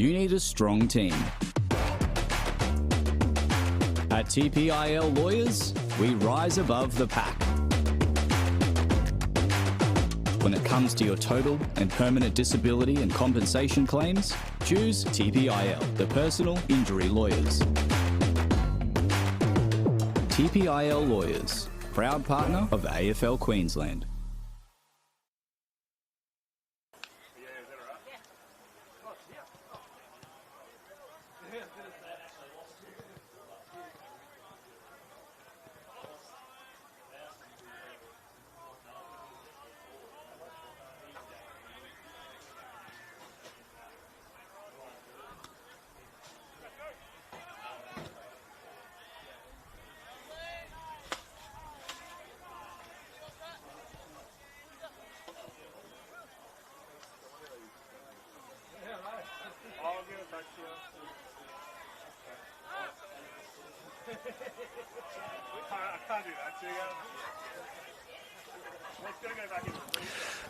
you need a strong team. At TPIL Lawyers, we rise above the pack. When it comes to your total and permanent disability and compensation claims, choose TPIL, the personal injury lawyers. TPIL Lawyers, proud partner of AFL Queensland.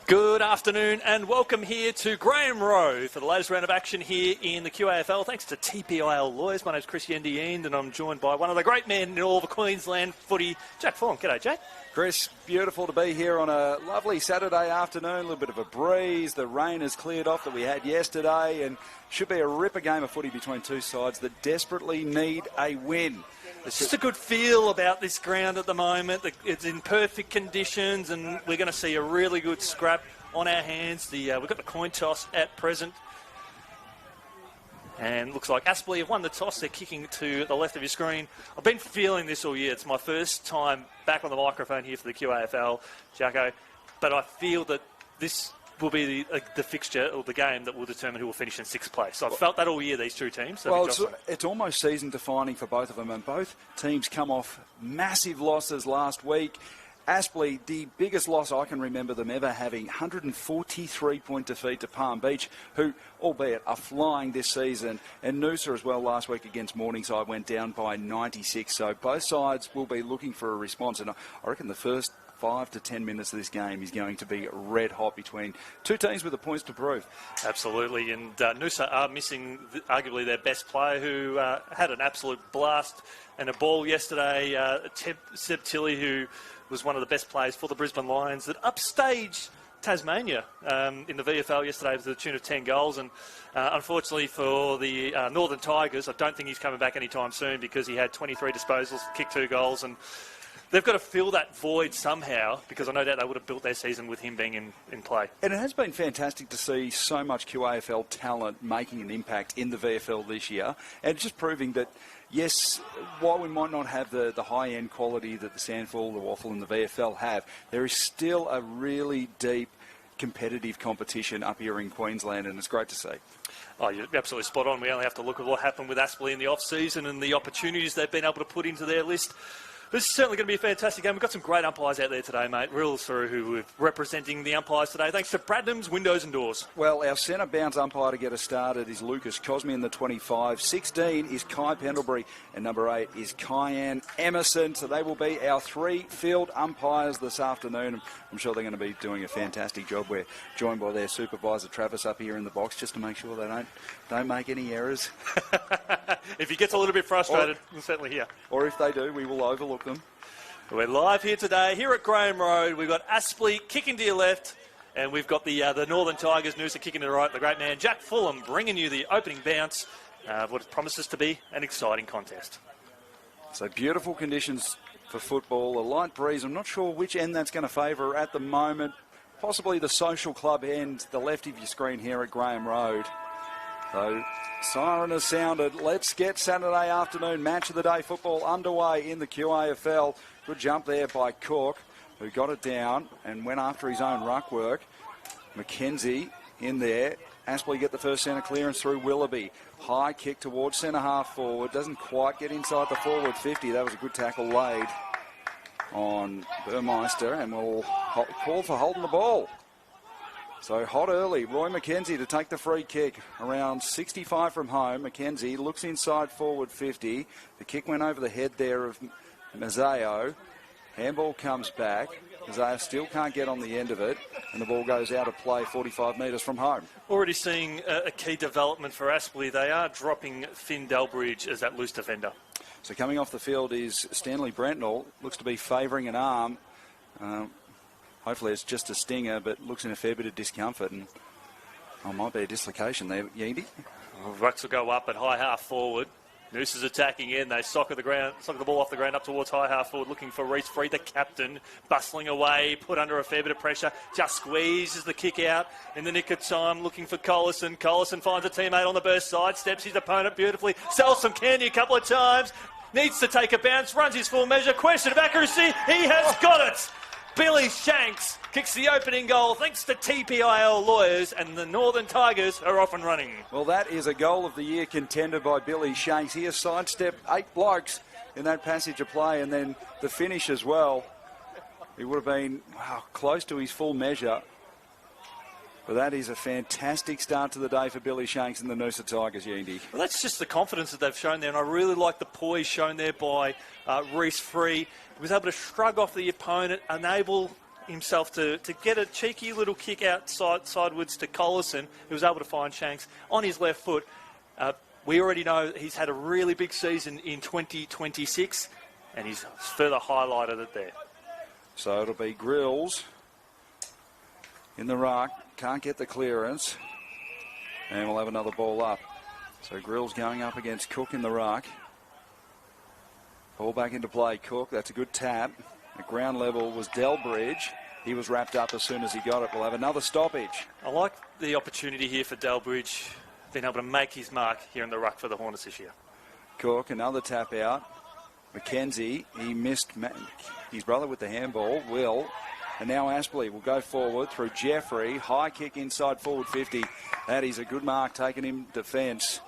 Good afternoon and welcome here to Graham Road for the latest round of action here in the QAFL. Thanks to TPIL Lawyers. My name's Chris Yendiend and I'm joined by one of the great men in all the Queensland footy, Jack Fulham. G'day, Jack. Chris, beautiful to be here on a lovely Saturday afternoon. A little bit of a breeze. The rain has cleared off that we had yesterday and should be a ripper game of footy between two sides that desperately need a win. It's just a good feel about this ground at the moment. It's in perfect conditions and we're going to see a really good scrap on our hands. We've got the coin toss at present. And looks like Aspley have won the toss. They're kicking to the left of your screen. I've been feeling this all year. It's my first time back on the microphone here for the QAFL, Jacko. But I feel that this will be the fixture or the game that will determine who will finish in sixth place. So I've felt that all year, these two teams. Well, it's almost season defining for both of them. And both teams come off massive losses last week. Aspley, the biggest loss I can remember them ever having, 143-point defeat to Palm Beach, who, albeit, are flying this season. And Noosa as well last week against Morningside went down by 96. So both sides will be looking for a response. And I reckon the first 5 to 10 minutes of this game is going to be red hot between two teams with the points to prove. Absolutely. And Noosa are missing arguably their best player who had an absolute blast and a ball yesterday. Seb Tilley, who was one of the best players for the Brisbane Lions that upstaged Tasmania in the VFL yesterday to the tune of 10 goals. And unfortunately for the Northern Tigers, I don't think he's coming back anytime soon because he had 23 disposals, kicked 2 goals. And they've got to fill that void somehow because I no doubt they would have built their season with him being in play. And it has been fantastic to see so much QAFL talent making an impact in the VFL this year and just proving that, yes, while we might not have the high-end quality that the Sandful, the Waffle and the VFL have, there is still a really deep competitive competition up here in Queensland, and it's great to see. Oh, you're absolutely spot on. We only have to look at what happened with Aspley in the off-season and the opportunities they've been able to put into their list. This is certainly going to be a fantastic game. We've got some great umpires out there today, mate. Real through who are representing the umpires today. Thanks to Bradnam's Windows and Doors. Well, our centre bounce umpire to get us started is Lucas Cosme in the 25. 16 is Kai Pendlebury. And number 8 is Kyan Emerson. So they will be our 3 field umpires this afternoon. I'm sure they're going to be doing a fantastic job. We're joined by their supervisor, Travis, up here in the box just to make sure they don't make any errors. If he gets a little bit frustrated, we'll certainly hear. Or if they do, we will overlook them. We're live here today, here at Graham Road. We've got Aspley kicking to your left, and we've got the Northern Tigers, Noosa kicking to the right. The great man, Jack Fulham, bringing you the opening bounce of what promises to be an exciting contest. So beautiful conditions for football, a light breeze. I'm not sure which end that's going to favour at the moment. Possibly the social club end, the left of your screen here at Graham Road. So siren has sounded. Let's get Saturday afternoon match of the day football underway in the QAFL. Good jump there by Cook, who got it down and went after his own ruck work. McKenzie in there. Aspley get the first centre clearance through Willoughby. High kick towards centre half forward. Doesn't quite get inside the forward 50. That was a good tackle laid on Burmeister, and we'll call for holding the ball. So hot early. Roy McKenzie to take the free kick. Around 65 from home. McKenzie looks inside forward 50. The kick went over the head there of Mazzeo. Handball comes back. Isaiah still can't get on the end of it, and the ball goes out of play 45 metres from home. Already seeing a key development for Aspley. They are dropping Finn Delbridge as that loose defender. So coming off the field is Stanley Brentnell. Looks to be favouring an arm. Hopefully it's just a stinger, but looks in a fair bit of discomfort. And might be a dislocation there, Yeedy. Rucks will go up at high half forward. Noosa's attacking in. They soccer the ball off the ground up towards high half forward, looking for Reece Free, the captain, bustling away, put under a fair bit of pressure. Just squeezes the kick out in the nick of time, looking for Collison. Collison finds a teammate on the burst side, steps his opponent beautifully, sells some candy a couple of times, needs to take a bounce, runs his full measure. Question of accuracy. He has got it. Billy Shanks kicks the opening goal thanks to TPIL lawyers, and the Northern Tigers are off and running. Well, that is a goal of the year contender by Billy Shanks. He has sidestepped 8 blokes in that passage of play, and then the finish as well. He would have been close to his full measure. But that is a fantastic start to the day for Billy Shanks and the Noosa Tigers, Yendi. Well, that's just the confidence that they've shown there, and I really like the poise shown there by Reece Free. He was able to shrug off the opponent, enable himself to get a cheeky little kick outside sidewards to Collison, who was able to find Shanks on his left foot. We already know he's had a really big season in 2026, and he's further highlighted it there. So it'll be Grills in the ruck. Can't get the clearance. And we'll have another ball up. So Grills going up against Cook in the ruck. Ball back into play, Cook. That's a good tap. At ground level was Delbridge. He was wrapped up as soon as he got it. We'll have another stoppage. I like the opportunity here for Delbridge, being able to make his mark here in the ruck for the Hornets this year. Cook, another tap out. McKenzie, he missed his brother with the handball, Will. And now Aspley will go forward through Jeffrey. High kick inside forward 50. That is a good mark taken in defence.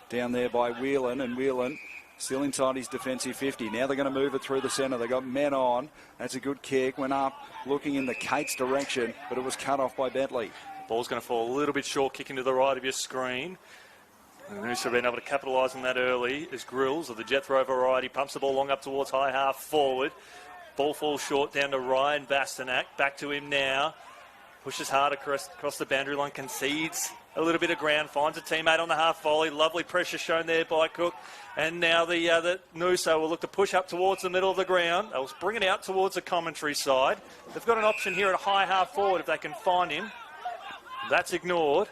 Down there by Whelan, and Whelan still inside his defensive 50. Now they're going to move it through the centre. They've got men on. That's a good kick. Went up looking in the Cates direction, but it was cut off by Bentley. Ball's going to fall a little bit short, kicking to the right of your screen. And Noosa have been able to capitalise on that early as Grills of the Jethro variety pumps the ball long up towards high half forward. Ball falls short down to Ryan Bastanak. Back to him now. Pushes hard across the boundary line. Concedes a little bit of ground. Finds a teammate on the half volley. Lovely pressure shown there by Cook. And now the Noosa will look to push up towards the middle of the ground. They'll bring it out towards the commentary side. They've got an option here at high half forward if they can find him. That's ignored.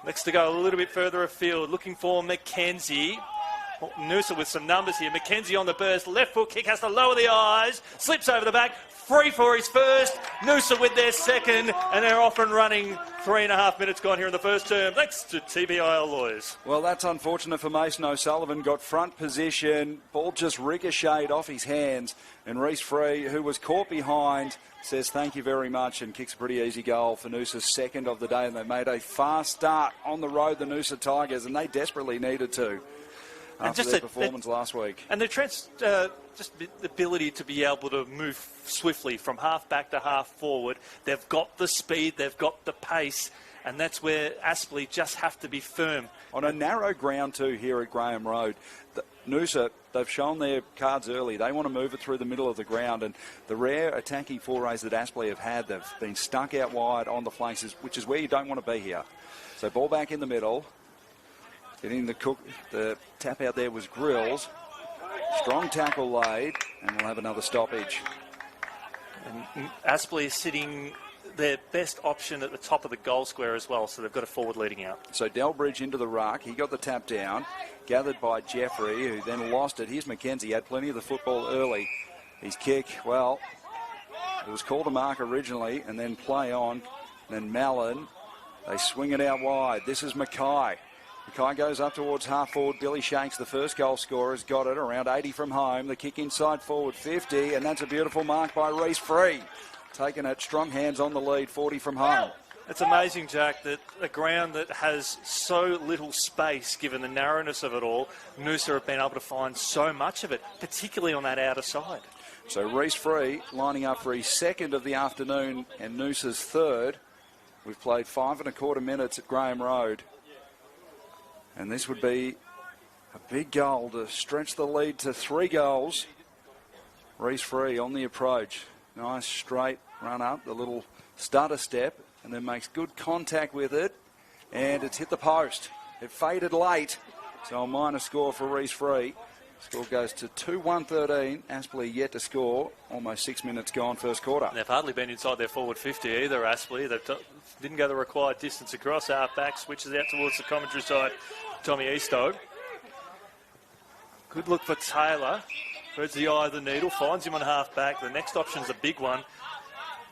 Next to go a little bit further afield. Looking for McKenzie. Noosa with some numbers here. McKenzie on the burst. Left foot kick, has to lower the eyes. Slips over the back. Free for his first. Noosa with their second. And they're off and running. 3.5 minutes gone here in the first term. Thanks to TPIL lawyers. Well, that's unfortunate for Mason O'Sullivan. Got front position. Ball just ricocheted off his hands. And Reece Free, who was caught behind, says thank you very much and kicks a pretty easy goal for Noosa's second of the day. And they made a fast start on the road, the Noosa Tigers, and they desperately needed to. After their performance last week. And just the ability to be able to move swiftly from half back to half forward. They've got the speed, they've got the pace, and that's where Aspley just have to be firm. On a narrow ground too here at Graham Road, Noosa, they've shown their cards early. They want to move it through the middle of the ground, and the rare attacking forays that Aspley have had, they've been stuck out wide on the flanks, which is where you don't want to be here. So ball back in the middle. Getting the tap out there was Grills. Strong tackle laid, and we'll have another stoppage. And Aspley is sitting their best option at the top of the goal square as well, so they've got a forward leading out. So Delbridge into the ruck. He got the tap down, gathered by Jeffrey, who then lost it. Here's McKenzie, had plenty of the football early. His kick, well, it was called a mark originally, and then play on. And then Mallon, they swing it out wide. This is Mackay. Mackay goes up towards half forward. Billy Shanks, the first goal scorer, has got it around 80 from home. The kick inside forward 50, and that's a beautiful mark by Reece Free. Taking it, strong hands on the lead, 40 from home. It's amazing, Jack, that a ground that has so little space, given the narrowness of it all, Noosa have been able to find so much of it, particularly on that outer side. So Reece Free lining up for his second of the afternoon and Noosa's third. We've played 5.25 minutes at Graham Road. And this would be a big goal to stretch the lead to 3 goals. Reese Free on the approach. Nice straight run up, the little stutter step, and then makes good contact with it. And it's hit the post. It faded late. So a minor score for Reese Free. Score goes to 2-1-13. Aspley yet to score. Almost 6 minutes gone first quarter. They've hardly been inside their forward 50 either, Aspley. They didn't go the required distance across. Half back switches out towards the commentary side. Tommy Eastoe. Good look for Taylor. Threads the eye of the needle. Finds him on half back. The next option's a big one.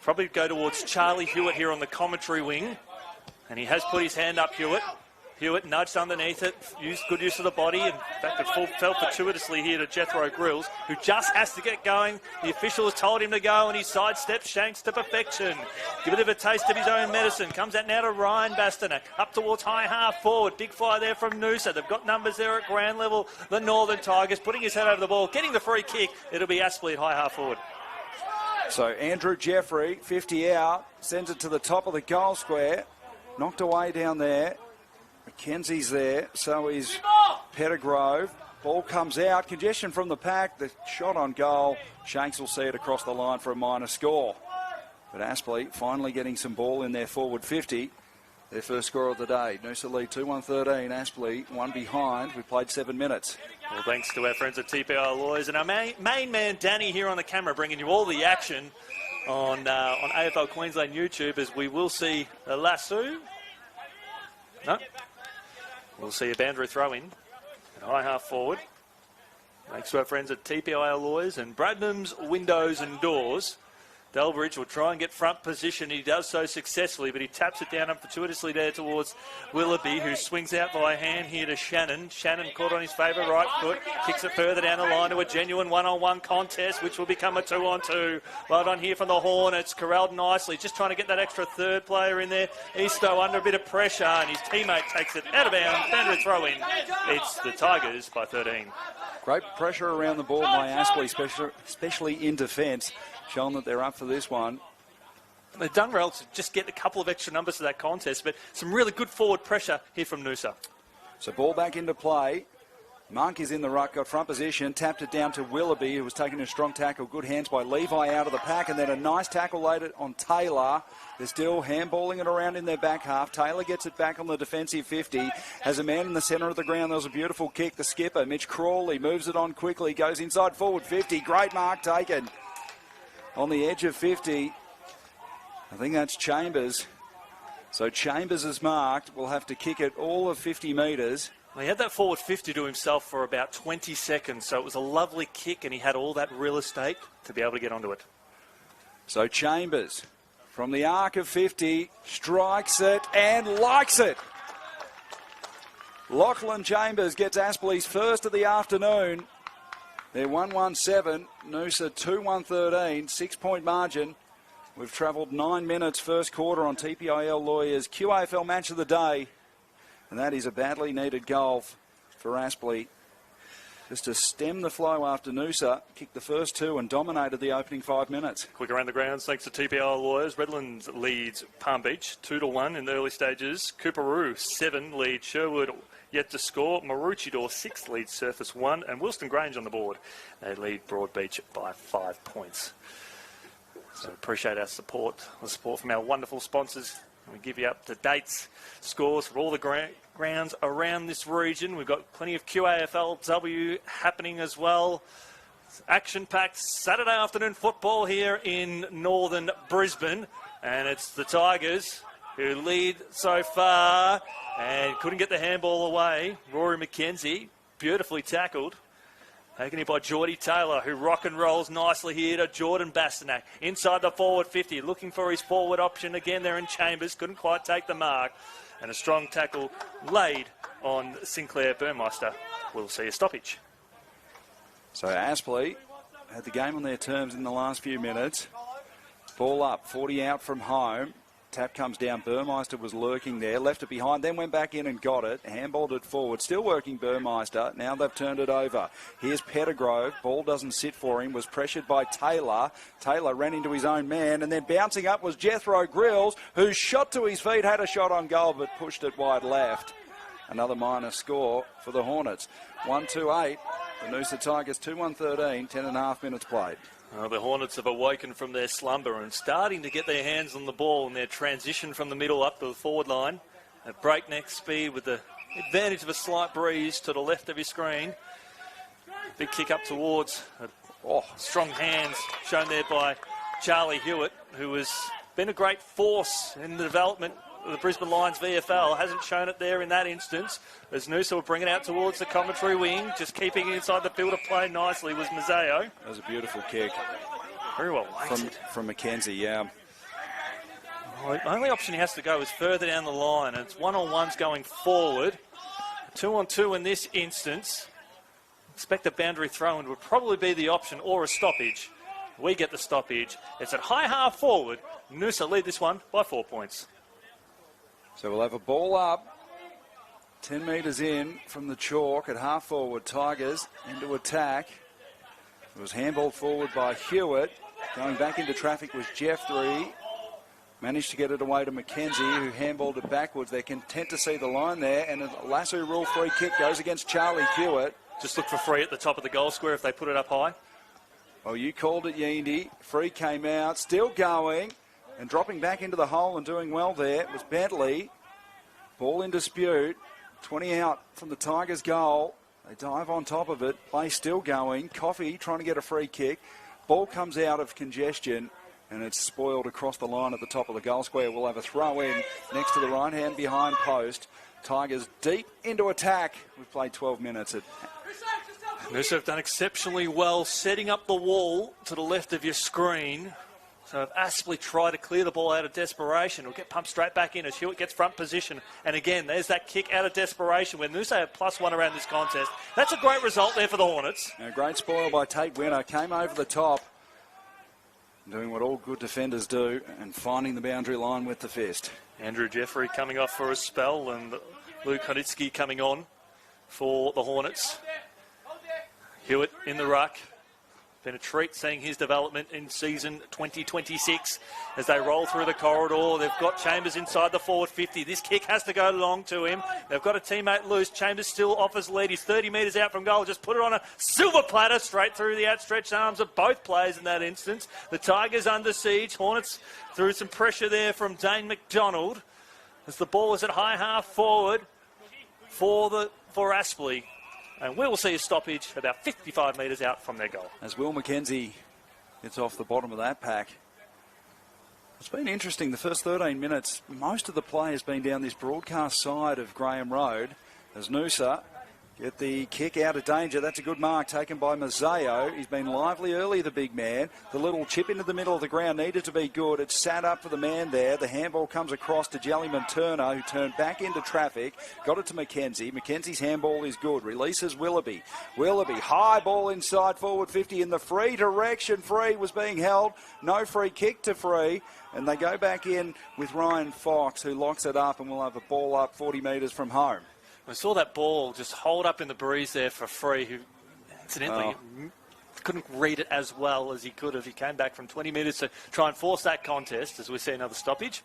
Probably go towards Charlie Hewitt here on the commentary wing. And he has put his hand up, Hewitt. Hewitt nudged underneath it, good use of the body. In fact, it fell fortuitously here to Jethro Grills, who just has to get going. The official has told him to go, and he sidesteps Shanks to perfection. Give a bit of a taste of his own medicine. Comes out now to Ryan Bastanek, up towards high half forward. Big fire there from Noosa. They've got numbers there at ground level. The Northern Tigers putting his head over the ball, getting the free kick. It'll be Aspley at high half forward. So Andrew Jeffrey, 50 out, sends it to the top of the goal square. Knocked away down there. McKenzie's there, so is Pettigrove. Ball comes out, congestion from the pack, the shot on goal. Shanks will see it across the line for a minor score. But Aspley finally getting some ball in their forward 50. Their first score of the day. Noosa lead 2-1-13. Aspley one behind. We played 7 minutes. Well, thanks to our friends at TPIL Lawyers and our main man Danny here on the camera, bringing you all the action on AFL Queensland YouTube, as we will see a lasso. No. We'll see a boundary throw in. And high half forward. Thanks to our friends at TPIL Lawyers and Bradnam's Windows and Doors. Delbridge will try and get front position. He does so successfully, but he taps it down fortuitously there towards Willoughby, who swings out by hand here to Shannon. Shannon caught on his favourite right foot, kicks it further down the line to a genuine one-on-one contest, which will become a 2-on-2. Well done here from the Hornets. Corralled nicely, just trying to get that extra third player in there. Eastoe under a bit of pressure, and his teammate takes it out of bounds. Boundary throw in. It's the Tigers by 13. Great pressure around the ball by Aspley, especially in defence. Showing that they're up for this one. They've done well to just get a couple of extra numbers to that contest, but some really good forward pressure here from Noosa. So ball back into play. Monk is in the ruck, got front position, tapped it down to Willoughby, who was taking a strong tackle. Good hands by Levi out of the pack, and then a nice tackle later on Taylor. They're still handballing it around in their back half. Taylor gets it back on the defensive 50. Has a man in the centre of the ground. There was a beautiful kick. The skipper, Mitch Crawley, moves it on quickly, goes inside forward 50. Great mark taken. On the edge of 50, I think that's Chambers. So Chambers is marked. Will have to kick it all of 50 metres. Well, he had that forward 50 to himself for about 20 seconds, so it was a lovely kick, and he had all that real estate to be able to get onto it. So Chambers, from the arc of 50, strikes it and likes it. Lachlan Chambers gets Aspley's first of the afternoon. They're 1-1-7, Noosa 2-1-13, 6-point margin. We've travelled 9 minutes first quarter on TPIL Lawyers QAFL match of the day. And that is a badly needed goal for Aspley. Just to stem the flow after Noosa kicked the first two and dominated the opening 5 minutes. Quick around the grounds, thanks to TPIL Lawyers. Redlands leads Palm Beach 2-1 in the early stages. Cooperoo 7 leads Sherwood yet to score. Maroochydore 6 leads Surface 1, and Wilston Grange on the board. They lead Broadbeach by 5 points. So appreciate our support, the support from our wonderful sponsors. We give you up-to-date scores for all the grounds around this region. We've got plenty of QAFLW happening as well. Action-packed Saturday afternoon football here in northern Brisbane. And it's the Tigers who lead so far and couldn't get the handball away. Rory McKenzie, beautifully tackled. Taken in by Geordie Taylor, who rock and rolls nicely here to Jordan Bastanak. Inside the forward 50, looking for his forward option again there in Chambers. Couldn't quite take the mark. And a strong tackle laid on Sinclair Burmeister. We'll see a stoppage. So Aspley had the game on their terms in the last few minutes. Ball up, 40 out from home. Tap comes down. Burmeister was lurking there, left it behind, then went back in and got it. Handballed it forward. Still working Burmeister. Now they've turned it over. Here's Pettigrove. Ball doesn't sit for him. Was pressured by Taylor. Taylor ran into his own man, and then bouncing up was Jethro Grills, who shot to his feet, had a shot on goal, but pushed it wide left. Another minor score for the Hornets. 1-2-8. The Noosa Tigers 2-1-13. 10.5 minutes played. The Hornets have awoken from their slumber and starting to get their hands on the ball in their transition from the middle up to the forward line at breakneck speed with the advantage of a slight breeze to the left of your screen. Big kick up towards strong hands shown there by Charlie Hewitt, who has been a great force in the development of the Brisbane Lions VFL. Hasn't shown it there in that instance, as Noosa will bring it out towards the commentary wing. Just keeping it inside the field of play nicely was Mazzeo. That was a beautiful kick. Very well weighted. From McKenzie, yeah. Well, the only option he has to go is further down the line, and it's one-on-ones going forward. 2-on-2 in this instance. Expect a boundary throw-in would probably be the option, or a stoppage. We get the stoppage. It's at high half forward. Noosa lead this one by 4 points. So we'll have a ball up, 10 metres in from the chalk at half forward. Tigers into attack. It was handballed forward by Hewitt. Going back into traffic was Jeffrey. Managed to get it away to McKenzie, who handballed it backwards. They're content to see the line there, and a lasso rule free kick goes against Charlie Hewitt. Just look for free at the top of the goal square if they put it up high. Well, you called it, Yeendy. Free came out, still going, and dropping back into the hole and doing well there was Bentley. Ball in dispute. 20 out from the Tigers' goal. They dive on top of it. Play still going. Coffey trying to get a free kick. Ball comes out of congestion, and it's spoiled across the line at the top of the goal square. We'll have a throw in next to the right hand behind post. Tigers deep into attack. We've played 12 minutes. Noosa have done exceptionally well setting up the wall to the left of your screen. So if Aspley try to clear the ball out of desperation, it'll get pumped straight back in as Hewitt gets front position. And again, there's that kick out of desperation when Noosa have +1 around this contest. That's a great result there for the Hornets. A great spoil by Tate Winner. Came over the top, doing what all good defenders do, and finding the boundary line with the fist. Andrew Jeffrey coming off for a spell, and Luke Honitsky coming on for the Hornets. Hewitt in the ruck. Been a treat seeing his development in season 2026 as they roll through the corridor. They've got Chambers inside the forward 50. This kick has to go long to him. They've got a teammate loose. Chambers still offers lead. He's 30 metres out from goal. Just put it on a silver platter straight through the outstretched arms of both players in that instance. The Tigers under siege. Hornets through some pressure there from Dane McDonald as the ball is at high half forward for Aspley. And we will see a stoppage about 55 metres out from their goal. As Will McKenzie gets off the bottom of that pack. It's been interesting, the first 13 minutes, most of the play has been down this broadcast side of Graham Road as Noosa get the kick out of danger. That's a good mark taken by Mazzeo. He's been lively early, the big man. The little chip into the middle of the ground needed to be good. It's sat up for the man there. The handball comes across to Jellyman Turner, who turned back into traffic. Got it to McKenzie. McKenzie's handball is good. Releases Willoughby. Willoughby, high ball inside forward 50 in the free direction. Free was being held. No free kick to Free. And they go back in with Ryan Fox, who locks it up, and we'll have a ball up 40 metres from home. I saw that ball just hold up in the breeze there for Free, who incidentally couldn't read it as well as he could have. He came back from 20 metres to try and force that contest as we see another stoppage.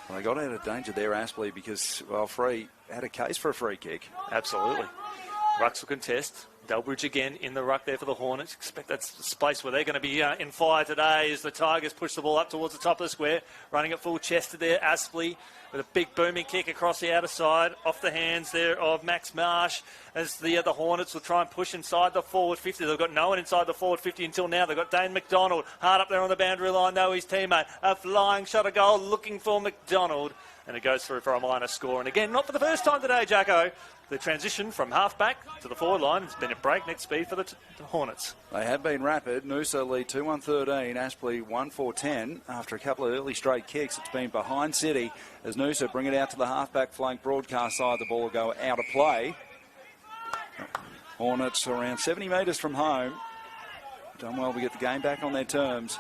Well, they got out of danger there, Aspley, because, well, Free had a case for a free kick. Absolutely. Rucks will contest. Delbridge again in the ruck there for the Hornets. Expect that's the space where they're going to be in fire today as the Tigers push the ball up towards the top of the square. Running it full chested there, Aspley with a big booming kick across the outer side, off the hands there of Max Marsh as the Hornets will try and push inside the forward 50. They've got no one inside the forward 50 until now. They've got Dane McDonald hard up there on the boundary line, though, his teammate. A flying shot of goal looking for McDonald. And it goes through for a minor score. And again, not for the first time today, Jacko. The transition from half-back to the forward line has been at breakneck speed for the Hornets. They have been rapid. Noosa lead 2-1-13. Aspley 1-4-10. After a couple of early straight kicks, it's been behind City as Noosa bring it out to the half-back flank broadcast side. The ball will go out of play. Hornets around 70 metres from home. Done well to get the game back on their terms.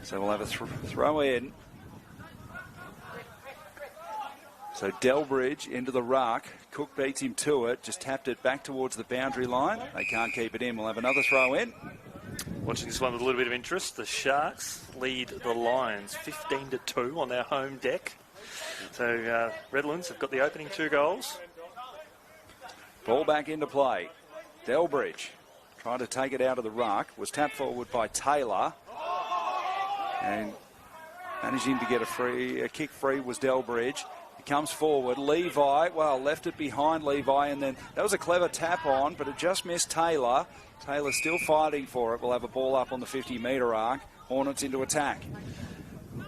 So we'll have a throw in. So Delbridge into the ruck. Cook beats him to it. Just tapped it back towards the boundary line. They can't keep it in. We'll have another throw in. Watching this one with a little bit of interest. The Sharks lead the Lions 15-2 on their home deck. So Redlands have got the opening 2 goals. Ball back into play. Delbridge Tried to take it out of the ruck. Was tapped forward by Taylor. And managing to get a kick free was Delbridge. He comes forward. Levi, well, left it behind Levi. And then that was a clever tap on, but it just missed Taylor. Taylor still fighting for it. We'll have a ball up on the 50-metre arc. Hornets into attack.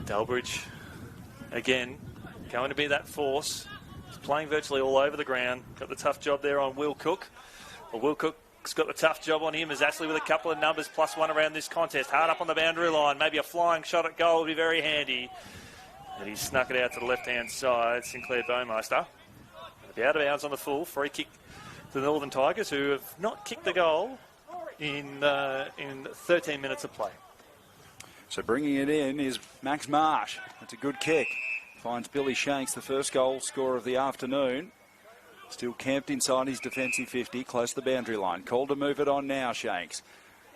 Delbridge, again, going to be that force. He's playing virtually all over the ground. Got the tough job there on Will Cook. Well, Will Cook's got the tough job on him as Aspley with a couple of numbers +1 around this contest. Hard up on the boundary line. Maybe a flying shot at goal would be very handy. And he snuck it out to the left-hand side. Sinclair Bowmeister. He'll be out of bounds on the full. Free kick to the Northern Tigers, who have not kicked the goal in 13 minutes of play. So bringing it in is Max Marsh. That's a good kick. Finds Billy Shanks, the first goal scorer of the afternoon. Still camped inside his defensive 50, close to the boundary line. Called to move it on now, Shanks.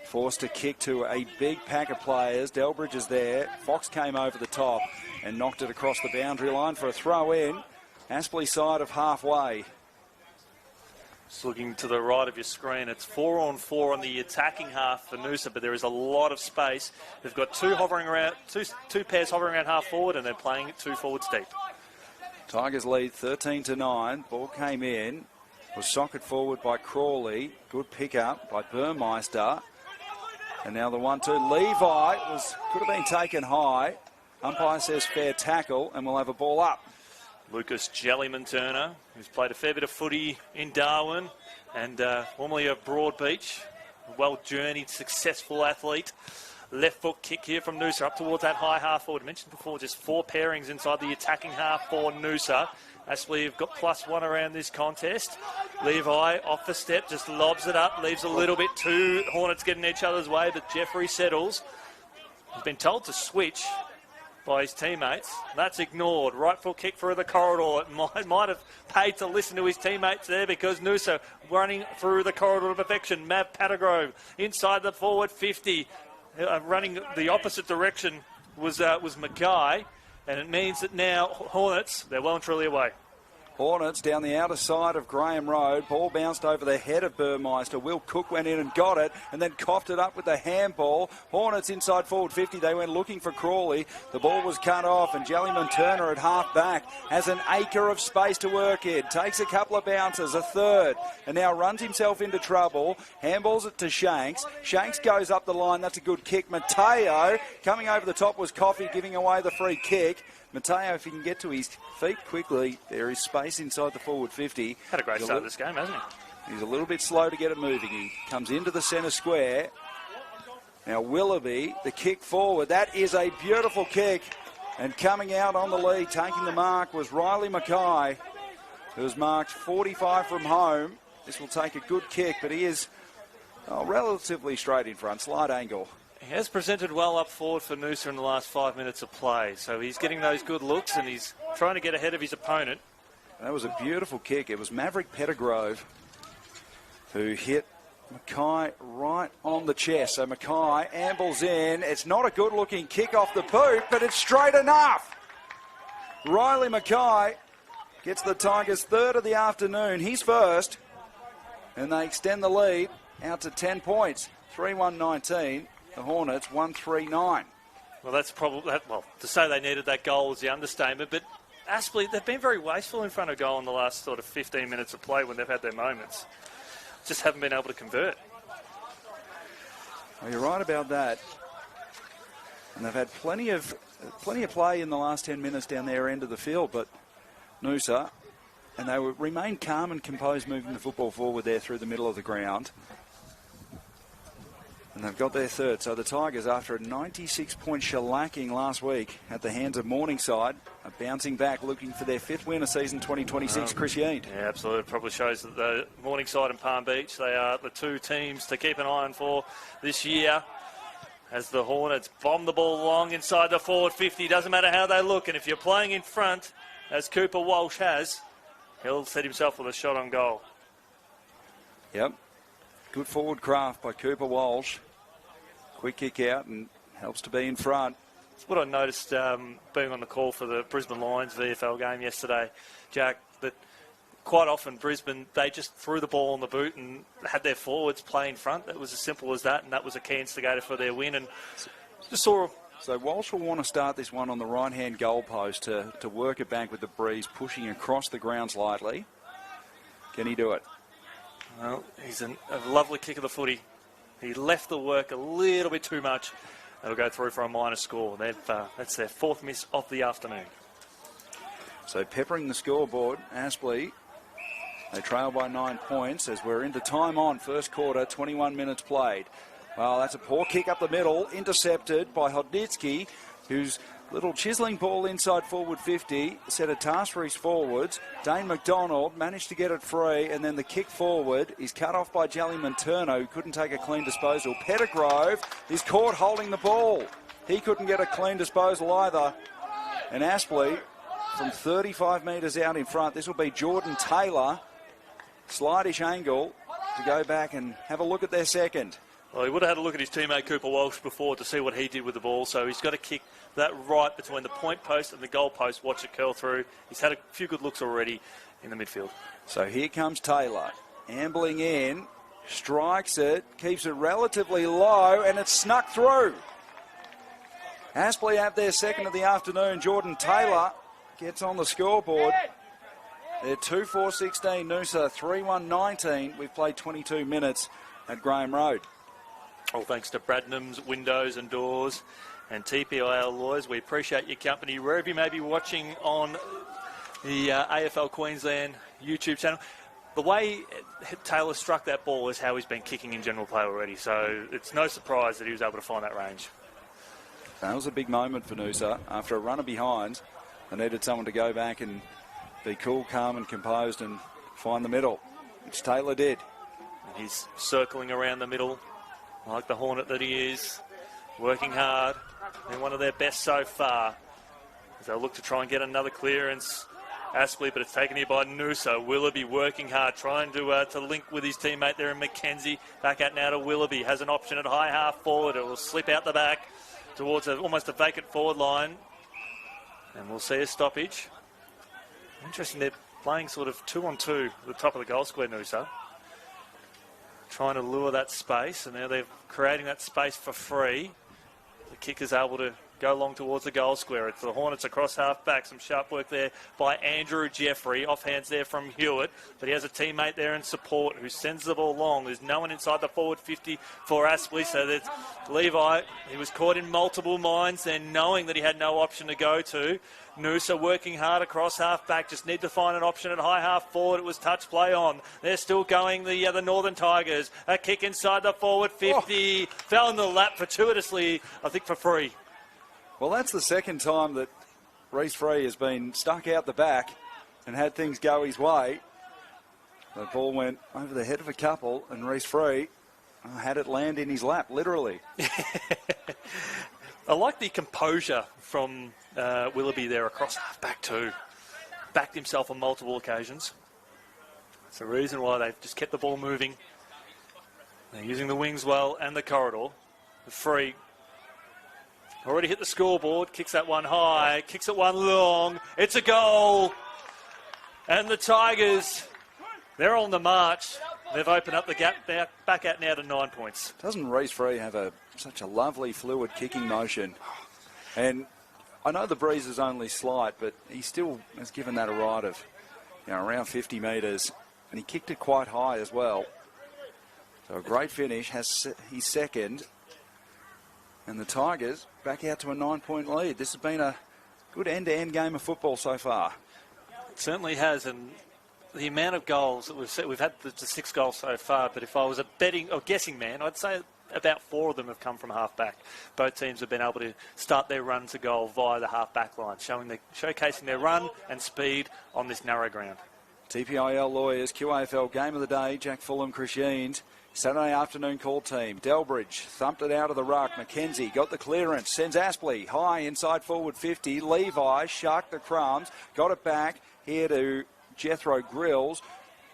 Forced to kick to a big pack of players. Delbridge is there. Fox came over the top and knocked it across the boundary line for a throw in. Aspley side of halfway. Just looking to the right of your screen, it's 4-on-4 on the attacking half for Noosa, but there is a lot of space. They've got two pairs hovering around half forward, and they're playing it 2 forwards deep. Tigers lead 13-9. Ball came in, was socket forward by Crawley. Good pick-up by Burmeister. And now the 1-2. Levi could have been taken high. Umpire says fair tackle, and we'll have a ball up. Lucas Jellyman-Turner, who's played a fair bit of footy in Darwin and formerly of Broadbeach. Well-journeyed, successful athlete. Left foot kick here from Noosa up towards that high half forward. I mentioned before, just 4 pairings inside the attacking half for Noosa. Aspley have got +1 around this contest. Levi off the step, just lobs it up, leaves a little bit too. Hornets getting each other's way, but Jeffrey settles. He's been told to switch by his teammates. That's ignored. Right foot kick through the corridor. It might have paid to listen to his teammates there because Noosa running through the corridor of perfection. Mav Patagrove inside the forward 50. Running the opposite direction was Mackay. And it means that now Hornets, they're well and truly away. Hornets down the outer side of Graham Road. Ball bounced over the head of Burmeister. Will Cook went in and got it and then coughed it up with the handball. Hornets inside forward 50. They went looking for Crawley. The ball was cut off and Jellyman-Turner at half back has an acre of space to work in. Takes a couple of bounces, a third, and now runs himself into trouble. Handballs it to Shanks. Shanks goes up the line. That's a good kick. Mateo coming over the top was Coffey giving away the free kick. Mateo, if he can get to his feet quickly, there is space inside the forward 50. Had a great start of this game, hasn't he? He's a little bit slow to get it moving. He comes into the centre square. Now Willoughby, the kick forward. That is a beautiful kick. And coming out on the lead, taking the mark, was Riley Mackay, who was marked 45 from home. This will take a good kick, but he is relatively straight in front, slight angle. He has presented well up forward for Noosa in the last 5 minutes of play. So he's getting those good looks and he's trying to get ahead of his opponent. That was a beautiful kick. It was Maverick Pettigrove who hit Mackay right on the chest. So Mackay ambles in. It's not a good-looking kick off the boot, but it's straight enough. Riley Mackay gets the Tigers' third of the afternoon. He's first. And they extend the lead out to 10 points. 3-1-19. The Hornets 1-3-9. Well, that's probably to say they needed that goal was the understatement. But Aspley, they've been very wasteful in front of goal in the last sort of 15 minutes of play when they've had their moments. Just haven't been able to convert. Well, you're right about that. And they've had plenty of play in the last 10 minutes down their end of the field, but Noosa, and they remain calm and composed moving the football forward there through the middle of the ground. And they've got their third. So the Tigers, after a 96-point shellacking last week at the hands of Morningside, are bouncing back, looking for their 5th win of season 2026. Chris Yeaton. Yeah, absolutely. It probably shows that the Morningside and Palm Beach, they are the 2 teams to keep an eye on for this year. As the Hornets bomb the ball long inside the forward 50. Doesn't matter how they look. And if you're playing in front, as Cooper Walsh has, he'll set himself with a shot on goal. Yep. Good forward craft by Cooper Walsh. Quick kick out and helps to be in front. That's what I noticed being on the call for the Brisbane Lions VFL game yesterday, Jack, that quite often Brisbane, they just threw the ball on the boot and had their forwards play in front. It was as simple as that, and that was a key instigator for their win. And just saw... So Walsh will want to start this one on the right-hand goalpost to work it back with the breeze, pushing across the ground slightly. Can he do it? Well, he's a lovely kick of the footy. He left the work a little bit too much. They'll go through for a minor score. That's their 4th miss of the afternoon. So peppering the scoreboard, Aspley, they trail by 9 points as we're into time on, first quarter, 21 minutes played. Well, that's a poor kick up the middle, intercepted by Hodnitsky, whose little chiselling ball inside forward 50 set a task for his forwards. Dane McDonald managed to get it free, and then the kick forward is cut off by Jellyman Turner, who couldn't take a clean disposal. Pettigrove is caught holding the ball. He couldn't get a clean disposal either. And Aspley, from 35 metres out in front, this will be Jordan Taylor. Slightish angle to go back and have a look at their second. Well, he would have had a look at his teammate Cooper Walsh before to see what he did with the ball, so he's got to kick that right between the point post and the goal post, watch it curl through. He's had a few good looks already in the midfield. So here comes Taylor, ambling in, strikes it, keeps it relatively low, and it's snuck through. Aspley have their second of the afternoon. Jordan Taylor gets on the scoreboard. They're 2-4-16, Noosa 3-1-19. We've played 22 minutes at Graham Road. All thanks to Bradnam's Windows and Doors and TPIL Lawyers. We appreciate your company wherever you may be watching on the AFL Queensland YouTube channel. The way Taylor struck that ball is how he's been kicking in general play already, so it's no surprise that he was able to find that range. That was a big moment for Noosa. After a runner behind, they needed someone to go back and be cool, calm and composed and find the middle, which Taylor did. And he's circling around the middle like the Hornet that he is, working hard. They're one of their best so far as they'll look to try and get another clearance. Aspley, but it's taken here by Noosa. Willoughby working hard, trying to link with his teammate there in McKenzie. Back out now to Willoughby. Has an option at high half forward. It will slip out the back towards almost a vacant forward line. And we'll see a stoppage. Interesting, they're playing sort of 2-on-2 at the top of the goal square, Noosa. Trying to lure that space, and now they're creating that space for free. The kicker's able to go along towards the goal square. It's the Hornets across half-back. Some sharp work there by Andrew Jeffrey. Offhands there from Hewitt, but he has a teammate there in support who sends the ball long. There's no one inside the forward 50 for Aspley, so there's Levi. He was caught in multiple minds then, knowing that he had no option to go to. Noosa working hard across half-back. Just need to find an option at high half-forward. It was touch play on. They're still going, the Northern Tigers. A kick inside the forward 50. Fell in the lap fortuitously, I think for free. Well, that's the second time that Reece Free has been stuck out the back and had things go his way. The ball went over the head of a couple, and Reece Free had it land in his lap, literally. I like the composure from Willoughby there across half-back too. Backed himself on multiple occasions. It's the reason why they've just kept the ball moving. They're using the wings well and the corridor. The Free already hit the scoreboard, kicks that one high, kicks it one long. It's a goal. And the Tigers, they're on the march. They've opened up the gap back out now to 9 points. Doesn't Reece Free have such a lovely, fluid kicking motion? And I know the breeze is only slight, but he still has given that a ride of around 50 metres. And he kicked it quite high as well. So a great finish, has his second. And the Tigers back out to a 9-point lead. This has been a good end-to-end game of football so far. It certainly has, and the amount of goals that we've had the 6 goals so far, but if I was a betting or guessing man, I'd say about 4 of them have come from half-back. Both teams have been able to start their run to goal via the half-back line, showcasing their run and speed on this narrow ground. TPIL Lawyers, QAFL Game of the Day, Jack Fulham, Chris Yeens. Saturday afternoon call team. Delbridge thumped it out of the ruck. McKenzie got the clearance. Sends Aspley high inside forward 50. Levi sharked the crumbs. Got it back here to Jethro Grills.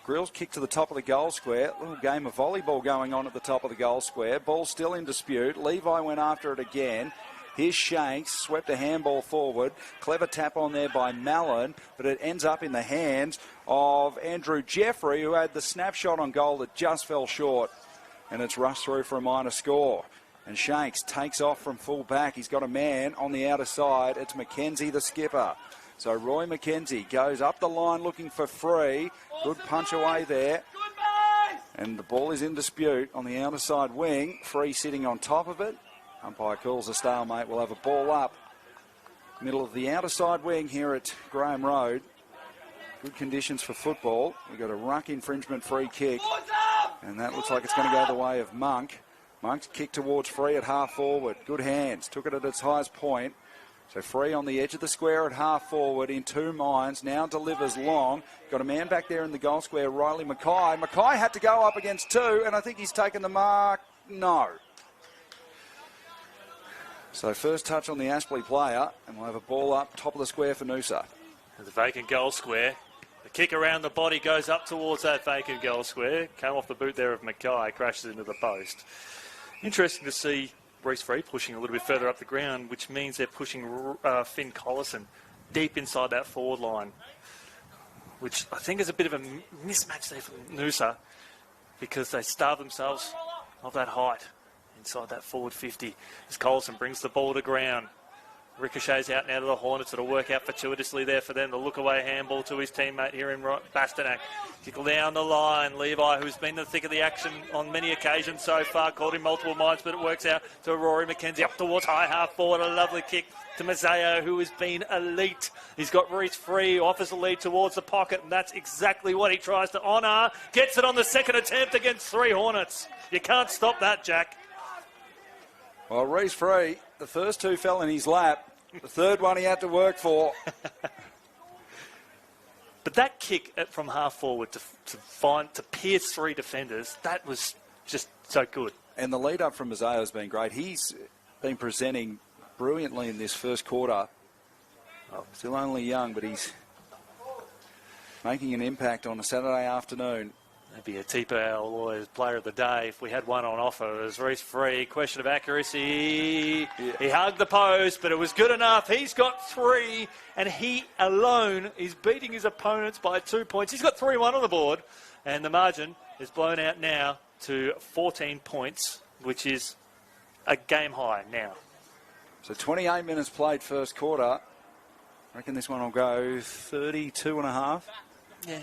Grills kicked to the top of the goal square. Little game of volleyball going on at the top of the goal square. Ball still in dispute. Levi went after it again. Here's Shanks, swept a handball forward. Clever tap on there by Mallon, but it ends up in the hands of Andrew Jeffrey, who had the snapshot on goal that just fell short. And it's rushed through for a minor score. And Shanks takes off from full back. He's got a man on the outer side. It's McKenzie, the skipper. So Roy McKenzie goes up the line looking for free. Good punch away there. And the ball is in dispute on the outer side wing. Free sitting on top of it. Umpire calls a stalemate. We'll have a ball up. Middle of the outer side wing here at Graham Road. Good conditions for football. We've got a ruck infringement free kick. And that looks like it's going to go the way of Monk. Monk's kick towards Free at half forward. Good hands. Took it at its highest point. So Free on the edge of the square at half forward in two minds. Now delivers long. Got a man back there in the goal square, Riley Mackay. Mackay had to go up against two, and I think he's taken the mark. No. So first touch on the Aspley player, and we'll have a ball up top of the square for Noosa. The vacant goal square. The kick around the body goes up towards that vacant goal square. Came off the boot there of Mackay, crashes into the post. Interesting to see Reece Free pushing a little bit further up the ground, which means they're pushing Finn Collison deep inside that forward line, which I think is a bit of a mismatch there for Noosa, because they starve themselves of that height inside that forward 50 as Collison brings the ball to ground. Ricochets out now to the Hornets. It'll work out fortuitously there for them. The look-away handball to his teammate here in Bastanak. Kick down the line. Levi, who's been in the thick of the action on many occasions so far, called him multiple minds, but it works out to Rory McKenzie up towards high half forward. A lovely kick to Mazzeo, who has been elite. He's got Reece Free, offers the lead towards the pocket, and that's exactly what he tries to honour. Gets it on the second attempt against three Hornets. You can't stop that, Jack. Well, Reece Free, the first two fell in his lap. The third one he had to work for. But that kick from half forward to pierce three defenders, that was just so good. And the lead up from Mazzeo has been great. He's been presenting brilliantly in this first quarter. Still only young, but he's making an impact on a Saturday afternoon. Maybe a TPIL Lawyers Player of the Day if we had one on offer. It was Reece Free. Question of accuracy. Yeah. He hugged the post, but it was good enough. He's got three, and he alone is beating his opponents by 2 points. He's got 3-1 on the board, and the margin is blown out now to 14 points, which is a game high now. So 28 minutes played first quarter. I reckon this one will go 32 and a half. Yeah.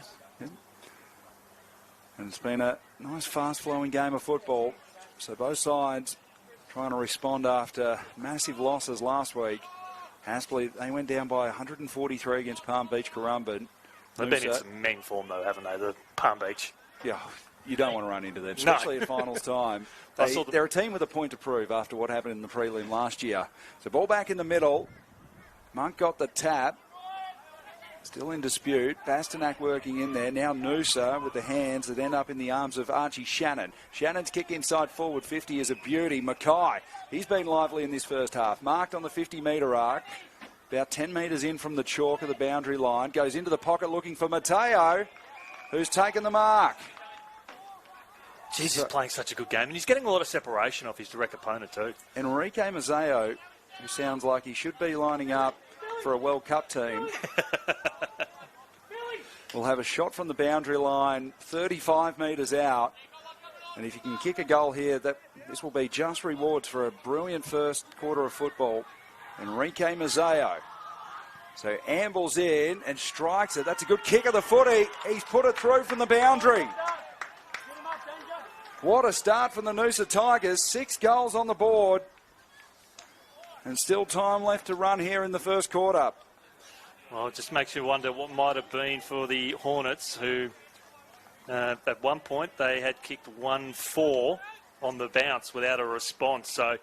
And it's been a nice, fast-flowing game of football. So both sides trying to respond after massive losses last week. Aspley, they went down by 143 against Palm Beach Currumbin. They've been in some meng form, though, haven't they, the Palm Beach? Yeah, you don't want to run into them, especially at finals time. They're a team with a point to prove after what happened in the prelim last year. So ball back in the middle. Monk got the tap. Still in dispute. Bastanak working in there. Now Noosa with the hands that end up in the arms of Archie Shannon. Shannon's kick inside forward 50 is a beauty. Mackay, he's been lively in this first half. Marked on the 50-metre arc. About 10 metres in from the chalk of the boundary line. Goes into the pocket looking for Mateo, who's taken the mark. He's playing such a good game, and he's getting a lot of separation off his direct opponent too. Enrique Mazzeo, who sounds like he should be lining up for a World Cup team, will have a shot from the boundary line 35 metres out. And if you can kick a goal here, this will be just rewards for a brilliant first quarter of football. Enrique Mazzeo. So ambles in and strikes it. That's a good kick of the footy. He's put it through from the boundary. What a start from the Noosa Tigers. 6 goals on the board. And still time left to run here in the first quarter. Well, it just makes you wonder what might have been for the Hornets, who at one point they had kicked 1-4 on the bounce without a response. So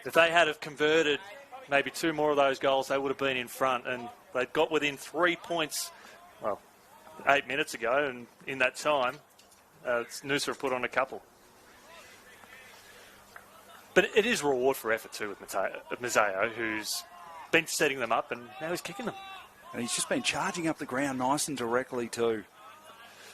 if they had have converted maybe 2 more of those goals, they would have been in front. And they got within 3 points, 8 minutes ago. And in that time, Noosa have put on a couple. But it is reward for effort too with Mazzeo, who's been setting them up and now he's kicking them. And he's just been charging up the ground nice and directly too.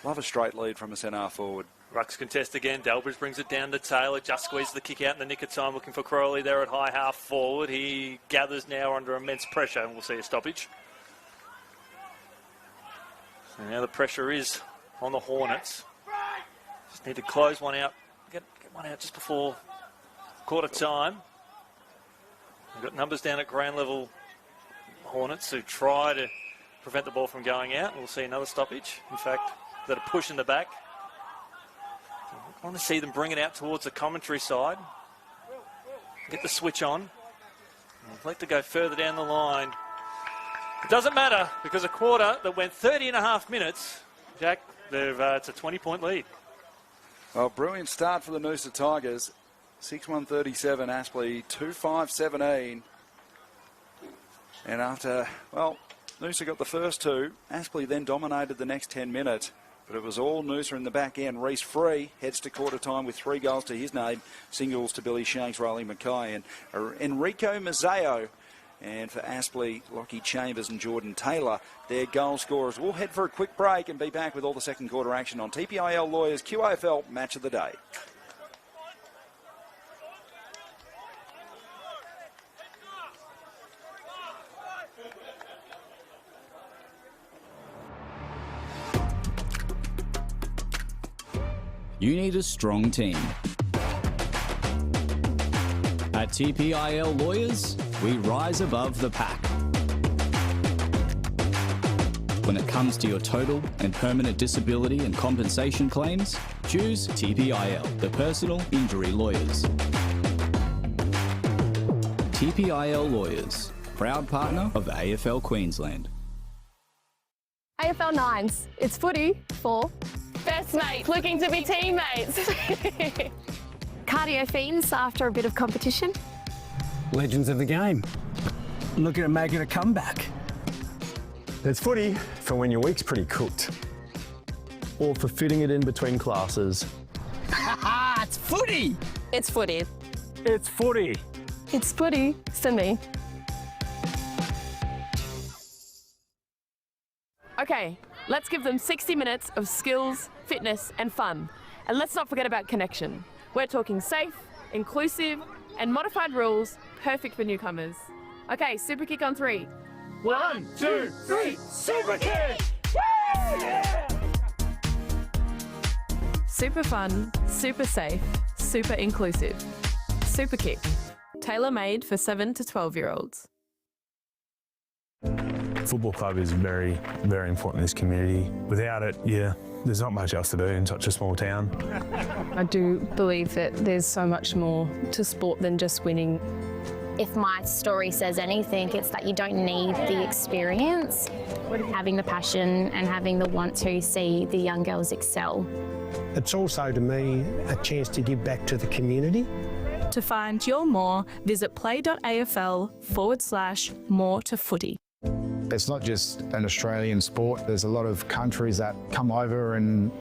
Love a straight lead from a centre forward. Rucks contest again. Delbridge brings it down to Taylor. Just squeezes the kick out in the nick of time, looking for Crowley there at high half forward. He gathers now under immense pressure, and we'll see a stoppage. So now the pressure is on the Hornets. Just need to close one out. Get one out just before quarter time. We've got numbers down at ground level. Hornets who try to prevent the ball from going out. We'll see another stoppage. In fact, that a push in the back. I want to see them bring it out towards the commentary side. Get the switch on. I'd like to go further down the line. It doesn't matter because a quarter that went 30 and a half minutes, Jack, it's a 20-point lead. Well, brilliant start for the Noosa Tigers. 6-1-37 Aspley, 2-5-17. And after, well, Noosa got the first two. Aspley then dominated the next 10 minutes. But it was all Noosa in the back end. Reece Free heads to quarter time with 3 goals to his name. Singles to Billy Shanks, Riley Mackay and Enrico Mazzeo. And for Aspley, Lockie Chambers and Jordan Taylor, their goal scorers. We'll head for a quick break and be back with all the second quarter action on TPIL Lawyers QAFL Match of the Day. You need a strong team. At TPIL Lawyers, we rise above the pack. When it comes to your total and permanent disability and compensation claims, choose TPIL, the Personal Injury Lawyers. TPIL Lawyers, proud partner of AFL Queensland. AFL 9s, it's footy for best mates looking to be teammates. cardio fiends after a bit of competition. Legends of the game. Looking at making a comeback. It's footy for when your week's pretty cooked. Or for fitting it in between classes. It's footy! It's footy. It's footy. It's footy for me. Okay, let's give them 60 minutes of skills, fitness and fun. And let's not forget about connection. We're talking safe, inclusive and modified rules, perfect for newcomers. Okay, super kick on 3. 1, 2, 3, super kick! Yeah! Super fun, super safe, super inclusive. Super kick. Tailor-made for 7 to 12-year-olds. Football club is very, very important in this community. Without it, there's not much else to do in such a small town. I do believe that there's so much more to sport than just winning. If my story says anything, it's that you don't need the experience, having the passion and having the want to see the young girls excel. It's also, to me, a chance to give back to the community. To find your more, visit play.afl/more to footy. It's not just an Australian sport. There's a lot of countries that come over and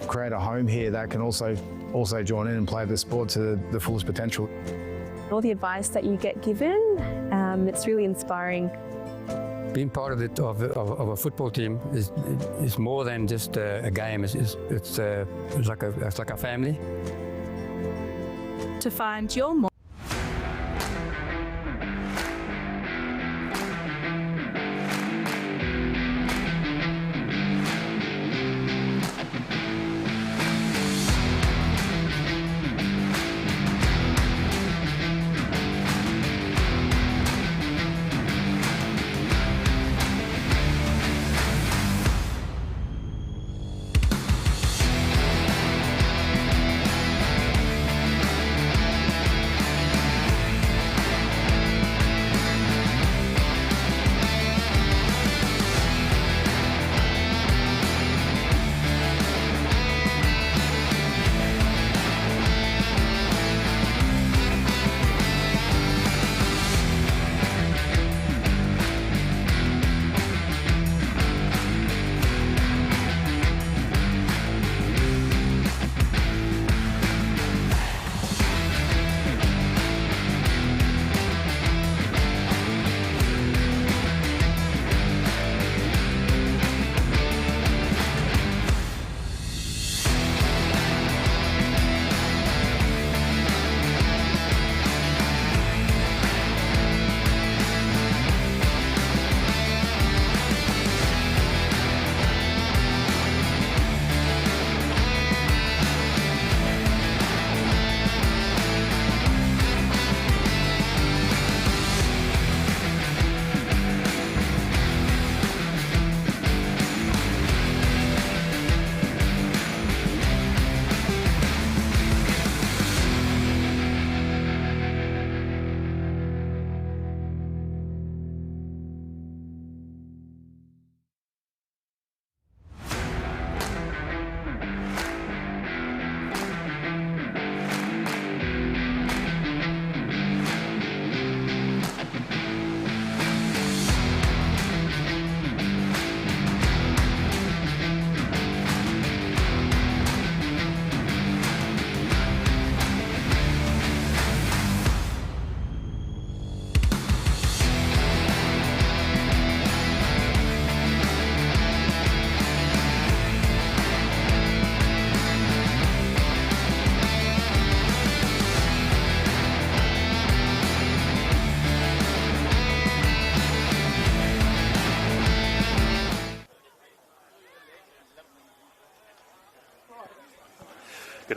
create a home here that can also join in and play the sport to the fullest potential. All the advice that you get given, it's really inspiring. Being part of a football team is more than just a game. It's like a family. To find your more.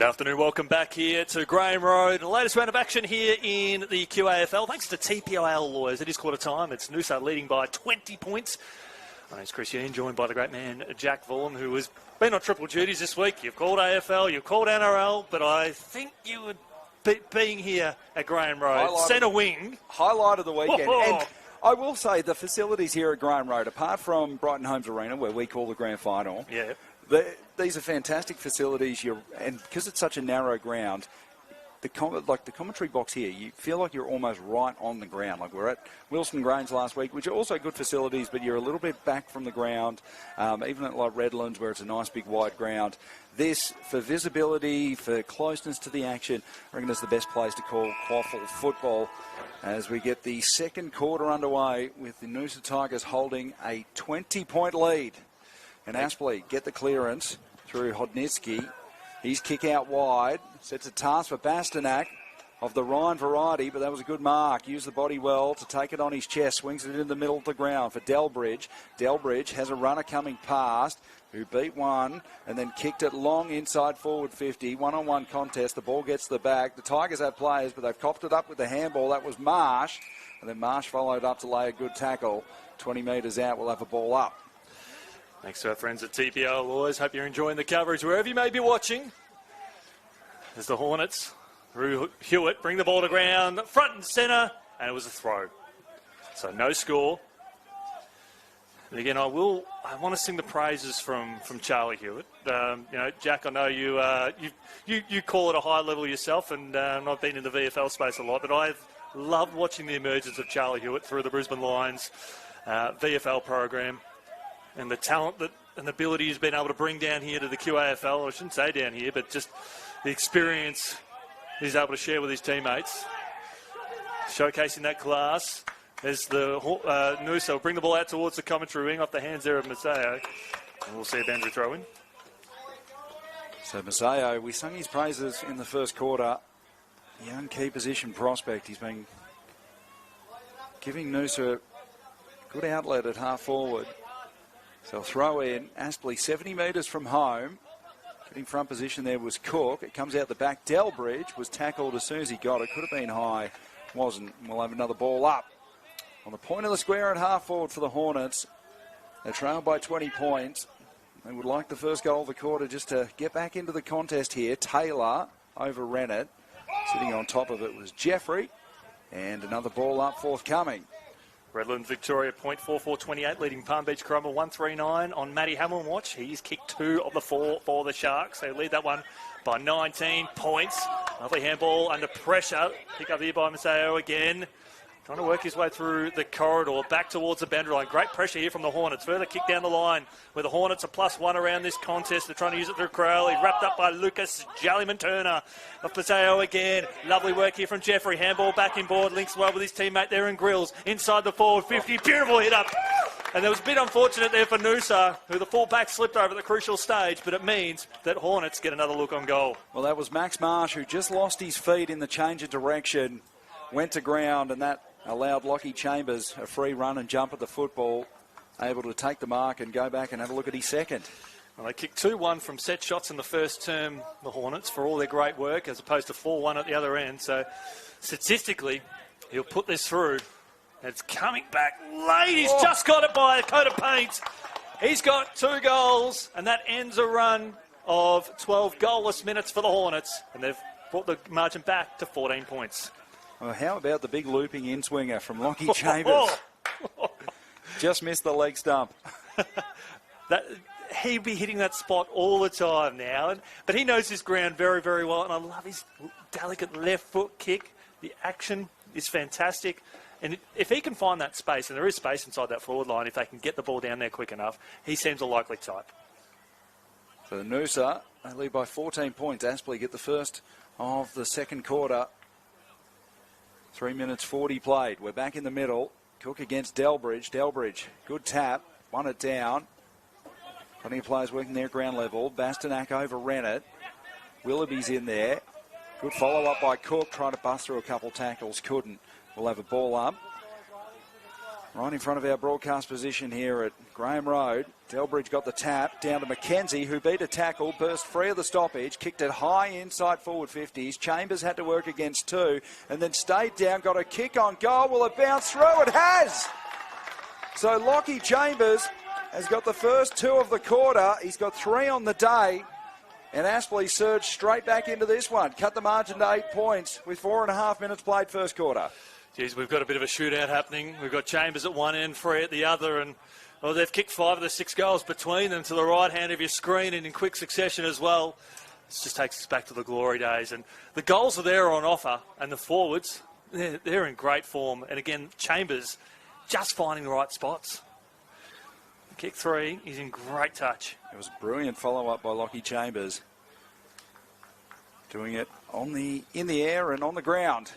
afternoon, welcome back here to Graham Road. The latest round of action here in the QAFL. Thanks to TPIL lawyers, it is quarter time. It's Noosa leading by 20 points. My name's Chris Yean, joined by the great man Jack Vaughan, who has been on triple duties this week. You've called AFL, you've called NRL, but I think you would being here at Graham Road, centre wing. Highlight of the weekend. And I will say the facilities here at Graham Road, apart from Brighton Homes Arena, where we call the grand final, these are fantastic facilities. And because it's such a narrow ground, the commentary box here, you feel like you're almost right on the ground. Like we're at Wilson Grange last week, which are also good facilities, but you're a little bit back from the ground. Even at like Redlands, where it's a nice big wide ground. This, for visibility, for closeness to the action, I reckon it's the best place to call QAFL football as we get the second quarter underway with the Noosa Tigers holding a 20-point lead. And Aspley get the clearance through Hodnitsky. He's kick out wide, sets a task for Bastanak of the Ryan variety, but that was a good mark. Used the body well to take it on his chest, swings it in the middle of the ground for Delbridge. Delbridge has a runner coming past who beat one and then kicked it long inside forward 50. One-on-one contest, the ball gets the back. The Tigers have players, but they've copped it up with the handball. That was Marsh, and then Marsh followed up to lay a good tackle. 20 metres out, we'll have a ball up. Thanks to our friends at TPIL lawyers. Hope you're enjoying the coverage wherever you may be watching. As the Hornets, through Hewitt, bring the ball to ground, front and centre, and it was a throw. So no score. And again, I want to sing the praises from Charlie Hewitt. Jack, I know you call it a high level yourself, and I've been in the VFL space a lot, but I've loved watching the emergence of Charlie Hewitt through the Brisbane Lions VFL program, and the talent and the ability he's been able to bring down here to the QAFL. I shouldn't say down here, but just the experience he's able to share with his teammates, showcasing that class. As the Noosa will bring the ball out towards the commentary wing off the hands there of Maseo. And we'll see a boundary throw in. So Maseo, we sung his praises in the first quarter. Young key position prospect. He's been giving Noosa a good outlet at half forward. So throw in. Aspley 70 metres from home. Getting front position there was Cook. It comes out the back. Delbridge was tackled as soon as he got it. Could have been high. Wasn't. We'll have another ball up. On the point of the square at half forward for the Hornets. They trail by 20 points. They would like the first goal of the quarter just to get back into the contest here. Taylor over Rennett. Sitting on top of it was Jeffrey. And another ball up forthcoming. Redlands Victoria, point 44-28, leading Palm Beach Cromwell 139 on Matty Hamlin watch. He's kicked 2 of the 4 for the Sharks. They lead that one by 19 points. Lovely handball under pressure. Pick up here by Maseo again. Trying to work his way through the corridor, back towards the boundary line. Great pressure here from the Hornets. Further kick down the line, where the Hornets are +1 around this contest. They're trying to use it through Crowley. Wrapped up by Lucas Jallyman-Turner of Paseo again. Lovely work here from Jeffrey. Handball back in board. Links well with his teammate there in Grills. Inside the forward 50. Beautiful hit up. And there was a bit unfortunate there for Noosa, who the full-back slipped over at the crucial stage, but it means that Hornets get another look on goal. Well, that was Max Marsh, who just lost his feet in the change of direction. Went to ground, and that allowed Lockie Chambers a free run and jump at the football, able to take the mark and go back and have a look at his second. Well, they kicked 2-1 from set shots in the first term, the Hornets, for all their great work, as opposed to 4-1 at the other end. So statistically, he'll put this through. It's coming back late. He's just got it by a coat of paint. He's got 2 goals, and that ends a run of 12 goalless minutes for the Hornets, and they've brought the margin back to 14 points. Well, how about the big looping in-swinger from Lockie Chambers? Just missed the leg stump. He'd be hitting that spot all the time now. But he knows his ground very, very well. And I love his delicate left foot kick. The action is fantastic. And if he can find that space, and there is space inside that forward line, if they can get the ball down there quick enough, he seems a likely type. For the Noosa, they lead by 14 points. Aspley get the first of the second quarter. 3 minutes 40 played. We're back in the middle. Cook against Delbridge. Delbridge, good tap. Won it down. Plenty of players working there ground level. Bastanak over Rennett. Willoughby's in there. Good follow-up by Cook. Trying to bust through a couple tackles. Couldn't. We'll have a ball up. Right in front of our broadcast position here at Graham Road. Delbridge got the tap down to McKenzie, who beat a tackle, burst free of the stoppage, kicked it high inside forward 50s. Chambers had to work against two and then stayed down, got a kick on goal. Will it bounce through? It has! So Lockie Chambers has got the first two of the quarter. He's got 3 on the day. And Aspley surged straight back into this one. Cut the margin to 8 points with 4.5 minutes played first quarter. Geez, we've got a bit of a shootout happening. We've got Chambers at one end, Free at the other, and well, they've kicked 5 of the 6 goals between them to the right hand of your screen and in quick succession as well. This just takes us back to the glory days. And the goals are there on offer, and the forwards, they're in great form. And again, Chambers just finding the right spots. Kick 3, he's in great touch. It was a brilliant follow-up by Lockie Chambers. Doing it in the air and on the ground.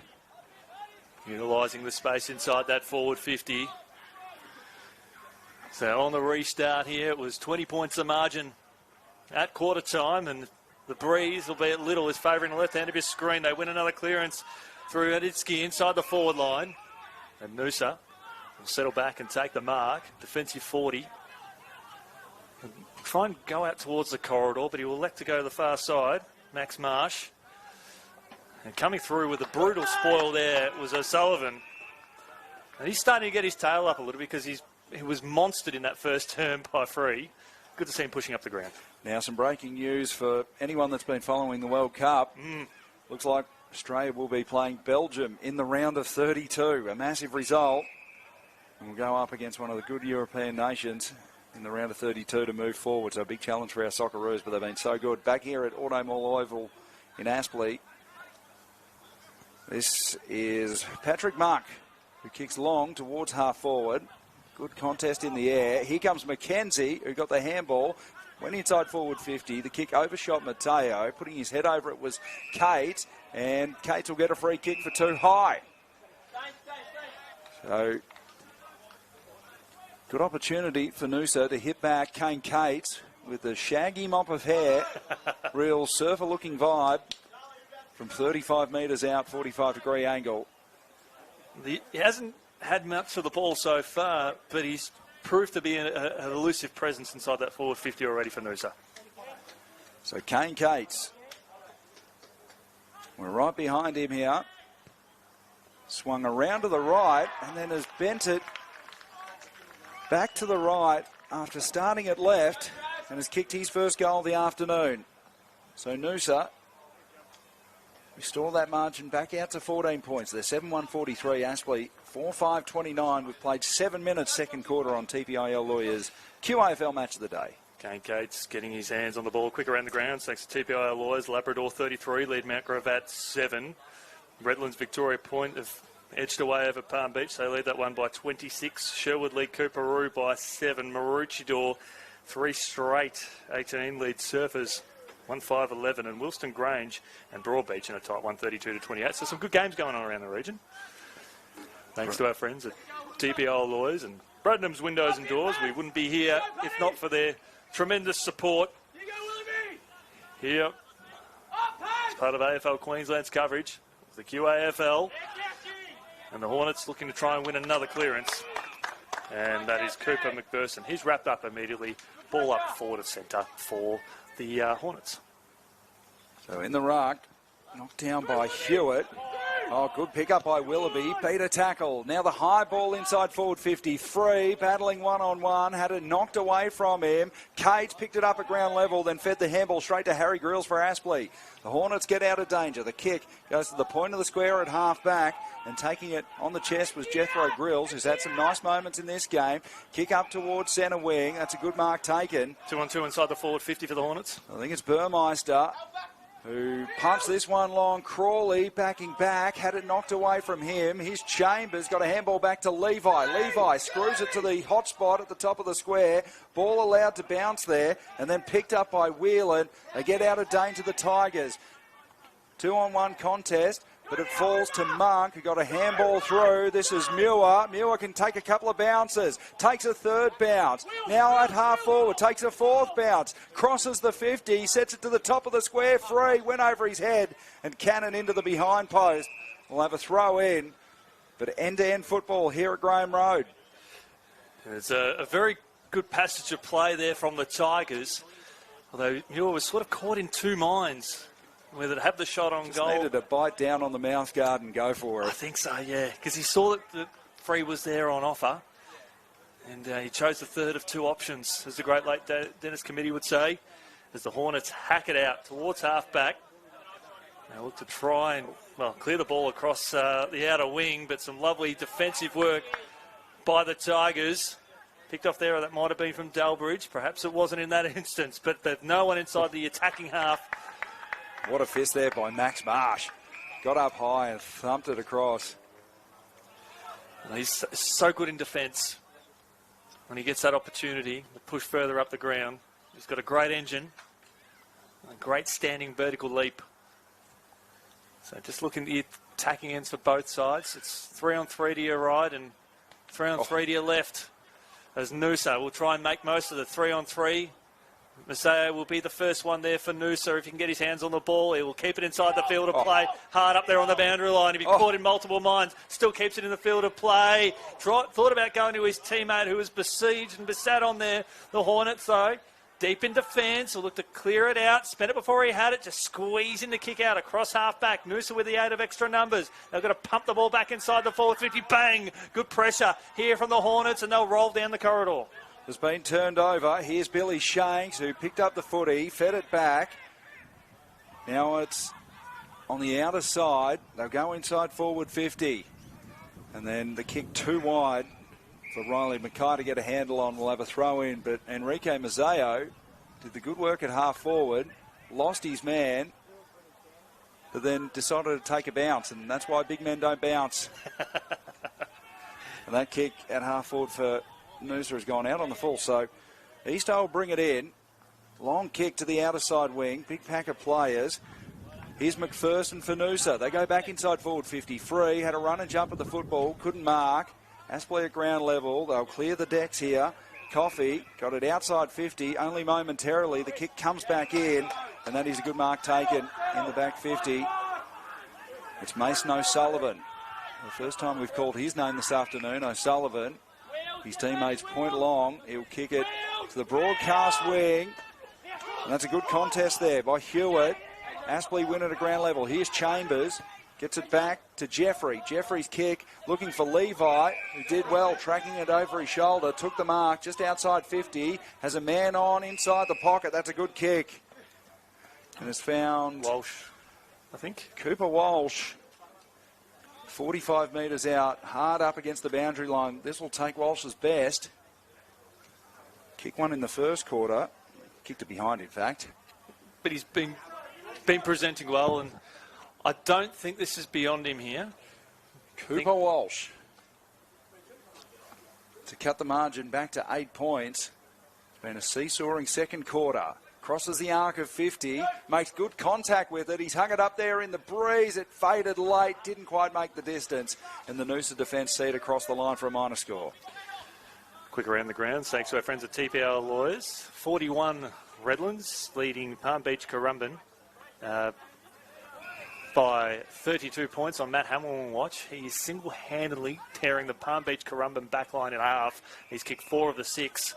Utilising the space inside that forward 50. So on the restart here, it was 20 points the margin at quarter time, and the breeze, albeit little, is favouring the left hand of his screen. They win another clearance through Aditsky inside the forward line. And Noosa will settle back and take the mark. Defensive 40. He'll try and go out towards the corridor, but he will elect to go to the far side. Max Marsh. And coming through with a brutal spoil there was O'Sullivan. And he's starting to get his tail up a little because he was monstered in that first term by Free. Good to see him pushing up the ground. Now some breaking news for anyone that's been following the World Cup. Looks like Australia will be playing Belgium in the round of 32. A massive result. And we'll go up against one of the good European nations in the round of 32 to move forward. So a big challenge for our Socceroos, but they've been so good. Back here at Auto Mall Oval in Aspley. This is Patrick Monk, who kicks long towards half forward. Good contest in the air. Here comes McKenzie, who got the handball. Went inside forward 50. The kick overshot Mateo. Putting his head over it was Kate. And Kate will get a free kick for 2 high. So, good opportunity for Noosa to hit back Kane Kate with a shaggy mop of hair. Real surfer-looking vibe. From 35 metres out, 45-degree angle. He hasn't had much of the ball so far, but he's proved to be an elusive presence inside that forward 50 already for Noosa. So Kane Cates. We're right behind him here. Swung around to the right and then has bent it back to the right after starting at left and has kicked his first goal of the afternoon. So Noosa restore that margin back out to 14 points. They're 7-1-43. Aspley 4-5-29. We've played 7 minutes second quarter on TPIL Lawyers. QAFL match of the day. Kane Cates getting his hands on the ball quick around the ground thanks to TPIL Lawyers. Labrador 33, lead Mount Gravatt 7. Redlands Victoria Point have edged away over Palm Beach. They lead that one by 26. Sherwood lead Cooperoo by 7. Maroochydore 3 straight. 18 lead Surfers 1-5-11, and Wilston Grange and Broadbeach in a tight 132-28. So some good games going on around the region. Thanks to our friends at TPIL Lawyers and Bradnam's Windows and Doors. We wouldn't be here if not for their tremendous support here as part of AFL Queensland's coverage of the QAFL. And the Hornets looking to try and win another clearance. And that is Cooper McPherson. He's wrapped up immediately. Ball up forward of centre for the Hornets. So in the ruck, knocked down by Hewitt. Oh, good pick up by Willoughby. Beat a tackle. Now the high ball inside forward 50. Free, battling one-on-one. Had it knocked away from him. Cates picked it up at ground level, then fed the handball straight to Harry Grills for Aspley. The Hornets get out of danger. The kick goes to the point of the square at half-back. And taking it on the chest was Jethro Grills, who's had some nice moments in this game. Kick up towards centre wing. That's a good mark taken. 2-on-2 inside the forward 50 for the Hornets. I think it's Burmeister who pumps this one long. Crawley backing back, had it knocked away from him. His Chambers got a handball back to Levi. Levi screws it to the hot spot at the top of the square. Ball allowed to bounce there and then picked up by Whelan. They get out of danger, the Tigers. 2-on-1 contest, but it falls to Monk, who got a handball through. This is Muir. Muir can take a couple of bounces. Takes a third bounce. Now at half forward. Takes a fourth bounce. Crosses the 50. Sets it to the top of the square. Free. Went over his head. And Cannon into the behind post. We'll have a throw in. But end-to-end football here at Graham Road. It's a very good passage of play there from the Tigers, although Muir was sort of caught in two minds, whether to have the shot on Just goal. needed to bite down on the mouth guard and go for it. I think so, yeah, because he saw that the free was there on offer, and he chose the third of two options, as the Great Lake Dennis Committee would say, as the Hornets hack it out towards half-back. They look to try and, well, clear the ball across the outer wing, but some lovely defensive work by the Tigers. Picked off there, that might have been from Dalbridge. Perhaps it wasn't in that instance, but there's no one inside the attacking half. What a fist there by Max Marsh. Got up high and thumped it across. And he's so good in defence. When he gets that opportunity to push further up the ground, he's got a great engine, a great standing vertical leap. So just looking at the attacking ends for both sides. It's 3-on-3 to your right and 3-on-3 to your left. As Noosa will try and make most of the 3-on-3. Maseo will be the first one there for Noosa. If he can get his hands on the ball, he will keep it inside the field of play. Hard up there on the boundary line. He'll be caught in multiple minds. Still keeps it in the field of play. Thought about going to his teammate who was besieged and besat on there. The Hornets, though, deep in defence. Will look to clear it out. Spent it before he had it. Just squeezing the kick out across half-back. Noosa with the aid of extra numbers. They've got to pump the ball back inside the forward 50. Bang! Good pressure here from the Hornets, and they'll roll down the corridor. Has been turned over. Here's Billy Shanks, who picked up the footy, fed it back. Now it's on the outer side. They'll go inside forward 50. And then the kick too wide for Riley Mackay to get a handle on. Will have a throw in, but Enrique Mazzeo did the good work at half forward, lost his man, but then decided to take a bounce, and that's why big men don't bounce. And that kick at half forward for Noosa has gone out on the full, so Eastoe will bring it in. Long kick to the outer side wing, big pack of players. Here's McPherson for Noosa. They go back inside forward 50. Free, had a run and jump at the football, couldn't mark. Aspley at ground level, they'll clear the decks here. Coffey got it outside 50, only momentarily. The kick comes back in, and that is a good mark taken in the back 50. It's Mason O'Sullivan. The first time we've called his name this afternoon, O'Sullivan. His teammates point along. He'll kick it to the broadcast wing. And that's a good contest there by Hewitt. Aspley win at a ground level. Here's Chambers. Gets it back to Jeffrey. Jeffrey's kick, looking for Levi, who did well, tracking it over his shoulder. Took the mark just outside 50. Has a man on inside the pocket. That's a good kick. And it's found Walsh, I think. Cooper Walsh. 45 metres out, hard up against the boundary line. This will take Walsh's best. Kick one in the first quarter. Kicked it behind, in fact. But he's been presenting well, and I don't think this is beyond him here. Cooper Walsh to cut the margin back to 8 points. It's been a seesawing second quarter. Crosses the arc of 50, makes good contact with it. He's hung it up there in the breeze. It faded late, didn't quite make the distance. And the Noosa defence see it across the line for a minor score. Quick around the grounds, thanks to our friends at TPIL Lawyers. 41 Redlands leading Palm Beach Currumbin by 32 points on Matt Hamilton watch. He is single-handedly tearing the Palm Beach Currumbin backline in half. He's kicked 4 of the 6.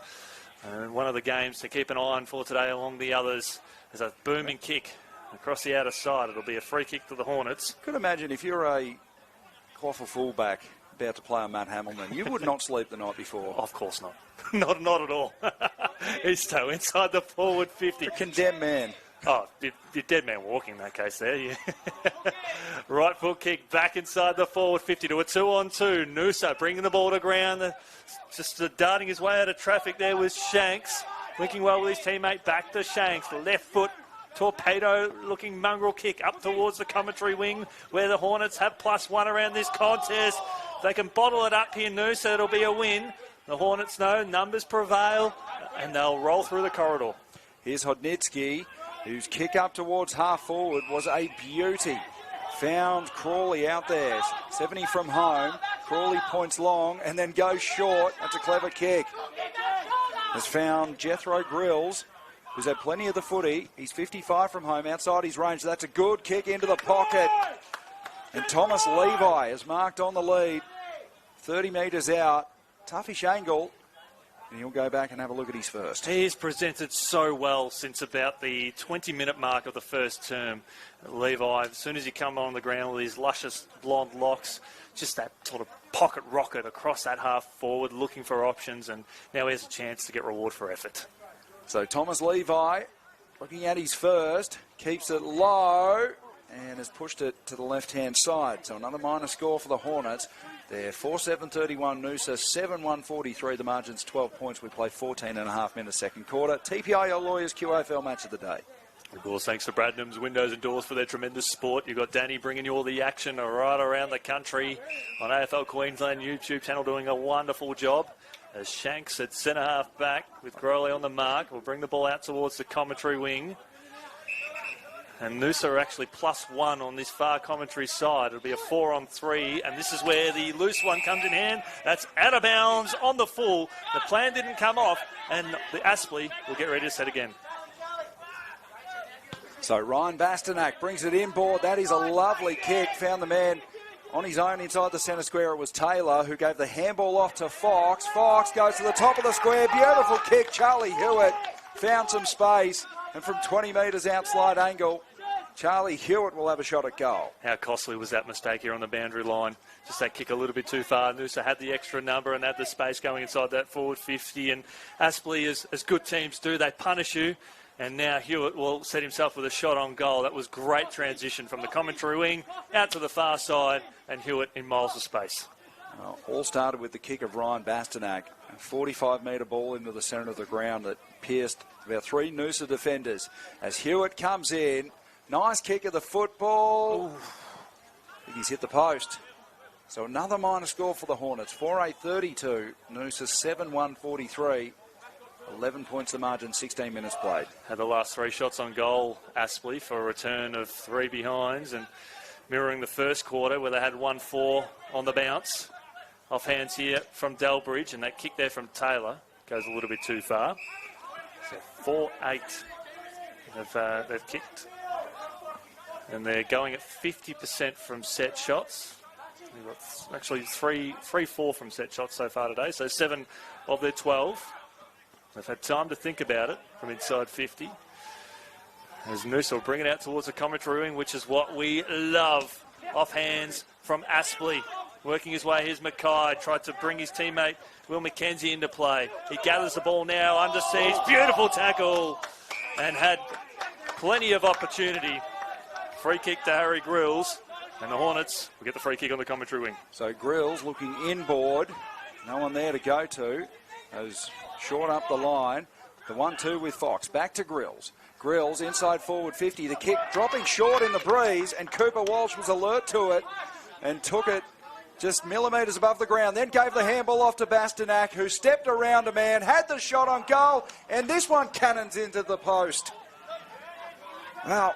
And one of the games to keep an eye on for today along the others is a booming kick across the outer side. It'll be a free kick to the Hornets. Could imagine if you're a QAFL fullback about to play on Matt Hamilton, you would not sleep the night before. Of course not. not at all. He's still inside the forward 50. A condemned man. Oh, you're dead man walking in that case there. Yeah. Right foot kick back inside the forward 50 to a 2-on-2. Noosa bringing the ball to ground. Just darting his way out of traffic there with Shanks. Linking well with his teammate. Back to Shanks. The left foot torpedo looking mongrel kick up towards the commentary wing where the Hornets have +1 around this contest. If they can bottle it up here, Noosa, it'll be a win. The Hornets know numbers prevail and they'll roll through the corridor. Here's Hodnitsky, whose kick up towards half forward was a beauty. Found Crawley out there. 70 from home. Crawley points long and then goes short. That's a clever kick. Has found Jethro Grills, who's had plenty of the footy. He's 55 from home, outside his range. That's a good kick into the pocket. And Thomas Levi has marked on the lead. 30 metres out. Toughish angle. and he'll go back and have a look at his first. He's presented so well since about the 20-minute mark of the first term. Levi, as soon as he come on the ground with his luscious blonde locks, just that sort of pocket rocket across that half forward, looking for options, and now he has a chance to get reward for effort. So Thomas Levi, looking at his first, keeps it low and has pushed it to the left-hand side. So another minor score for the Hornets. They're 4-7-31 Noosa, 7-1-43. The margin's 12 points. We play 14.5 minutes second quarter. TPIL Lawyers QAFL match of the day. Of course, thanks to Bradnam's Windows and Doors for their tremendous support. You've got Danny bringing you all the action right around the country on AFL Queensland YouTube channel, doing a wonderful job. As Shanks at centre-half back with Growley on the mark. We'll bring the ball out towards the commentary wing. And Noosa are actually +1 on this far commentary side. It'll be a 4-on-3, and this is where the loose one comes in hand. That's out of bounds on the full. The plan didn't come off, and the Aspley will get ready to set again. So Ryan Bastanak brings it inboard. That is a lovely kick. Found the man on his own inside the centre square. It was Taylor who gave the handball off to Fox. Fox goes to the top of the square. Beautiful kick. Charlie Hewitt found some space, and from 20 metres out slide angle, Charlie Hewitt will have a shot at goal. How costly was that mistake here on the boundary line? Just that kick a little bit too far. Noosa had the extra number and had the space going inside that forward 50. And Aspley, as good teams do, they punish you. And now Hewitt will set himself with a shot on goal. That was great transition from the commentary wing out to the far side, and Hewitt in miles of space. Well, all started with the kick of Ryan Bastanak. A 45-metre ball into the centre of the ground that pierced about 3 Noosa defenders. As Hewitt comes in, nice kick of the football. Ooh. I think he's hit the post. So another minor score for the Hornets. 4-8-32. Noosa 7-1-43. 11 points the margin, 16 minutes played. Had the last 3 shots on goal, Aspley, for a return of 3 behinds, and mirroring the first quarter where they had 1-4 on the bounce. Off hands here from Delbridge, and that kick there from Taylor goes a little bit too far. So 4-8 they've kicked. And they're going at 50% from set shots. They've got actually 3-4 from set shots so far today, so 7 of their 12. They've had time to think about it from inside 50. As Noosa will bring it out towards the commentary wing, which is what we love. Off hands from Aspley. Working his way, here's Mackay. Tried to bring his teammate Will McKenzie into play. He gathers the ball now, under siege. Beautiful tackle. And had plenty of opportunity. Free kick to Harry Grills. And the Hornets will get the free kick on the commentary wing. So Grills looking inboard. No one there to go to. As short up the line. The 1-2 with Fox. Back to Grills. Grills inside forward 50. The kick dropping short in the breeze, and Cooper Walsh was alert to it and took it just millimetres above the ground. Then gave the handball off to Bastanak, who stepped around a man, had the shot on goal, and this one cannons into the post. Well,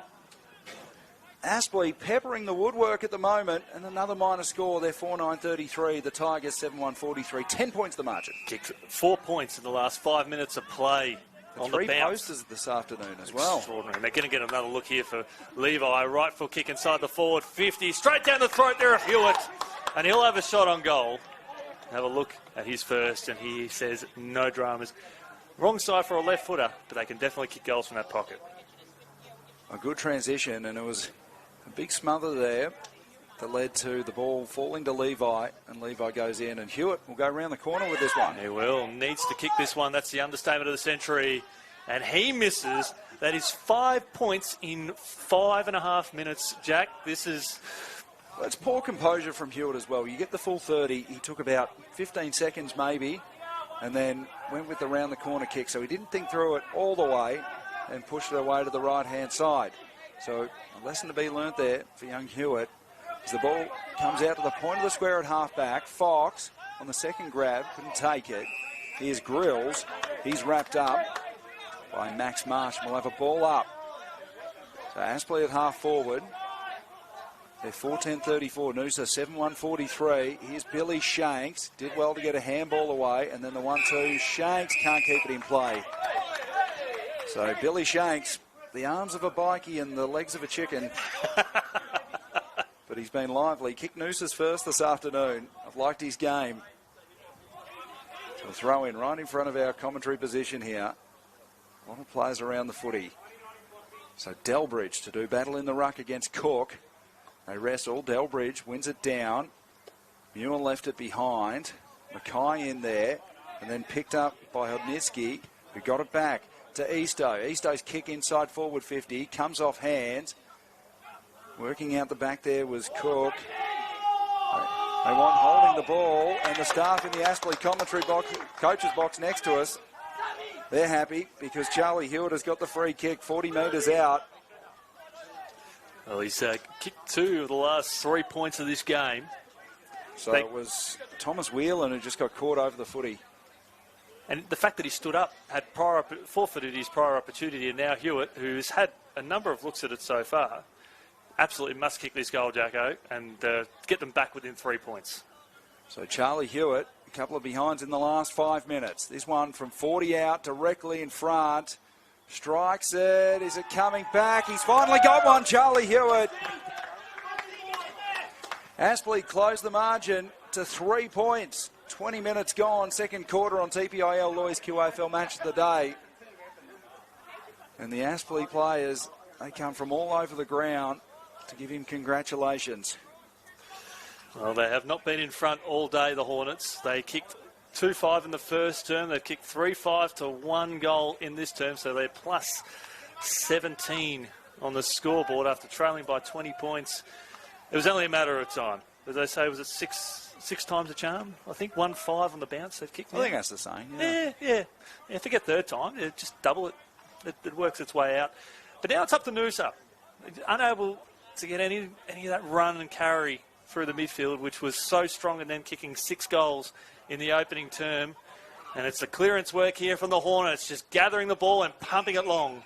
Aspley peppering the woodwork at the moment, and another minor score. They're 4-9-33. The Tigers 7-1-43. 10 points the margin. Kicked 4 points in the last 5 minutes of play. On the 3 bounce. posters this afternoon as well. Extraordinary. And they're going to get another look here for Levi. Right foot kick inside the forward 50. Straight down the throat there of Hewitt. And he'll have a shot on goal. Have a look at his first, and he says no dramas. Wrong side for a left footer, but they can definitely kick goals from that pocket. A good transition, and it was a big smother there that led to the ball falling to Levi, and Levi goes in, and Hewitt will go around the corner with this one. He will. Needs to kick this one. That's the understatement of the century. And he misses. That is 5 points in 5.5 minutes, Jack. This is... Well, it's poor composure from Hewitt as well. You get the full 30. He took about 15 seconds maybe, and then went with the round the corner kick. So he didn't think through it all the way and pushed it away to the right-hand side. So a lesson to be learnt there for young Hewitt. As the ball comes out to the point of the square at half-back, Fox on the second grab, couldn't take it. Here's Grills. He's wrapped up by Max Marsh. We'll have a ball up. So Aspley at half-forward. They're 4-10-34. Noosa 7-1-43. Here's Billy Shanks. Did well to get a handball away. And then the 1-2. Shanks can't keep it in play. So Billy Shanks, the arms of a bikie and the legs of a chicken. But he's been lively. Kicked Noosa's first this afternoon. I've liked his game. So throw in right in front of our commentary position here. A lot of players around the footy. So Delbridge to do battle in the ruck against Cook. They wrestle. Delbridge wins it down. Muir left it behind. Mackay in there. And then picked up by Hodnitzki, who got it back to Easto. Easto's kick inside forward 50. Comes off hands. Working out the back there was Cook. They want holding the ball, and the staff in the Aspley commentary box, coach's box next to us, they're happy because Charlie Hewitt has got the free kick 40 metres out. Well, he's kicked 2 of the last 3 points of this game. So it was Thomas Whelan who just got caught over the footy. And the fact that he stood up, had forfeited his prior opportunity, and now Hewitt, who's had a number of looks at it so far, absolutely must kick this goal, Jacko, and get them back within 3 points. So Charlie Hewitt, a couple of behinds in the last 5 minutes. This one from 40 out, directly in front. Strikes it. Is it coming back? He's finally got one, Charlie Hewitt. Aspley closed the margin to 3 points. 20 minutes gone, second quarter on TPIL Loy's QAFL match of the day. And the Aspley players, they come from all over the ground to give him congratulations. Well, they have not been in front all day, the Hornets. They kicked 2-5 in the first term. They've kicked 3-5 to 1 goal in this term, so they're plus 17 on the scoreboard after trailing by 20 points. It was only a matter of time. As they say, was it six times a charm? I think 1-5 on the bounce they've kicked. I think that's the same. Yeah. Yeah, forget third time. Just double it. It works its way out. But now it's up to Noosa. Unable to get any of that run and carry through the midfield, which was so strong, and then kicking 6 goals in the opening term. And it's the clearance work here from the Hornets, just gathering the ball and pumping it long.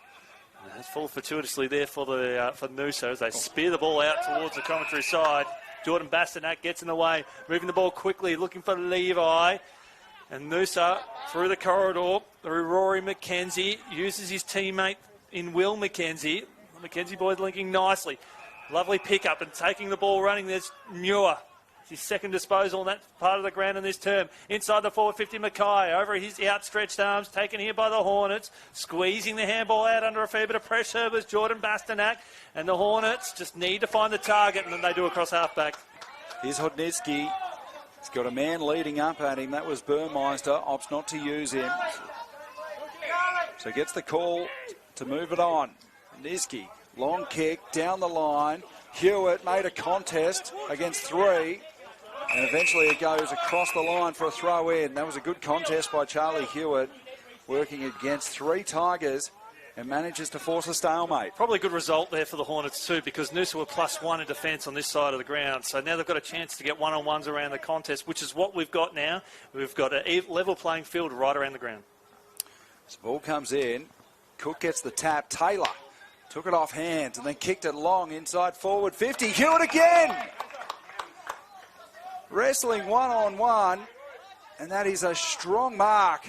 And that's fall fortuitously there for Noosa as they spear the ball out towards the commentary side. Jordan Bastanak gets in the way, moving the ball quickly, looking for Levi. And Noosa through the corridor, through Rory McKenzie, uses his teammate in Will McKenzie. The McKenzie boys linking nicely. Lovely pickup and taking the ball running. There's Muir. His second disposal on that part of the ground in this term. Inside the forward 50, Mackay over his outstretched arms, taken here by the Hornets, squeezing the handball out under a fair bit of pressure was Jordan Bastanak, and the Hornets just need to find the target, and then they do across half-back. Here's Hodnitzki. He's got a man leading up at him. That was Burmeister. Opts not to use him. So gets the call to move it on. Hodnitzki, long kick down the line. Hewitt made a contest against 3. And eventually it goes across the line for a throw in. That was a good contest by Charlie Hewitt, working against 3 Tigers and manages to force a stalemate. Probably a good result there for the Hornets too, because Noosa were +1 in defence on this side of the ground. So now they've got a chance to get one-on-ones around the contest, which is what we've got now. We've got a level playing field right around the ground. So the ball comes in. Cook gets the tap. Taylor took it off hands and then kicked it long inside forward 50. Hewitt again! Wrestling one-on-one, and that is a strong mark.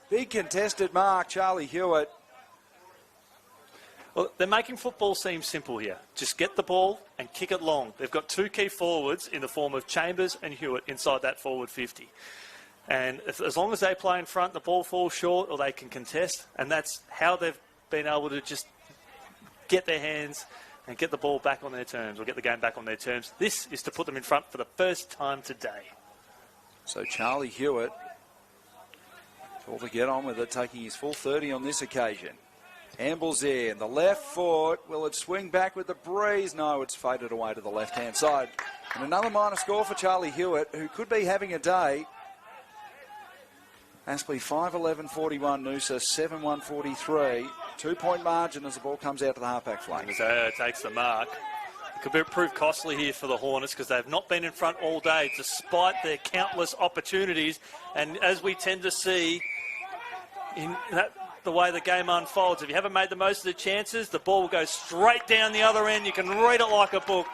Big contested mark, Charlie Hewitt. Well, they're making football seem simple here. Just get the ball and kick it long. They've got 2 key forwards in the form of Chambers and Hewitt inside that forward 50. And as long as they play in front, the ball falls short or they can contest, and that's how they've been able to just get their hands and get the ball back on their terms, or get the game back on their terms. This is to put them in front for the first time today. So Charlie Hewitt, told to get on with it, taking his full 30 on this occasion. Amble's there, and the left foot, will it swing back with the breeze? No, it's faded away to the left-hand side. And another minor score for Charlie Hewitt, who could be having a day. Aspley 5-11-41, Noosa 7-1-43. 2-point margin as the ball comes out to the half-back flank. So takes the mark. It could prove costly here for the Hornets because they've not been in front all day despite their countless opportunities. And as we tend to see in the way the game unfolds, if you haven't made the most of the chances, the ball will go straight down the other end. You can read it like a book.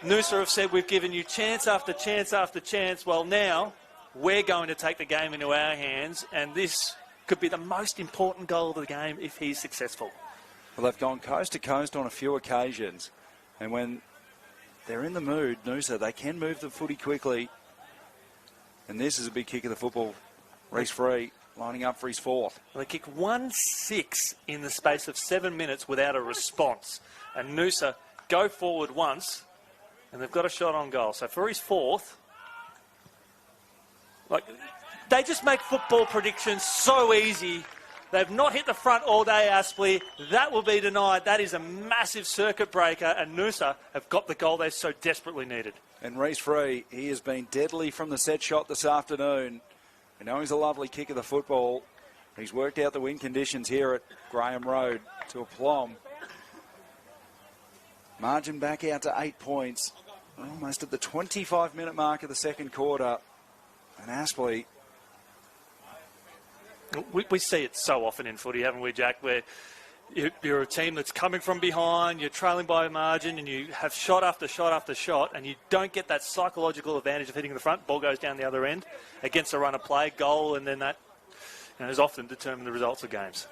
Noosa have said, we've given you chance after chance after chance. Well, now we're going to take the game into our hands, and this could be the most important goal of the game if he's successful. Well, they've gone coast to coast on a few occasions, and when they're in the mood, Noosa, they can move the footy quickly, and this is a big kick of the football Reece Free lining up for his fourth. They kick 1-6 in the space of 7 minutes without a response. And Noosa go forward once, and they've got a shot on goal. So for his fourth, they just make football predictions so easy. They've not hit the front all day, Aspley. That will be denied. That is a massive circuit breaker, and Noosa have got the goal they so desperately needed. And Reece Free, he has been deadly from the set shot this afternoon. We know he's a lovely kick of the football. He's worked out the wind conditions here at Graham Road to aplomb. Margin back out to 8 points. Almost at the 25-minute mark of the second quarter. And Aspley... We see it so often in footy, haven't we, Jack, where you're a team that's coming from behind, you're trailing by a margin, and you have shot after shot after shot, and you don't get that psychological advantage of hitting the front. Ball goes down the other end against a run of play, goal, and then that has often determined the results of games.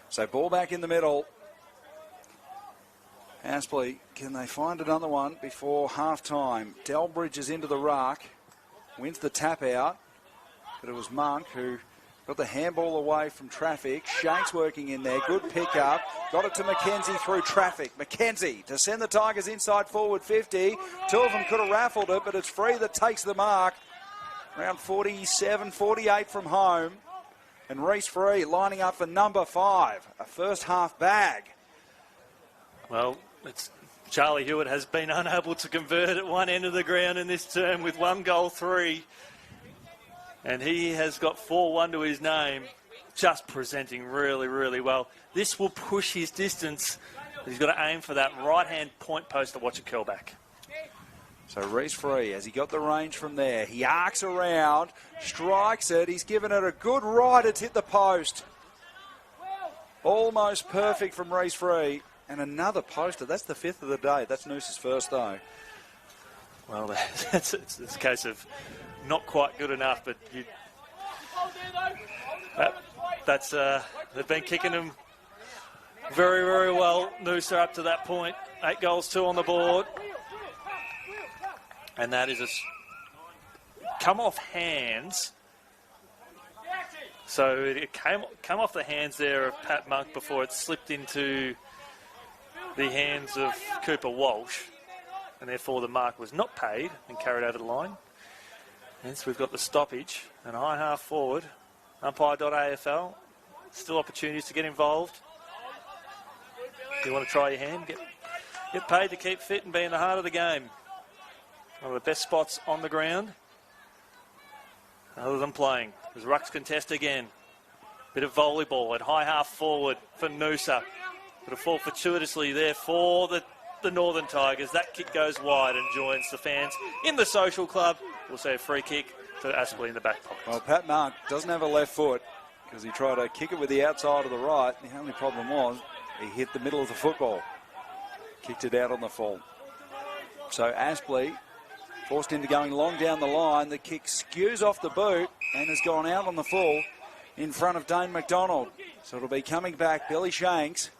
So ball back in the middle. Aspley, can they find another one before half-time? Delbridge is into the ruck, wins the tap out, but it was Monk who... got the handball away from traffic. Shanks working in there. Good pick up. Got it to McKenzie through traffic. McKenzie to send the Tigers inside forward 50. Two of them could have raffled it, but it's Free that takes the mark. Around 47, 48 from home. And Reece Free lining up for number 5. A first half bag. Well, Charlie Hewitt has been unable to convert at one end of the ground in this term with 1 goal 3. And he has got 4-1 to his name, just presenting really, really well. This will push his distance. He's got to aim for that right-hand point post to watch it curl back. So Reece Free, has he got the range from there? He arcs around, strikes it. He's given it a good ride. It's hit the post. Almost perfect from Reece Free. And another poster. That's the 5th of the day. That's Noosa's first, though. Well, it's a case of... not quite good enough, but they've been kicking them very, very well. Noosa up to that point. 8 goals, 2 on the board. And that is a come off hands. So it came off the hands there of Pat Monk before it slipped into the hands of Cooper Walsh. And therefore the mark was not paid and carried over the line. Hence, we've got the stoppage and high half forward. Umpire.afl. Still opportunities to get involved. If you want to try your hand, get paid to keep fit and be in the heart of the game. One of the best spots on the ground, other than playing. There's rucks contest again. Bit of volleyball at high half forward for Noosa. But a fall fortuitously there for the Northern Tigers. That kick goes wide and joins the fans in the social club. We'll see a free kick to Aspley in the back pocket. Well, Pat Monk doesn't have a left foot because he tried to kick it with the outside of the right. The only problem was he hit the middle of the football. Kicked it out on the full. So Aspley forced into going long down the line. The kick skews off the boot and has gone out on the full in front of Dane McDonald. So it'll be coming back. Billy Shanks.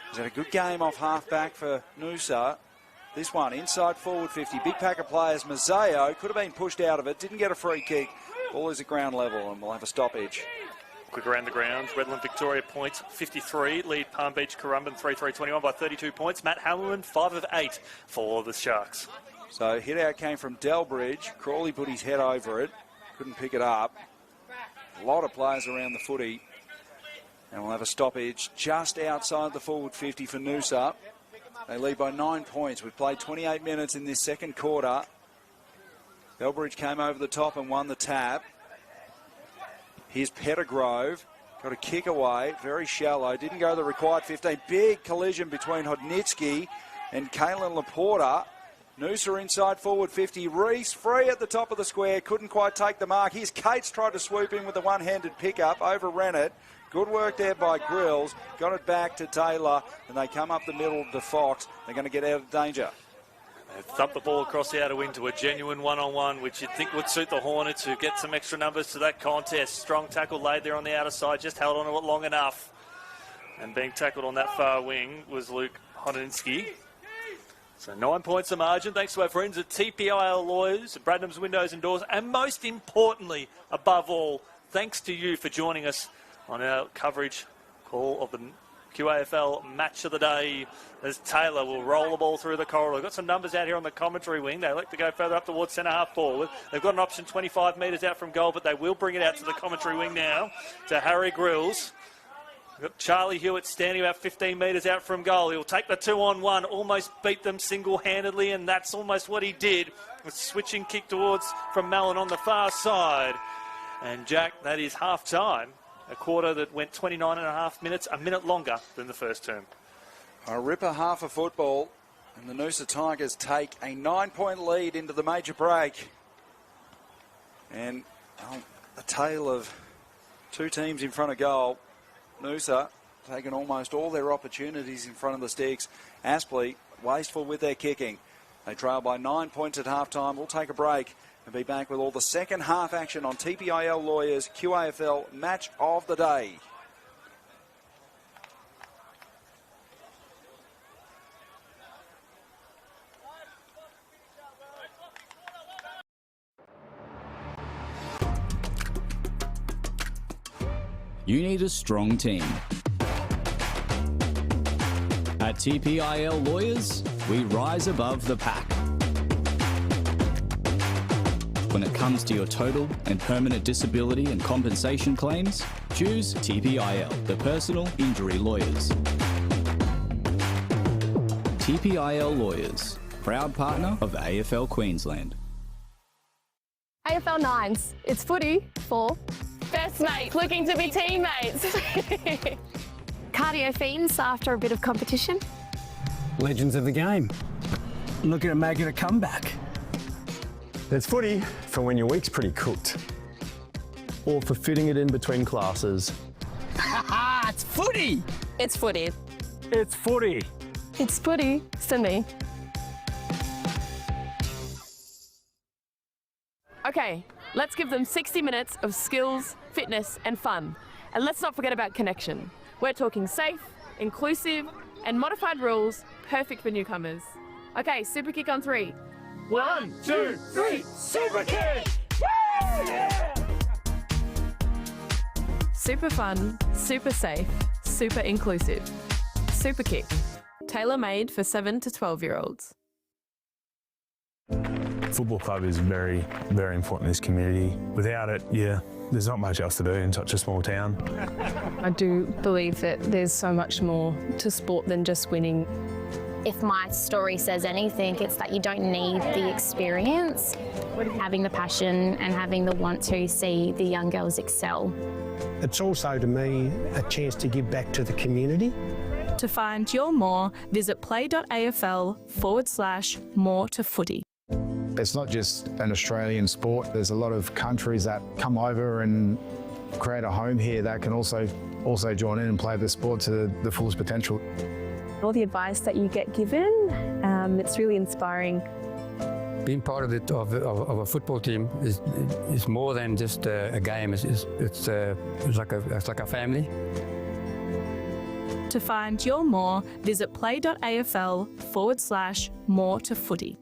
He's had a good game off half-back for Noosa. This one, inside forward 50. Big pack of players. Mazzeo could have been pushed out of it. Didn't get a free kick. Ball is at ground level and we'll have a stoppage. Quick around the grounds. Redland Victoria points 53. Lead Palm Beach Currumbin 3-3-21 by 32 points. Matt Hamilton 5 of 8 for the Sharks. So hit out came from Delbridge. Crawley put his head over it. Couldn't pick it up. A lot of players around the footy. And we'll have a stoppage just outside the forward 50 for Noosa. They lead by 9 points. We've played 28 minutes in this second quarter. Delbridge came over the top and won the tap. Here's Pettigrove. Got a kick away. Very shallow. Didn't go the required 15. Big collision between Hodnitsky and Kaylin Laporta. Noosa inside forward 50. Reece Free at the top of the square. Couldn't quite take the mark. Here's Cates tried to swoop in with a one-handed pickup. Overran it. Good work there by Grills. Got it back to Taylor. And they come up the middle to Fox. They're going to get out of danger. They thump the ball across the outer wing to a genuine one-on-one, which you'd think would suit the Hornets, who get some extra numbers to that contest. Strong tackle laid there on the outer side. Just held on to it long enough. And being tackled on that far wing was Luke Hodnitsky. So 9 points the margin, thanks to our friends at TPIL Lawyers, Bradham's Windows and Doors, and most importantly, above all, thanks to you for joining us on our coverage call of the QAFL match of the day, as Taylor will roll the ball through the corridor. We've got some numbers out here on the commentary wing. They like to go further up towards centre half forward. They've got an option 25 metres out from goal, but they will bring it out to the commentary wing now to Harry Grills. We've got Charlie Hewitt standing about 15 metres out from goal. He'll take the 2-on-1, almost beat them single-handedly, and that's almost what he did. A switching kick towards from Mallon on the far side. And Jack, that is half-time. A quarter that went 29.5 minutes, a minute longer than the first term. A ripper half of football, and the Noosa Tigers take a 9-point lead into the major break. And a tale of two teams in front of goal. Noosa taking almost all their opportunities in front of the sticks. Aspley wasteful with their kicking. They trail by 9 points at half-time. We'll take a break and be back with all the second half action on TPIL Lawyers QAFL Match of the Day. You need a strong team. At TPIL Lawyers, we rise above the pack. When it comes to your total and permanent disability and compensation claims, choose TPIL, the personal injury lawyers. TPIL Lawyers, proud partner of AFL Queensland. AFL 9s, it's footy for Best mates looking to be teammates. cardio fiends after a bit of competition. Legends of the game. Looking at making a comeback. There's footy for when your week's pretty cooked, or for fitting it in between classes. It's footy! It's footy. It's footy. It's footy for me. Okay, let's give them 60 minutes of skills, fitness and fun. And let's not forget about connection. We're talking safe, inclusive and modified rules, perfect for newcomers. Okay, super kick on 3. 1, 2, 3, super kick! Woo! Yeah! Super fun, super safe, super inclusive. Super kick, tailor-made for 7 to 12-year-olds. Football club is very, very important in this community. Without it, there's not much else to do in such a small town. I do believe that there's so much more to sport than just winning. If my story says anything, it's that you don't need the experience, having the passion and having the want to see the young girls excel. It's also, to me, a chance to give back to the community. To find your more, visit play.afl/more to footy. It's not just an Australian sport. There's a lot of countries that come over and create a home here that can also join in and play the sport to the fullest potential. All the advice that you get given, it's really inspiring. Being part of a football team is more than just a game. It's like a family. To find your more, visit play.afl/more to footy.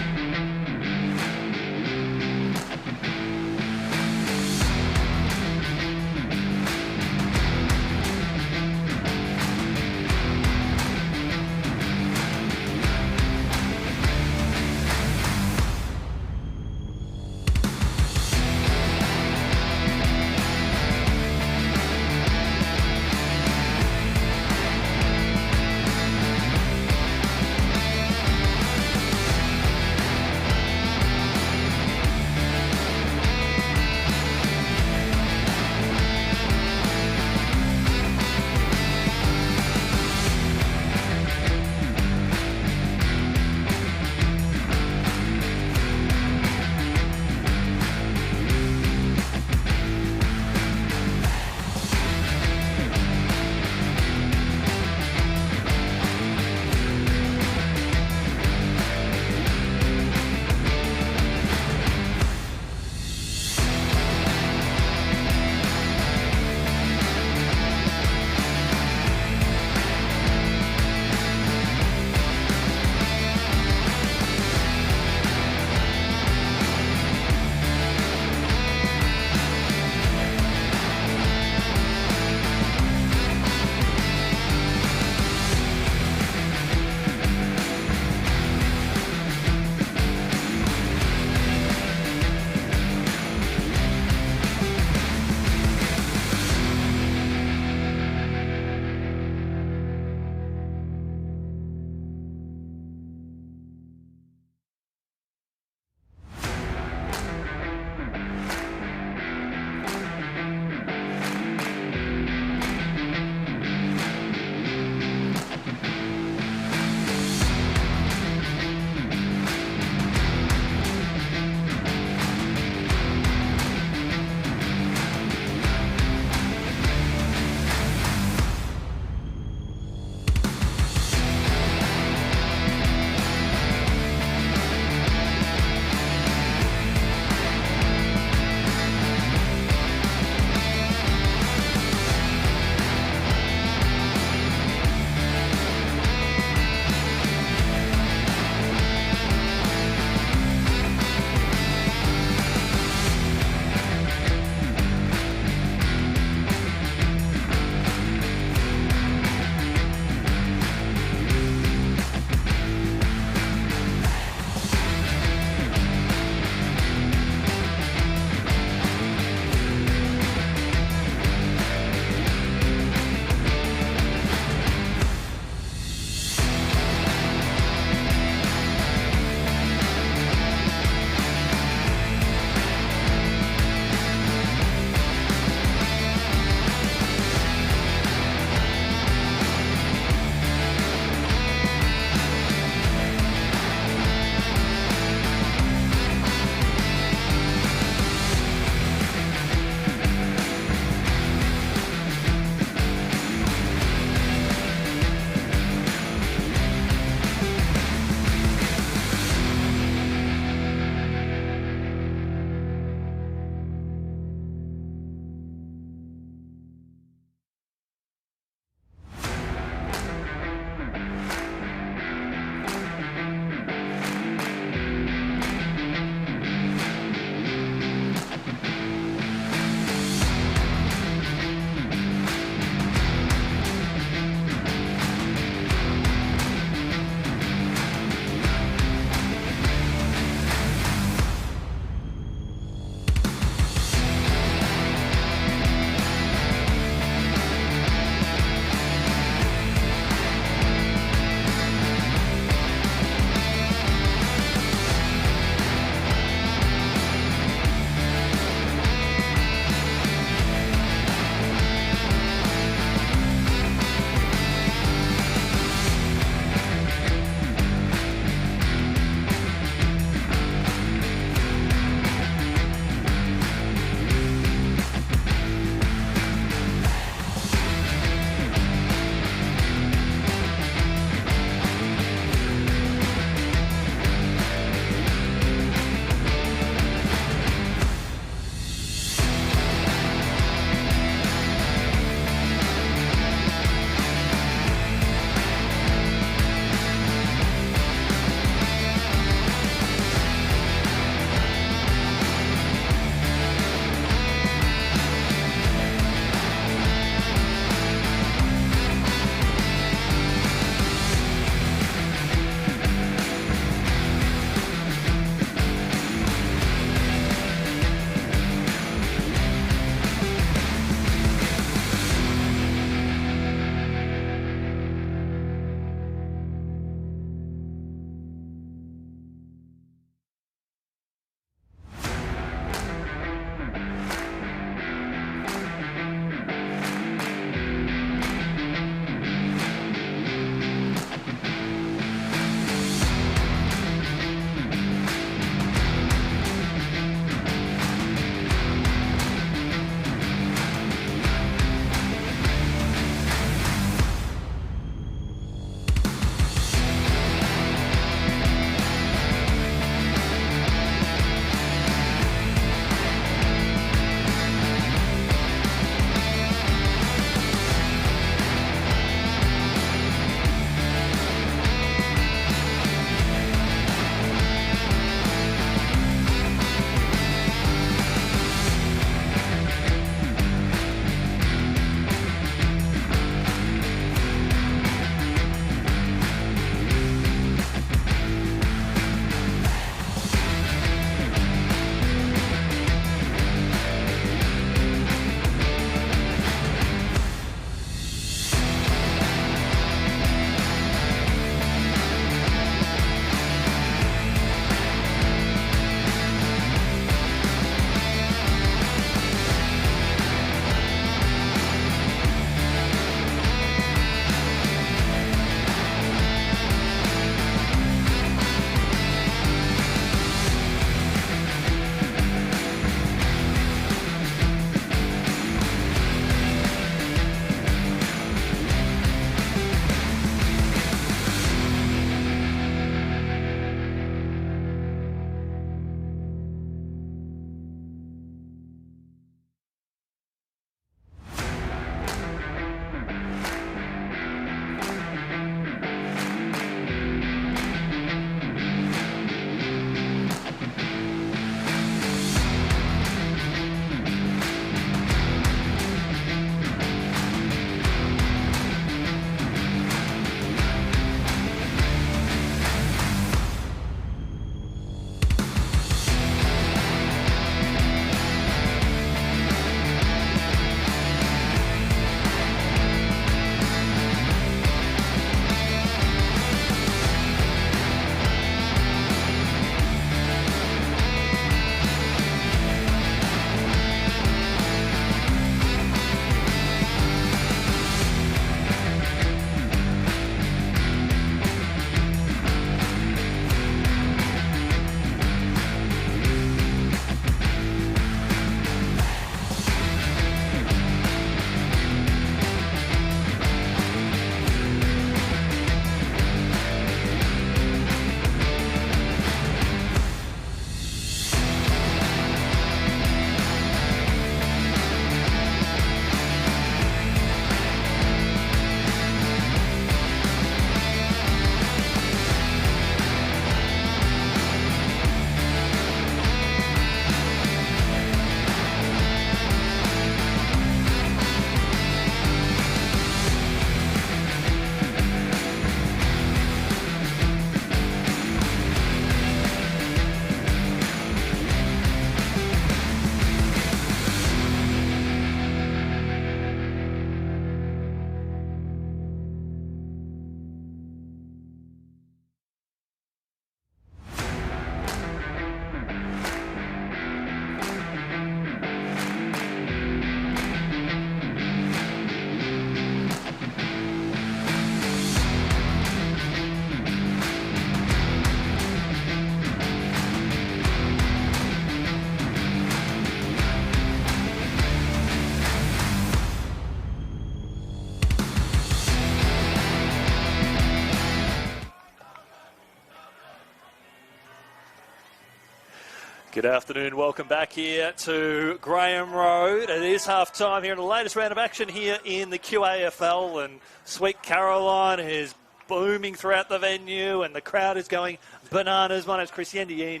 Good afternoon, welcome back here to Graham Road. It is half time here in the latest round of action here in the QAFL, and Sweet Caroline is booming throughout the venue and the crowd is going bananas. My name's Chris Yendy,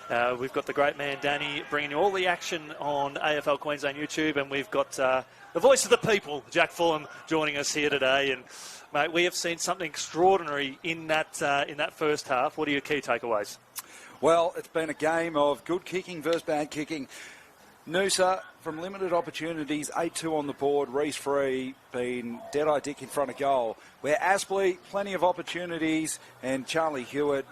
and we've got the great man Danny bringing you all the action on AFL Queensland YouTube, and we've got the voice of the people, Jack Fulham, joining us here today. And mate, we have seen something extraordinary in that first half. What are your key takeaways? Well, it's been a game of good kicking versus bad kicking. Noosa, from limited opportunities, 8-2 on the board. Reece Free been dead-eye dick in front of goal. Where Aspley, plenty of opportunities, and Charlie Hewitt,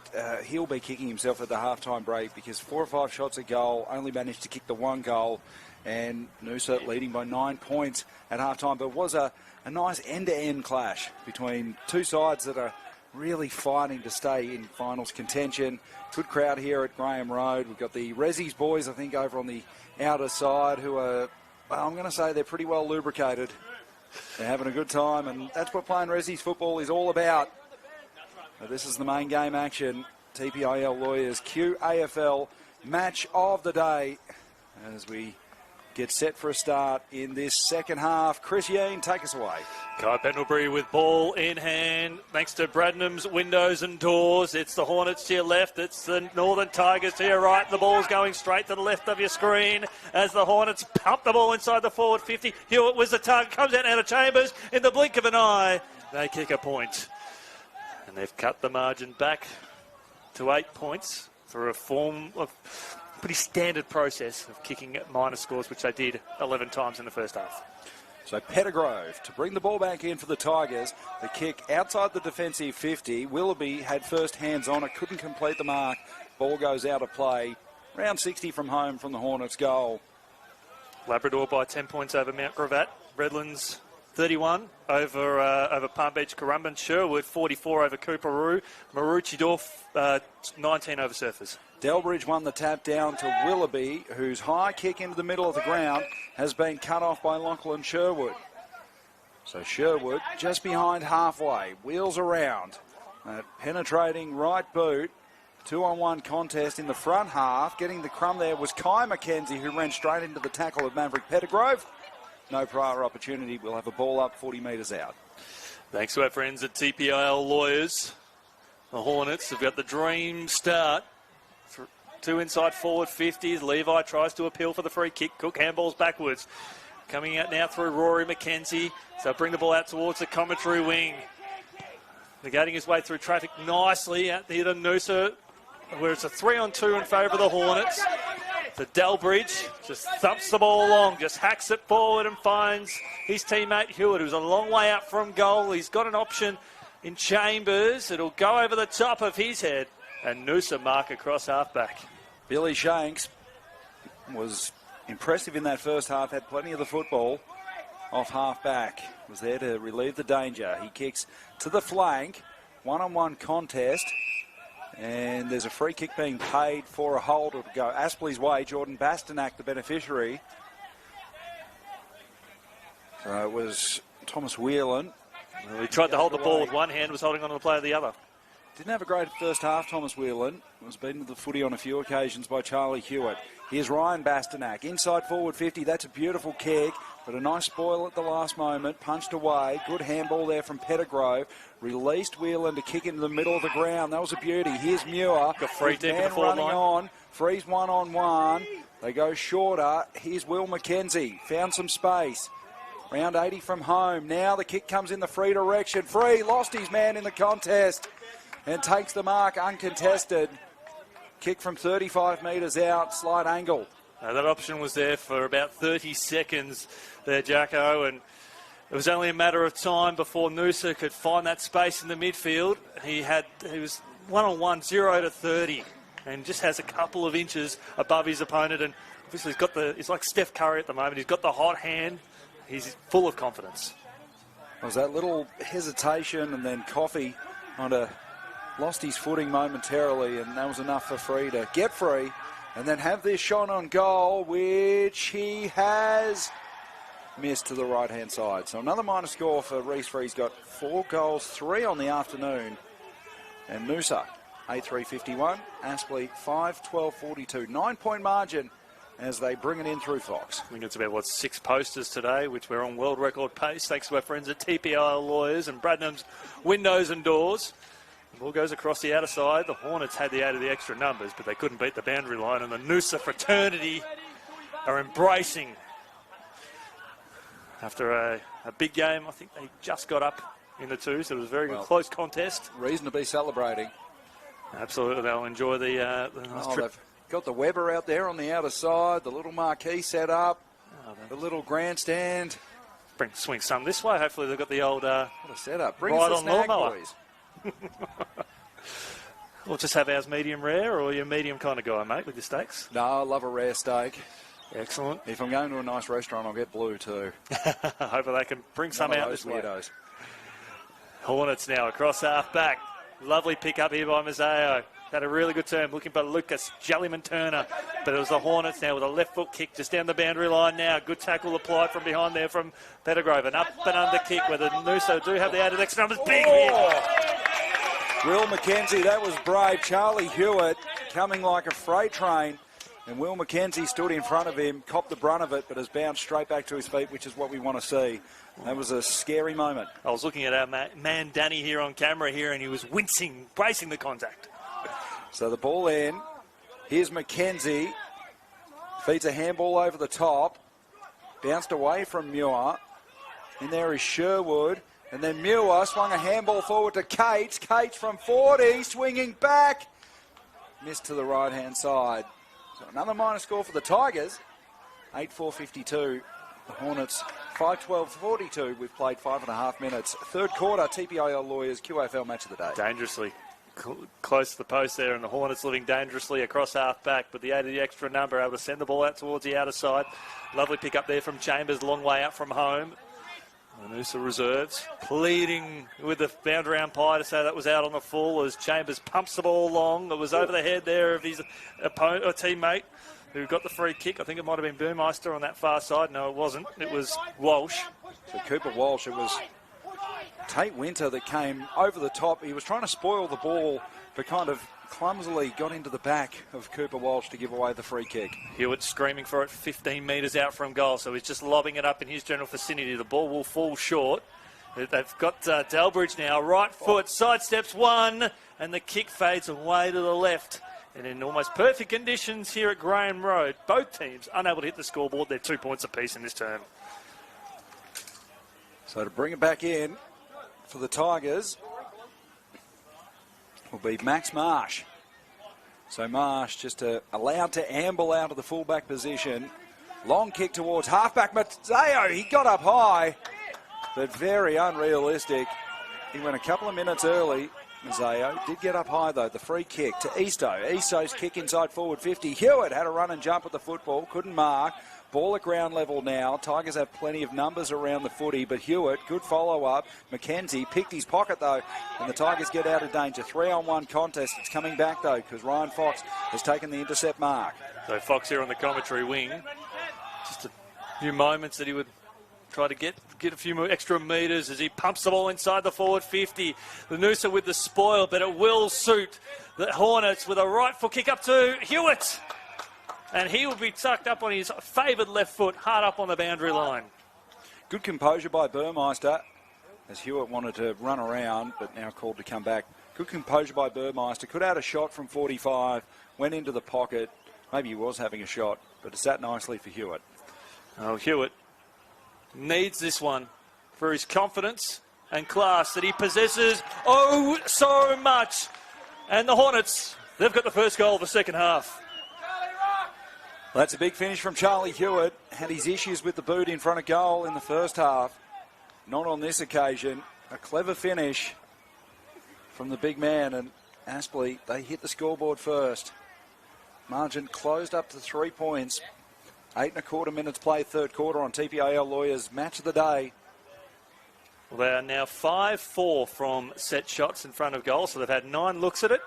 he'll be kicking himself at the halftime break because 4 or 5 shots at goal, only managed to kick the 1 goal, and Noosa leading by 9 points at halftime. But it was a nice end-to-end clash between two sides that are really fighting to stay in finals contention. Good crowd here at Graham Road. We've got the Rezzies boys, I think, over on the outer side who are, well, I'm going to say they're pretty well lubricated. They're having a good time, and that's what playing Rezzies football is all about. So this is the main game action. TPIL Lawyers QAFL match of the day as we get set for a start in this second half. Chris Yeen, take us away. Kai Pendlebury with ball in hand. Thanks to Bradnam's windows and doors. It's the Hornets to your left. It's the Northern Tigers to your right. The ball's going straight to the left of your screen as the Hornets pump the ball inside the forward 50. Hewitt was the target. Comes out of Chambers. In the blink of an eye, they kick a point. And they've cut the margin back to 8 points through a form of pretty standard process of kicking minor scores, which they did 11 times in the first half. So Pettigrove to bring the ball back in for the Tigers. The kick outside the defensive 50. Willoughby had first hands on it, couldn't complete the mark. Ball goes out of play. Round 60 from home from the Hornets' goal. Labrador by 10 points over Mount Gravatt. Redlands 31 over Palm Beach Currumbin. Sherwood 44 over Cooperoo. Maroochydore 19 over Surfers. Delbridge won the tap down to Willoughby, whose high kick into the middle of the ground has been cut off by Lachlan Sherwood. So Sherwood just behind halfway, wheels around. Penetrating right boot. 2-on-1 contest in the front half. Getting the crumb there was Kai McKenzie, who ran straight into the tackle of Maverick Pettigrove. No prior opportunity. We'll have a ball up 40 metres out. Thanks to our friends at TPIL Lawyers. The Hornets have got the dream start. 2 inside forward 50s. Levi tries to appeal for the free kick. Cook handballs backwards. Coming out now through Rory McKenzie. So bring the ball out towards the commentary wing. Negating his way through traffic nicely out here to Noosa, where it's a 3-on-2 in favour of the Hornets. So Delbridge just thumps the ball along, just hacks it forward and finds his teammate Hewitt, who's a long way out from goal. He's got an option in Chambers. It'll go over the top of his head. And Noosa mark across halfback. Billy Shanks was impressive in that first half, had plenty of the football off halfback. Was there to relieve the danger. He kicks to the flank. 1-on-1 contest. And there's a free kick being paid for a hold. It'll go Aspley's way. Jordan Bastanak, the beneficiary. So it was Thomas Whelan. Well, he tried to hold the ball with one hand, was holding on to the play with the other. Didn't have a great first half, Thomas Whelan. Was beaten to the footy on a few occasions by Charlie Hewitt. Here's Ryan Bastanak. Inside forward 50. That's a beautiful kick, but a nice spoil at the last moment. Punched away. Good handball there from Pettigrove. Released Whelan to kick into the middle of the ground. That was a beauty. Here's Muir. Got free deep in the forward line. On. Freeze 1-on-1. They go shorter. Here's Will McKenzie. Found some space. Round 80 from home. Now the kick comes in the free direction. Free lost his man in the contest and takes the mark uncontested. Kick from 35 metres out, slight angle. That option was there for about 30 seconds there, Jacko, and it was only a matter of time before Noosa could find that space in the midfield. He was 1-on-1, 0 to 30, and just has a couple of inches above his opponent. And obviously he's like Steph Curry at the moment. He's got the hot hand. He's full of confidence. There was that little hesitation, and then Coffey lost his footing momentarily, and that was enough for Free to get free and then have this shot on goal, which he has missed to the right-hand side. So another minor score for Reece Free's got 4 goals, 3 on the afternoon. And Noosa 8-3-51. Aspley 5-12-42. 9-point margin as they bring it in through Fox. I think it's about, 6 posters today, which we're on world record pace, thanks to our friends at TPIL Lawyers and Bradnam's Windows and Doors. The ball goes across the outer side. The Hornets had the 8 of the extra numbers, but they couldn't beat the boundary line, and the Noosa fraternity are embracing. After a big game, I think they just got up in the 2, so it was a very close contest. Reason to be celebrating. Absolutely, they'll enjoy the nice trip. They've got the Weber out there on the outer side, the little marquee set up, the little grandstand. Swing some this way. Hopefully they've got the old what a setup. Bring ride us on the snack, lawnmower. boys. We'll just have ours medium rare, or you're medium kind of guy, mate, with your steaks? No, I love a rare steak. Excellent. If I'm going to a nice restaurant, I'll get blue too. Hopefully they can bring some out this way. Weirdos. Hornets now across half back. Lovely pick up here by Mazzeo. Had a really good turn, looking for Lucas Jellyman-Turner, but it was the Hornets now with a left foot kick just down the boundary line now. Good tackle applied from behind there from Pettigrove. An up and under kick where the Noosa do have the added extra numbers. Big hit. Will McKenzie, that was brave. Charlie Hewitt coming like a freight train, and Will McKenzie stood in front of him, copped the brunt of it, but has bounced straight back to his feet, which is what we want to see. That was a scary moment. I was looking at our man Danny here on camera here, and he was wincing, bracing the contact. So the ball in. Here's McKenzie. Feeds a handball over the top. Bounced away from Muir. In there is Sherwood. And then Muir swung a handball forward to Cates. Cates from 40, swinging back. Missed to the right-hand side. So another minor score for the Tigers. 8-4-52. The Hornets 5-12-42. We've played 5.5 minutes. Third quarter, TPIL Lawyers QAFL match of the day. Dangerously close to the post there, and the Hornets living dangerously across half back, but the 8 of the extra number able to send the ball out towards the outer side. Lovely pick up there from Chambers, long way out from home. The Noosa reserves pleading with the boundary umpire to say that was out on the full as Chambers pumps the ball along. It was over the head there of his opponent or teammate who got the free kick. I think it might have been Burmeister on that far side. No, it wasn't. It was Walsh. So Cooper Walsh, it was Tate Winter that came over the top. He was trying to spoil the ball, but kind of clumsily got into the back of Cooper Walsh to give away the free kick. Hewitt screaming for it 15 metres out from goal, so he's just lobbing it up in his general vicinity. The ball will fall short. They've got Delbridge now, right foot, sidesteps one, and the kick fades away to the left. And in almost perfect conditions here at Graham Road, both teams unable to hit the scoreboard. They're 2 points apiece in this term. So to bring it back in for the Tigers will be Max Marsh. So Marsh just allowed to amble out of the fullback position. Long kick towards halfback Mazzeo. He got up high, but very unrealistic. He went a couple of minutes early. Mazzeo did get up high though. The free kick to Easto. Easto's kick inside forward 50. Hewitt had a run and jump at the football. Couldn't mark. Ball at ground level now. Tigers have plenty of numbers around the footy, but Hewitt, good follow-up. McKenzie picked his pocket, though, and the Tigers get out of danger. 3-on-1 contest. It's coming back, though, because Ryan Fox has taken the intercept mark. So Fox here on the commentary wing. Just a few moments that he would try to get a few more extra metres as he pumps the ball inside the forward 50. The Noosa with the spoil, but it will suit the Hornets with a right foot kick up to Hewitt. And he will be tucked up on his favoured left foot, hard up on the boundary line. Good composure by Burmeister, as Hewitt wanted to run around, but now called to come back. Good composure by Burmeister. Could have had a shot from 45, went into the pocket. Maybe he was having a shot, but it sat nicely for Hewitt. Oh, Hewitt needs this one for his confidence and class that he possesses oh so much. And the Hornets, they've got the first goal of the second half. That's a big finish from Charlie Hewitt. Had his issues with the boot in front of goal in the first half. Not on this occasion. A clever finish from the big man, and Aspley, they hit the scoreboard first. Margin closed up to 3 points. 8.25 minutes played third quarter on TPIL Lawyers match of the day. Well, they are now 5-4 from set shots in front of goal, so they've had 9 looks at it,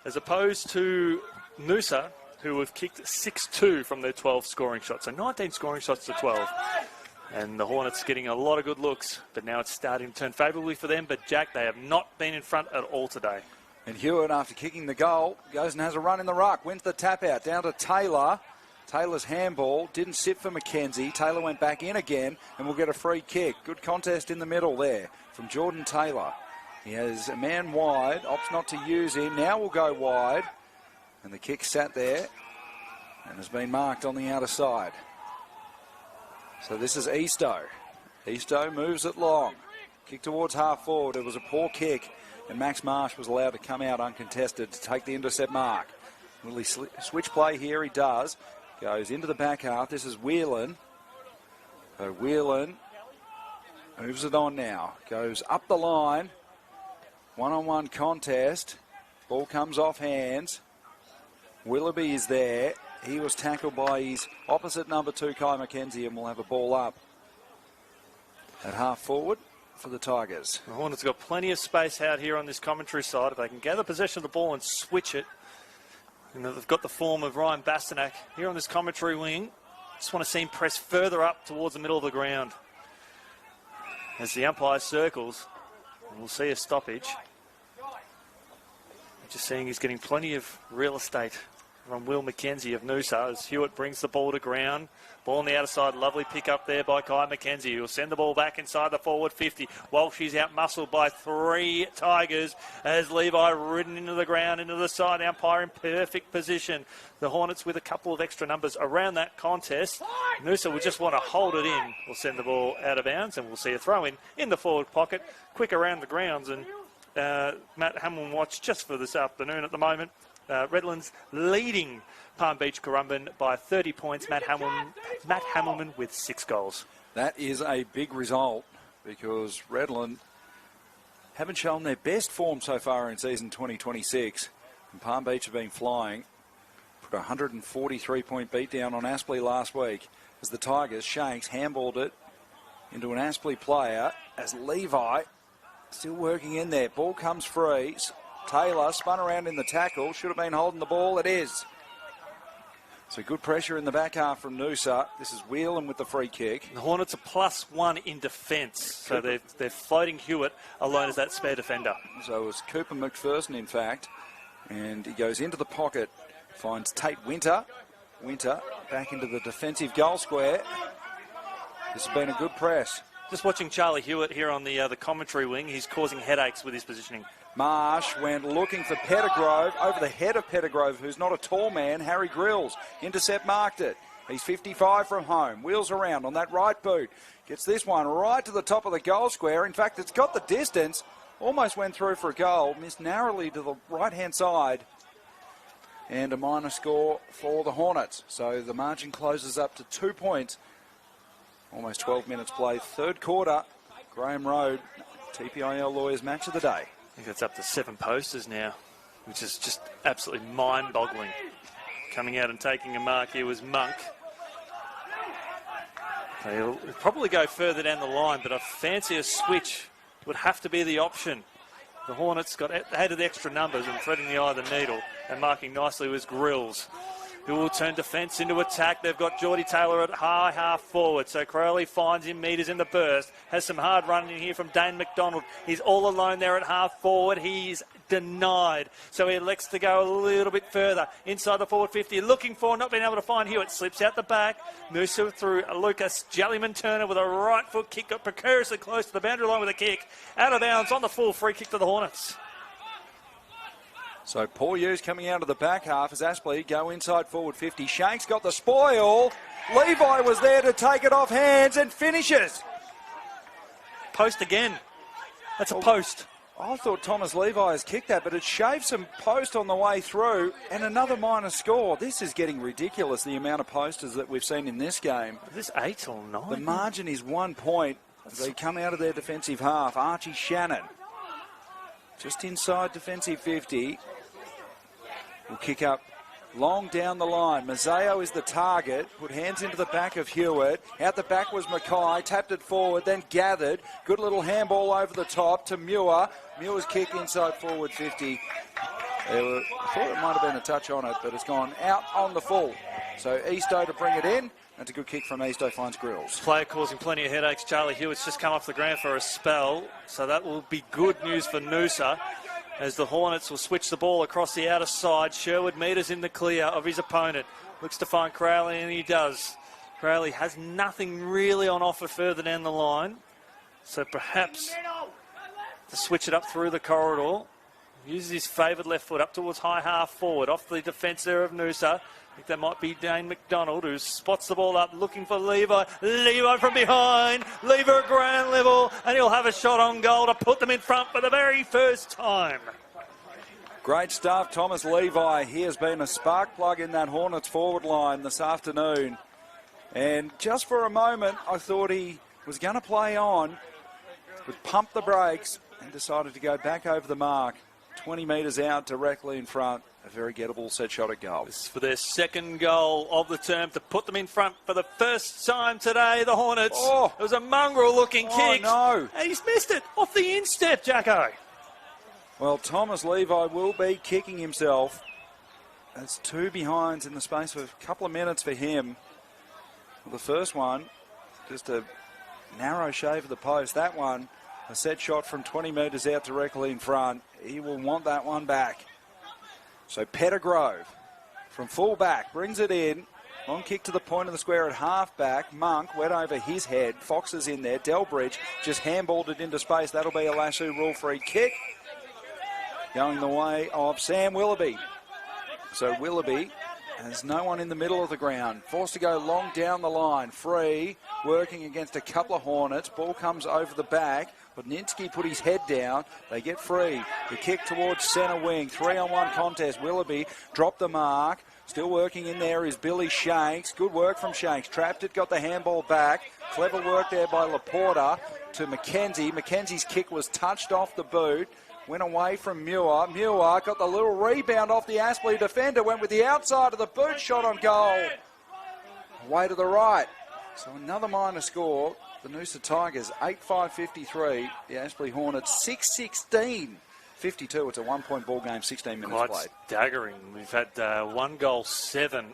as opposed to Noosa, who have kicked 6-2 from their 12 scoring shots. So 19 scoring shots to 12. And the Hornets getting a lot of good looks, but now it's starting to turn favourably for them. But, Jack, they have not been in front at all today. And Hewitt, after kicking the goal, goes and has a run in the ruck. Wins the tap out down to Taylor. Taylor's handball didn't sit for McKenzie. Taylor went back in again and will get a free kick. Good contest in the middle there from Jordan Taylor. He has a man wide, opts not to use him. Now will go wide. And the kick sat there and has been marked on the outer side. So this is Eastoe. Eastoe moves it long. Kick towards half forward. It was a poor kick. And Max Marsh was allowed to come out uncontested to take the intercept mark. Will he switch play here? He does. Goes into the back half. This is Whelan. So Whelan moves it on now. Goes up the line. One-on-one contest. Ball comes off hands. Willoughby is there. He was tackled by his opposite number 2, Kai McKenzie, and will have a ball up at half forward for the Tigers. The Hornets have got plenty of space out here on this commentary side. If they can gather possession of the ball and switch it, and they've got the form of Ryan Bastanak here on this commentary wing. Just want to see him press further up towards the middle of the ground. As the umpire circles, we'll see a stoppage. Just seeing he's getting plenty of real estate from Will McKenzie of Noosa as Hewitt brings the ball to ground. Ball on the outer side, lovely pick up there by Kai McKenzie, who'll send the ball back inside the forward 50. Walsh is out-muscled by 3 Tigers as Levi ridden into the ground, into the side, umpire in perfect position. The Hornets with a couple of extra numbers around that contest. Noosa will just want to hold it in. We'll send the ball out of bounds and we'll see a throw in the forward pocket, quick around the grounds. And Matt Hamilton watch just for this afternoon at the moment. Redlands leading Palm Beach Currumbin by 30 points. Matt Hamilton with 6 goals. That is a big result because Redland haven't shown their best form so far in season 2026. And Palm Beach have been flying. Put a 143-point beatdown on Aspley last week as the Tigers, Shanks, handballed it into an Aspley player as Levi still working in there. Ball comes free. Taylor spun around in the tackle. Should have been holding the ball. It is. So good pressure in the back half from Noosa. This is Whelan with the free kick. The Hornets are +1 in defence. So they're floating Hewitt alone as that spare defender. So it was Cooper McPherson, in fact. And he goes into the pocket. Finds Tate Winter. Winter back into the defensive goal square. This has been a good press. Just watching Charlie Hewitt here on the commentary wing. He's causing headaches with his positioning. Marsh went looking for Pettigrove, over the head of Pettigrove, who's not a tall man, Harry Grills. Intercept marked it. He's 55 from home. Wheels around on that right boot. Gets this one right to the top of the goal square. In fact, it's got the distance. Almost went through for a goal. Missed narrowly to the right-hand side. And a minor score for the Hornets. So the margin closes up to 2 points. Almost 12 minutes played. Third quarter, Graham Road, TPIL Lawyers match of the day. I think that's up to 7 posters now, which is just absolutely mind-boggling. Coming out and taking a mark here was Monk. They'll probably go further down the line, but a fancier switch would have to be the option. The Hornets got ahead of the extra numbers and threading the eye of the needle, and marking nicely was Grills, who will turn defence into attack. They've got Geordie Taylor at high half forward. So Crowley finds him meters in the burst. Has some hard running here from Dane McDonald. He's all alone there at half forward. He's denied. So he elects to go a little bit further inside the forward 50. Looking for, not being able to find Hewitt. Slips out the back. Noosa through Lucas Jellyman-Turner with a right foot kick. Got precariously close to the boundary line with a kick. Out of bounds on the full free kick to the Hornets. So Paul Hughes coming out of the back half as Aspley go inside forward 50. Shanks got the spoil. Levi was there to take it off hands and finishes. Post again. That's a post. I thought Thomas Levi has kicked that, but it shaved some post on the way through and another minor score. This is getting ridiculous, the amount of posters that we've seen in this game. Is this 8 or 9? The margin is 1 point as they come out of their defensive half. Archie Shannon just inside defensive 50. Will kick up long down the line. Mazzeo is the target. Put hands into the back of Hewitt. Out the back was Mackay. Tapped it forward, then gathered. Good little handball over the top to Muir. Muir's kick inside forward 50. I thought it might have been a touch on it, but it's gone out on the full. So Eastoe to bring it in. That's a good kick from Eastoe, finds Grills. Player causing plenty of headaches. Charlie Hewitt's just come off the ground for a spell, so that will be good news for Noosa. as the Hornets will switch the ball across the outer side. Sherwood meters in the clear of his opponent. Looks to find Crowley, and he does. Crowley has nothing really on offer further down the line. So perhaps to switch it up through the corridor. Uses his favoured left foot up towards high half forward. Off the defence there of Noosa. I think that might be Dane McDonald, who spots the ball up, looking for Levi. Levi from behind. Levi at ground level, and he'll have a shot on goal to put them in front for the very first time. Great stuff, Thomas Levi. He has been a spark plug in that Hornets forward line this afternoon. And just for a moment, I thought he was going to play on, but pumped the brakes and decided to go back over the mark. 20 metres out, directly in front. A very gettable set shot at goal. This is for their second goal of the term to put them in front for the first time today, the Hornets. Oh. It was a mongrel-looking kick. No. And he's missed it off the instep, Jacko. Well, Thomas Levi will be kicking himself. That's 2 behinds in the space of a couple of minutes for him. Well, the first one, just a narrow shave of the post. That one, a set shot from 20 metres out directly in front. He will want that one back. So Pettigrove from full back brings it in. Long kick to the point of the square at half back. Monk went over his head. Fox is in there. Delbridge just handballed it into space. That'll be a Lassie rule free kick. Going the way of Sam Willoughby. So Willoughby has no one in the middle of the ground. Forced to go long down the line. Free, working against a couple of Hornets. Ball comes over the back. But Ninsky put his head down. They get free. The kick towards centre wing. 3-on-1 contest. Willoughby dropped the mark. Still working in there is Billy Shanks. Good work from Shanks. Trapped it, got the handball back. Clever work there by Laporta to McKenzie. McKenzie's kick was touched off the boot. Went away from Muir. Muir got the little rebound off the Aspley defender. Went with the outside of the boot, shot on goal. Away to the right. So another minor score. The Noosa Tigers, 8-5-53. The Aspley Hornets, 6-16-52. It's a one-point ball game, 16 minutes Quite played. staggering. We've had 1 goal 7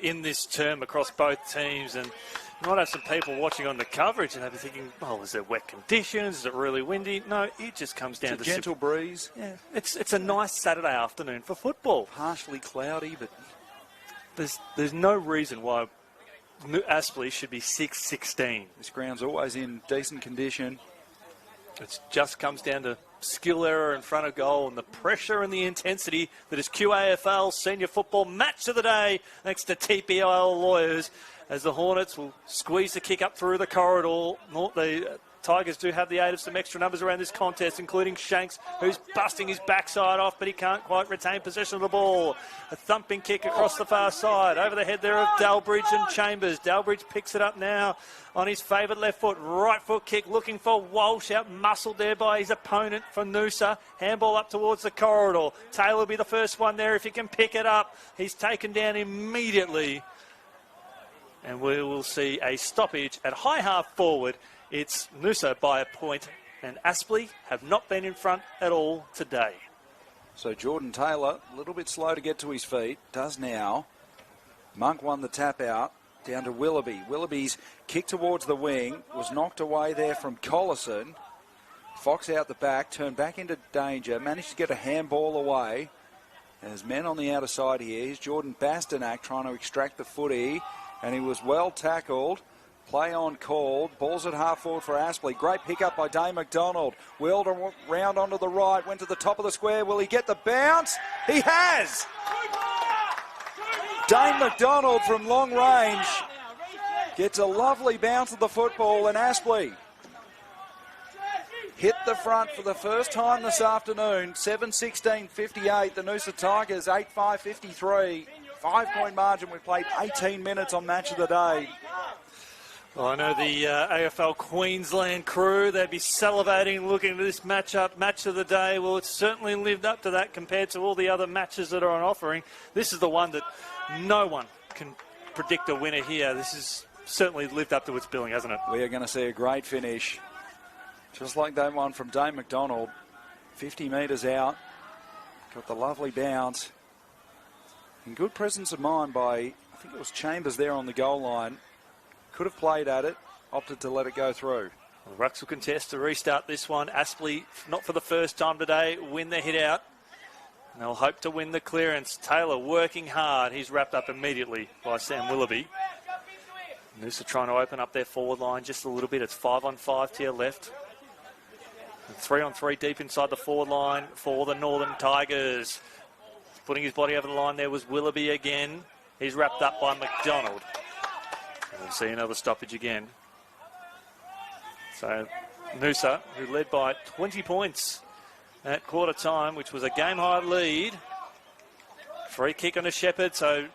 in this term across both teams. And you might have some people watching on the coverage and they'll be thinking, oh, is there wet conditions? Is it really windy? No, it just comes down It's to a gentle breeze. Yeah, it's a nice Saturday afternoon for football. Partially cloudy, but there's no reason why Aspley should be 6-16. This ground's always in decent condition. It just comes down to skill error in front of goal and the pressure and the intensity that is QAFL Senior Football Match of the Day next to TPIL Lawyers, as the Hornets will squeeze the kick up through the corridor. The Tigers do have the aid of some extra numbers around this contest, including Shanks, who's busting his backside off, but he can't quite retain possession of the ball. A thumping kick across the far side, over the head there of Dalbridge and Chambers. Dalbridge picks it up now on his favoured left foot. Right foot kick, looking for Walsh, out muscled there by his opponent for Noosa. Handball up towards the corridor. Taylor will be the first one there if he can pick it up. He's taken down immediately. And we will see a stoppage at high half forward. It's Noosa by a point, and Aspley have not been in front at all today. So Jordan Taylor, a little bit slow to get to his feet, does now. Monk won the tap out, down to Willoughby. Willoughby's kick towards the wing was knocked away there from Collison. Fox out the back, turned back into danger, managed to get a handball away. There's men on the outer side here. Here's Jordan Bastanak trying to extract the footy, and he was well tackled. Play on called. Ball's at half forward for Aspley. Great pick up by Dane McDonald. Wheeled round onto the right. Went to the top of the square. Will he get the bounce? He has! Dane McDonald from long range gets a lovely bounce of the football, and Aspley hit the front for the first time this afternoon. 7-16-58. The Noosa Tigers 8-5-53. 5-point margin. We've played 18 minutes on Match of the Day. Well, I know the AFL Queensland crew, they'd be salivating looking at this matchup, Match of the Day. Well, it's certainly lived up to that compared to all the other matches that are on offering. This is the one that no one can predict a winner here. This has certainly lived up to its billing, hasn't it? We are going to see a great finish. Just like that one from Dane McDonald. 50 metres out. Got the lovely bounce. And good presence of mind by, I think it was Chambers there on the goal line. Could have played at it, opted to let it go through. The Rucks will contest to restart this one. Aspley, not for the first time today, win the hit out. And they'll hope to win the clearance. Taylor working hard. He's wrapped up immediately by Sam Willoughby. Noosa trying to open up their forward line just a little bit. It's 5-on-5 to your left. 3-on-3 deep inside the forward line for the Northern Tigers. Putting his body over the line there was Willoughby again. He's wrapped up by McDonald. And we'll see another stoppage again. So Noosa, who led by 20 points at quarter time, which was a game-high lead. Free kick on a Shepherd, so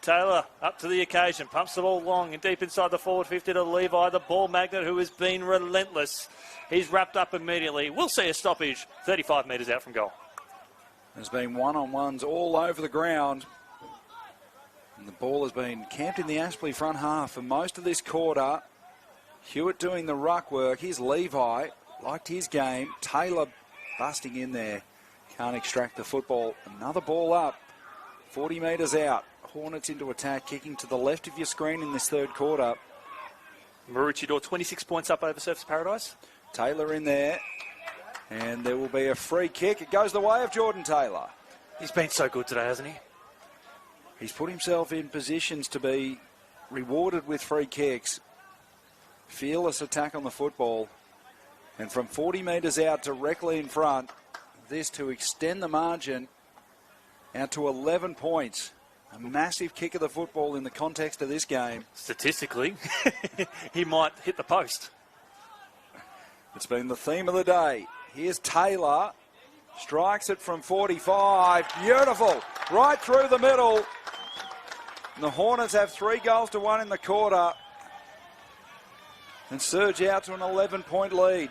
Taylor up to the occasion, pumps the ball long and deep inside the forward 50 to Levi, the ball magnet who has been relentless. He's wrapped up immediately. We'll see a stoppage 35 metres out from goal. There's been one-on-ones all over the ground. And the ball has been camped in the Aspley front half for most of this quarter. Hewitt doing the ruck work. Here's Levi. Liked his game. Taylor busting in there. Can't extract the football. Another ball up. 40 metres out. Hornets into attack. Kicking to the left of your screen in this third quarter. Maroochydore 26 points up over Surfers Paradise. Taylor in there. And there will be a free kick. It goes the way of Jordan Taylor. He's been so good today, hasn't he? He's put himself in positions to be rewarded with free kicks. Fearless attack on the football. And from 40 metres out directly in front, this to extend the margin out to 11 points. A massive kick of the football in the context of this game. Statistically, he might hit the post. It's been the theme of the day. Here's Taylor. Strikes it from 45. Beautiful. Right through the middle. And the Hornets have 3 goals to 1 in the quarter. And surge out to an 11-point lead.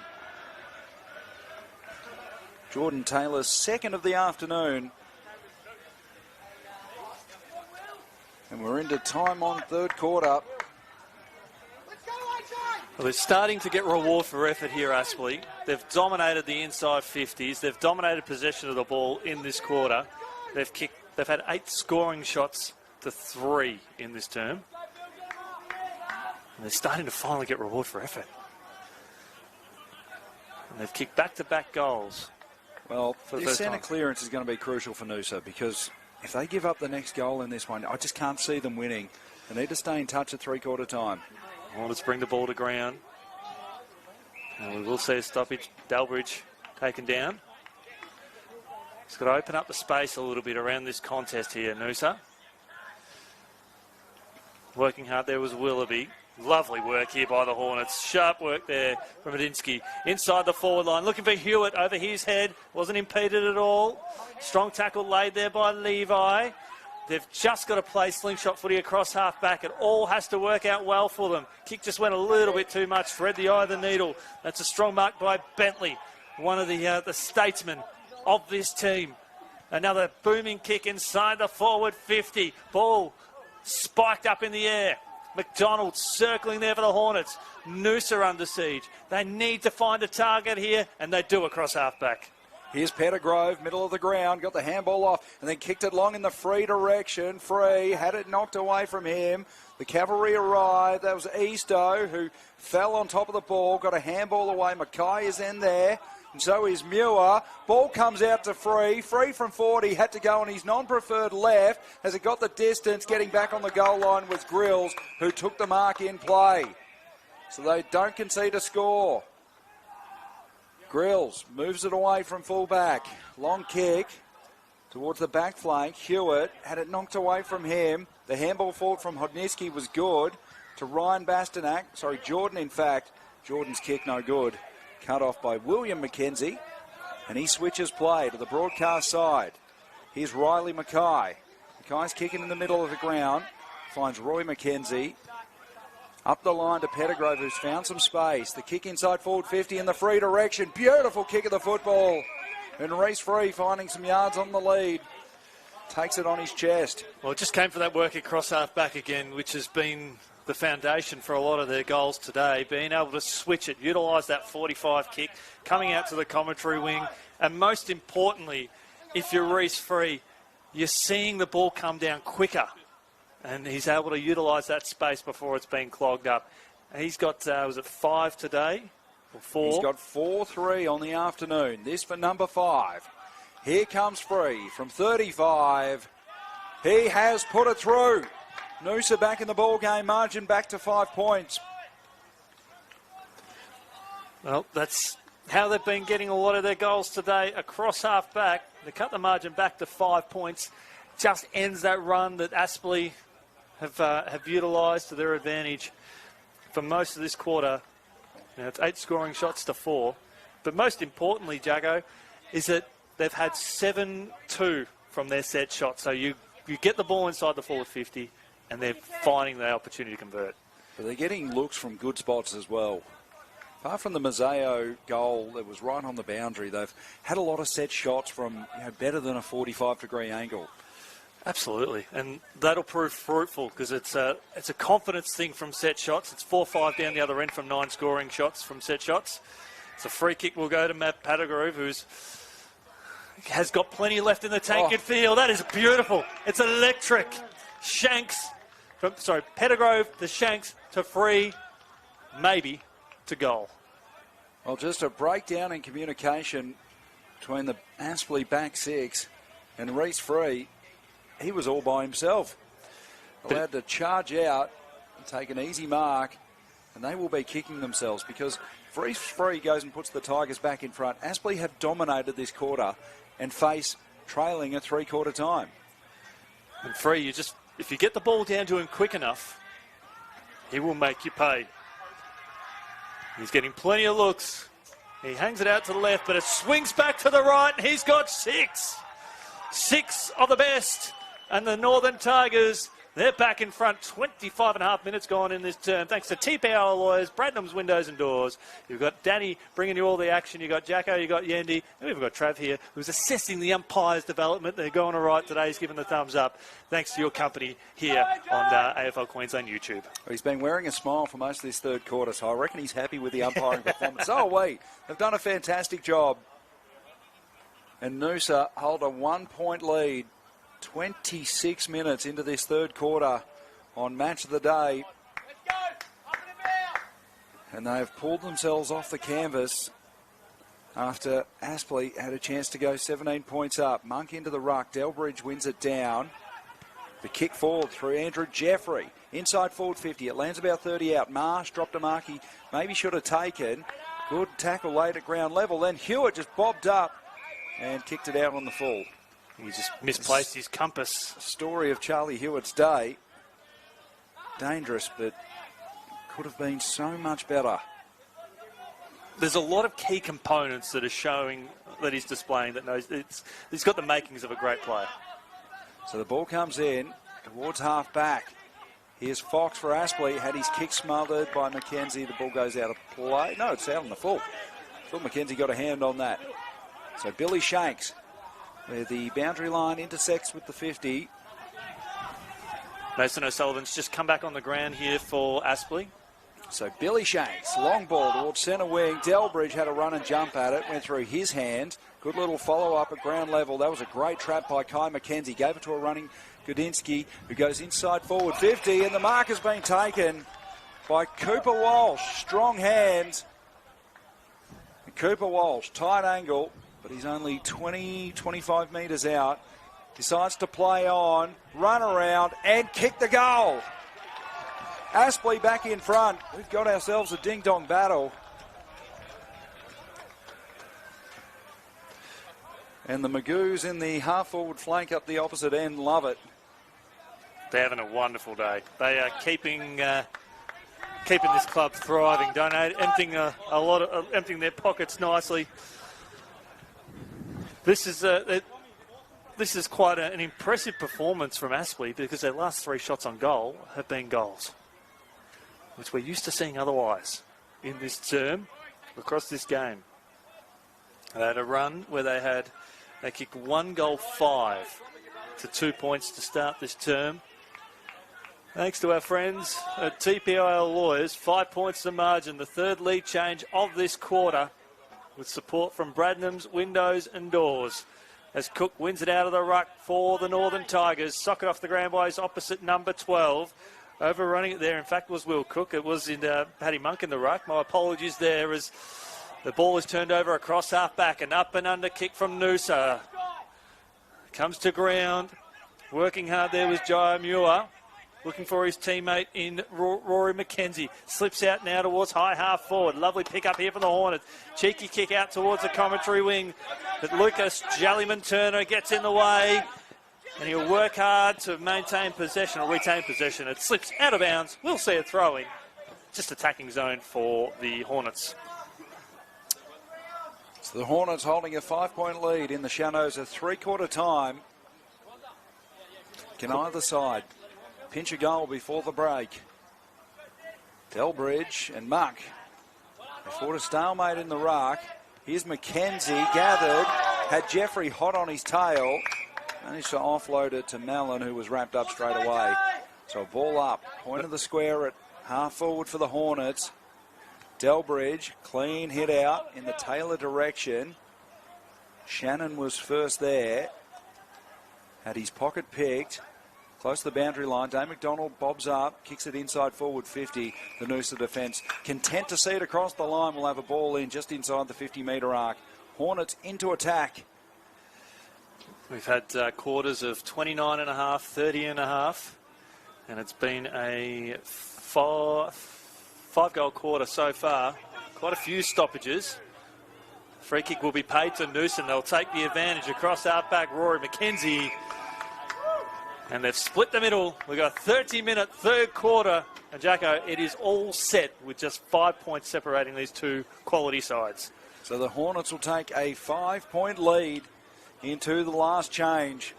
Jordan Taylor's second of the afternoon. And we're into time on third quarter. Well, they're starting to get reward for effort here, Aspley. They've dominated the inside 50s. They've dominated possession of the ball in this quarter. They've had 8 scoring shots to 3 in this term. And they're starting to finally get reward for effort. And they've kicked back-to-back goals. Well, this centre clearance is going to be crucial for Noosa because if they give up the next goal in this one, I just can't see them winning. They need to stay in touch at three-quarter time. Well, let's bring the ball to ground. And we will see a stoppage. Dalbridge taken down. He's got to open up the space a little bit around this contest here, Noosa. Working hard there was Willoughby. Lovely work here by the Hornets. Sharp work there from Medinsky. Inside the forward line. Looking for Hewitt over his head. Wasn't impeded at all. Strong tackle laid there by Levi. They've just got to play slingshot footy across half-back. It all has to work out well for them. Kick just went a little bit too much. Thread the eye of the needle. That's a strong mark by Bentley, one of the statesmen of this team. Another booming kick inside the forward 50. Ball spiked up in the air. McDonald circling there for the Hornets. Noosa under siege. They need to find a target here, and they do across half-back. Here's Pettigrove, middle of the ground, got the handball off, and then kicked it long in the free direction. Free, had it knocked away from him. The cavalry arrived. That was Easto, who fell on top of the ball, got a handball away. Mackay is in there, and so is Muir. Ball comes out to Free. Free from 40, had to go on his non-preferred left. As it got the distance, getting back on the goal line was Grills, who took the mark in play. So they don't concede a score. Grills moves it away from full-back. Long kick towards the back flank. Hewitt had it knocked away from him. The handball forward from Hodniski was good to Ryan Bastanak. Sorry, Jordan, in fact. Jordan's kick no good. Cut off by William McKenzie. And he switches play to the broadcast side. Here's Riley Mackay. Mackay's kicking in the middle of the ground. Finds Roy McKenzie. Up the line to Pettigrove, who's found some space. The kick inside forward 50 in the free direction. Beautiful kick of the football. And Reece Free finding some yards on the lead. Takes it on his chest. Well, it just came for that work across half-back again, which has been the foundation for a lot of their goals today. Being able to switch it, utilise that 45 kick, coming out to the commentary wing. And most importantly, if you're Reece Free, you're seeing the ball come down quicker. And he's able to utilise that space before it's been clogged up. He's got, was it 5 today? 4. He's got 4-3 on the afternoon. This for number 5. Here comes Free from 35. He has put it through. Noosa back in the ball game, margin back to 5 points. Well, that's how they've been getting a lot of their goals today across half back. They cut the margin back to 5 points. Just ends that run that Aspley have utilised to their advantage for most of this quarter. Now, it's 8 scoring shots to 4. But most importantly, Jago, is that they've had 7-2 from their set shots. So you get the ball inside the forward 50 and they're finding the opportunity to convert. But they're getting looks from good spots as well. Apart from the Mazzeo goal that was right on the boundary, they've had a lot of set shots from better than a 45-degree angle. Absolutely, and that'll prove fruitful because it's a confidence thing from set shots. It's 4-5 down the other end from 9 scoring shots from set shots. It's a free kick will go to Matt Pettigrew, has got plenty left in the tank and field. That is beautiful. It's electric. Pettigrew to Shanks to Free, maybe to goal. Well, just a breakdown in communication between the Aspley back 6 and Reece Free. He was all by himself. Allowed to charge out and take an easy mark, and they will be kicking themselves because Reece Free goes and puts the Tigers back in front. Aspley have dominated this quarter and face trailing at 3/4 time. And Free, if you get the ball down to him quick enough, he will make you pay. He's getting plenty of looks. He hangs it out to the left, but it swings back to the right, and he's got 6. 6 of the best. And the Northern Tigers, they're back in front. 25 and a half minutes gone in this term. Thanks to TPIL Lawyers, Bradnam's Windows and Doors. You've got Danny bringing you all the action. You've got Jacko, you've got Yendi. And we've got Trav here, who's assessing the umpires' development. They're going all right today. He's giving the thumbs up. Thanks to your company here on AFL Queensland YouTube. He's been wearing a smile for most of this third quarter, so I reckon he's happy with the umpiring performance. Oh, wait. They've done a fantastic job. And Noosa hold a 1-point lead. 26 minutes into this third quarter on Match of the Day. And they have pulled themselves off the canvas after Aspley had a chance to go 17 points up. Monk into the ruck. Delbridge wins it down. The kick forward through Andrew Jeffrey. Inside forward 50. It lands about 30 out. Marsh dropped a mark he maybe should have taken. Good tackle late at ground level. Then Hewitt just bobbed up and kicked it out on the full. He just misplaced his compass. Story of Charlie Hewitt's day. Dangerous, but could have been so much better. There's a lot of key components that are showing that he's displaying that knows he's got the makings of a great player. So the ball comes in towards half back. Here's Fox for Aspley. Had his kick smothered by Mackenzie. The ball goes out of play. No, it's out on the full. I thought Mackenzie got a hand on that. So Billy Shanks, where the boundary line intersects with the 50. Mason O'Sullivan's just come back on the ground here for Aspley. So Billy Shanks, long ball towards centre wing. Delbridge had a run and jump at it, went through his hand. Good little follow-up at ground level. That was a great trap by Kai McKenzie. Gave it to a running Gudinski, who goes inside forward 50, and the mark has been taken by Cooper Walsh. Strong hands. And Cooper Walsh, tight angle, but he's only 20, 25 metres out. Decides to play on, run around, and kick the goal. Aspley back in front. We've got ourselves a ding-dong battle. And the Magoos in the half-forward flank up the opposite end love it. They're having a wonderful day. They are keeping this club thriving, emptying emptying their pockets nicely. This is quite an impressive performance from Aspley because their last 3 shots on goal have been goals, which we're used to seeing otherwise in this term across this game. They had a run where they kicked 1 goal 5 to 2 points to start this term. Thanks to our friends at TPIL Lawyers, 5 points to margin, the third lead change of this quarter, with support from Bradnam's Windows and Doors. As Cook wins it out of the ruck for the Northern Tigers. Socket off the ground by his opposite number 12. overrunning it there, in fact, was Will Cook. It was in Paddy Monk in the ruck. My apologies there as the ball is turned over across half-back. An up and under kick from Noosa. Comes to ground. Working hard there was Jai Muir. Looking for his teammate in Rory McKenzie. Slips out now towards high half forward. Lovely pick up here from the Hornets. Cheeky kick out towards the commentary wing. But Lucas Jallyman-Turner gets in the way. And he'll work hard to maintain possession or retain possession. It slips out of bounds. We'll see a throw-in. Just attacking zone for the Hornets. So the Hornets holding a 5-point lead in the Shadows at three-quarter time. Can either side pinch a goal before the break? Delbridge and Muck. Before a stalemate in the ruck. Here's McKenzie gathered. Had Jeffrey hot on his tail. Managed to offload it to Mellon, who was wrapped up straight away. So a ball up. Point of the square at half forward for the Hornets. Delbridge, clean hit out in the Taylor direction. Shannon was first there. Had his pocket picked. Close to the boundary line. Dave McDonald bobs up, kicks it inside forward 50. The Noosa defence content to see it across the line. Will have a ball in just inside the 50-metre arc. Hornets into attack. We've had quarters of 29.5, 30.5, and it's been a five-goal quarter so far. Quite a few stoppages. Free kick will be paid to Noosa, and they'll take the advantage across half-back. Rory McKenzie. And they've split the middle. We've got a 30-minute third quarter. And Jacko, it is all set with just 5 points separating these two quality sides. So the Hornets will take a 5-point lead into the last change.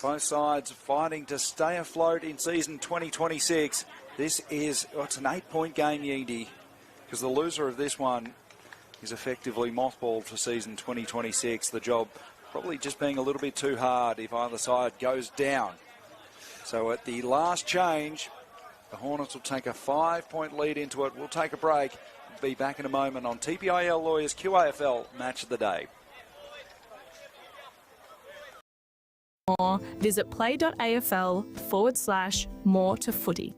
Both sides fighting to stay afloat in season 2026. This is, it's an 8-point game, Yeedy, because the loser of this one is effectively mothballed for season 2026. The job probably just being a little bit too hard if either side goes down. So at the last change, the Hornets will take a 5-point lead into it. We'll take a break. We'll be back in a moment on TPIL Lawyers QAFL Match of the Day. More, visit play.afl/more to footy.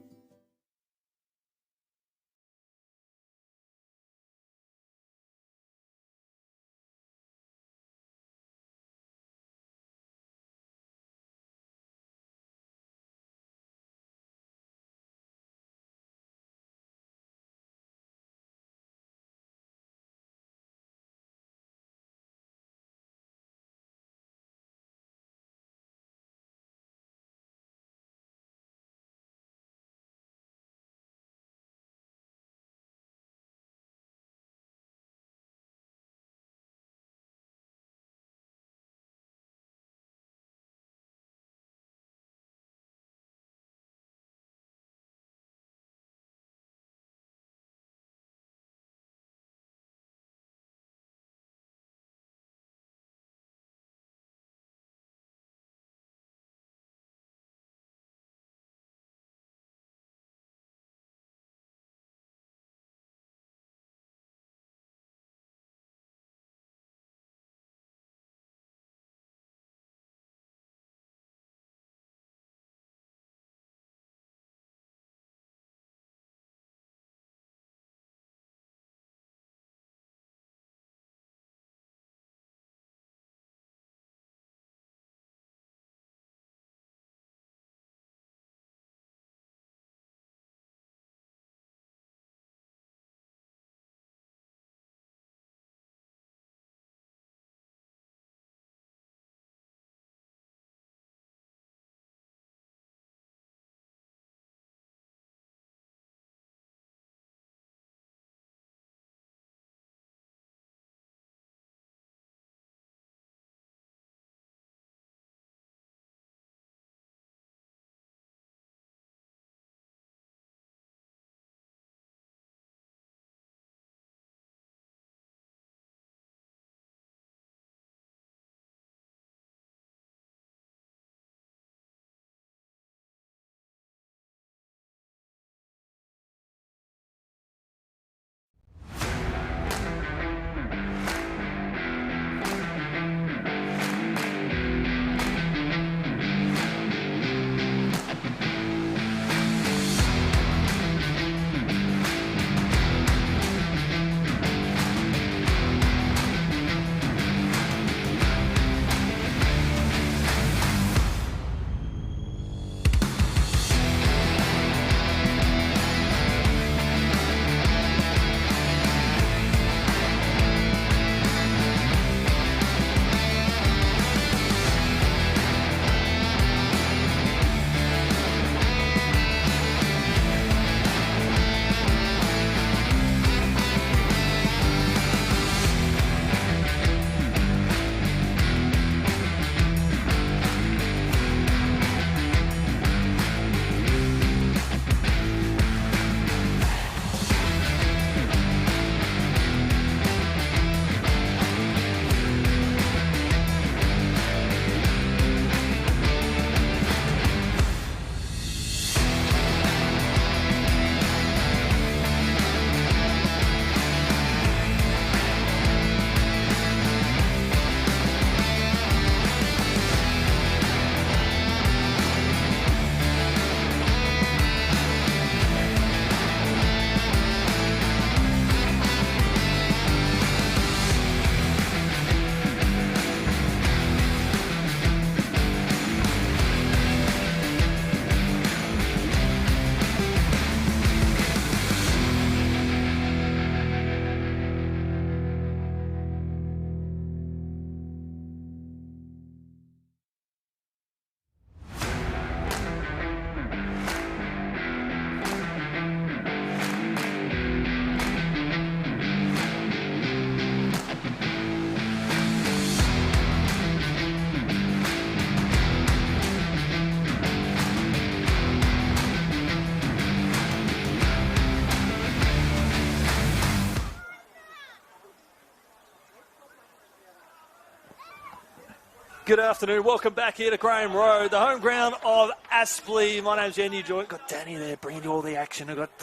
Good afternoon. Welcome back here to Graham Road, the home ground of Aspley. My name's Andy Joy. Got Danny there bringing you all the action. I've got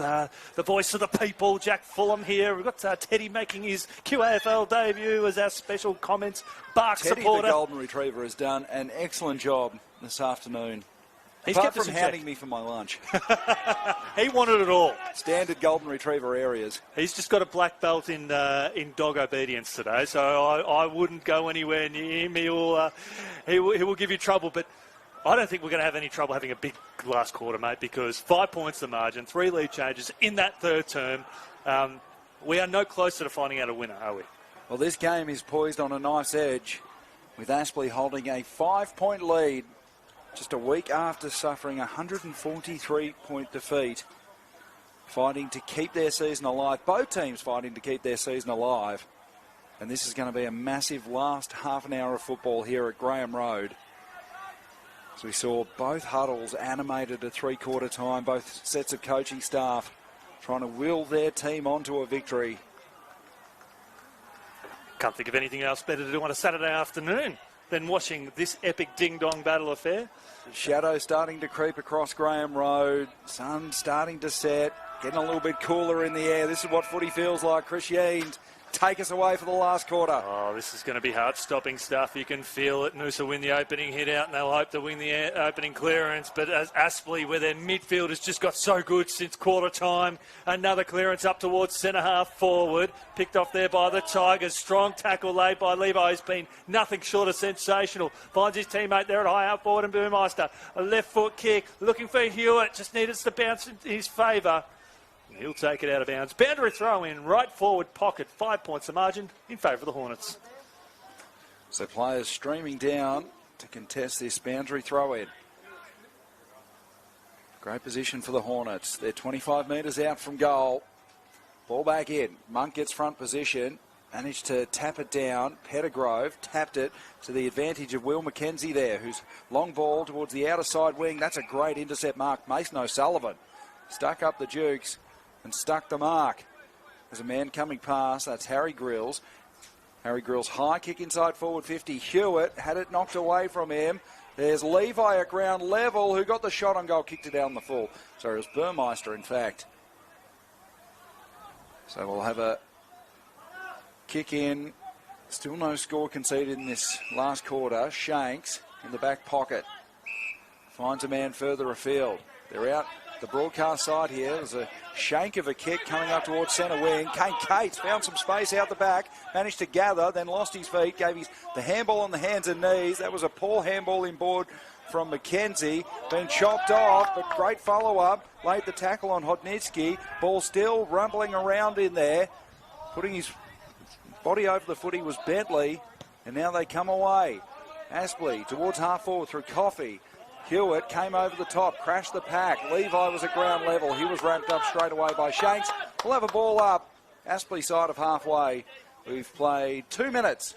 the voice of the people, Jack Fulham here. We've got Teddy making his QAFL debut as our special comments bark Teddy, supporter. the Golden Retriever, has done an excellent job this afternoon. He's Apart kept us from in hounding check. me for my lunch. He wanted it all. Standard Golden Retriever areas. He's just got a black belt in dog obedience today, so I wouldn't go anywhere near him. He will give you trouble, but I don't think we're going to have any trouble having a big last quarter, mate, because 5 points the margin, 3 lead changes in that third term. We are no closer to finding out a winner, are we? Well, this game is poised on a nice edge, with Aspley holding a 5-point lead just a week after suffering a 143-point defeat, fighting to keep their season alive. Both teams fighting to keep their season alive. And this is going to be a massive last half an hour of football here at Graham Road. As we saw both huddles animated at three-quarter time, both sets of coaching staff trying to will their team onto a victory. Can't think of anything else better to do on a Saturday afternoon than watching this epic ding-dong battle affair. Shadow starting to creep across Graham Road. Sun starting to set. Getting a little bit cooler in the air. This is what footy feels like. Chris Yeens, take us away for the last quarter. Oh, this is going to be heart-stopping stuff. You can feel it. Noosa win the opening hit out, and they'll hope to win the opening clearance. But as Aspley, where their midfield has just got so good since quarter time, another clearance up towards centre-half forward. Picked off there by the Tigers. Strong tackle laid by Levi, who's been nothing short of sensational. Finds his teammate there at high out forward and Boomeister. A left foot kick. Looking for Hewitt. Just needed to bounce in his favour. He'll take it out of bounds. Boundary throw in, right forward pocket. 5 points the margin in favour of the Hornets. So players streaming down to contest this boundary throw in. Great position for the Hornets. They're 25 metres out from goal. Ball back in. Monk gets front position. Managed to tap it down. Pettigrove tapped it to the advantage of Will McKenzie there, who's long ball towards the outer side wing. That's a great intercept mark. Mason O'Sullivan stuck up the Dukes and stuck the mark. There's a man coming past. That's Harry Grills. Harry Grills high kick inside forward 50. Hewitt had it knocked away from him. There's Levi at ground level who got the shot on goal, kicked it down the full. Sorry, it was Burmeister, in fact. So we'll have a kick in. Still no score conceded in this last quarter. Shanks in the back pocket. Finds a man further afield. They're out the broadcast side here. There's a shank of a kick coming up towards centre wing. Kane Cates found some space out the back, managed to gather, then lost his feet, gave the handball on the hands and knees. That was a poor handball inboard from McKenzie. Been chopped off, but great follow-up. Laid the tackle on Hodnitsky. Ball still rumbling around in there. Putting his body over the footy was Bentley, and now they come away. Aspley towards half forward through Coffey. Hewitt came over the top, crashed the pack. Levi was at ground level. He was ramped up straight away by Shanks. We'll have a ball up. Aspley side of halfway. We've played 2 minutes.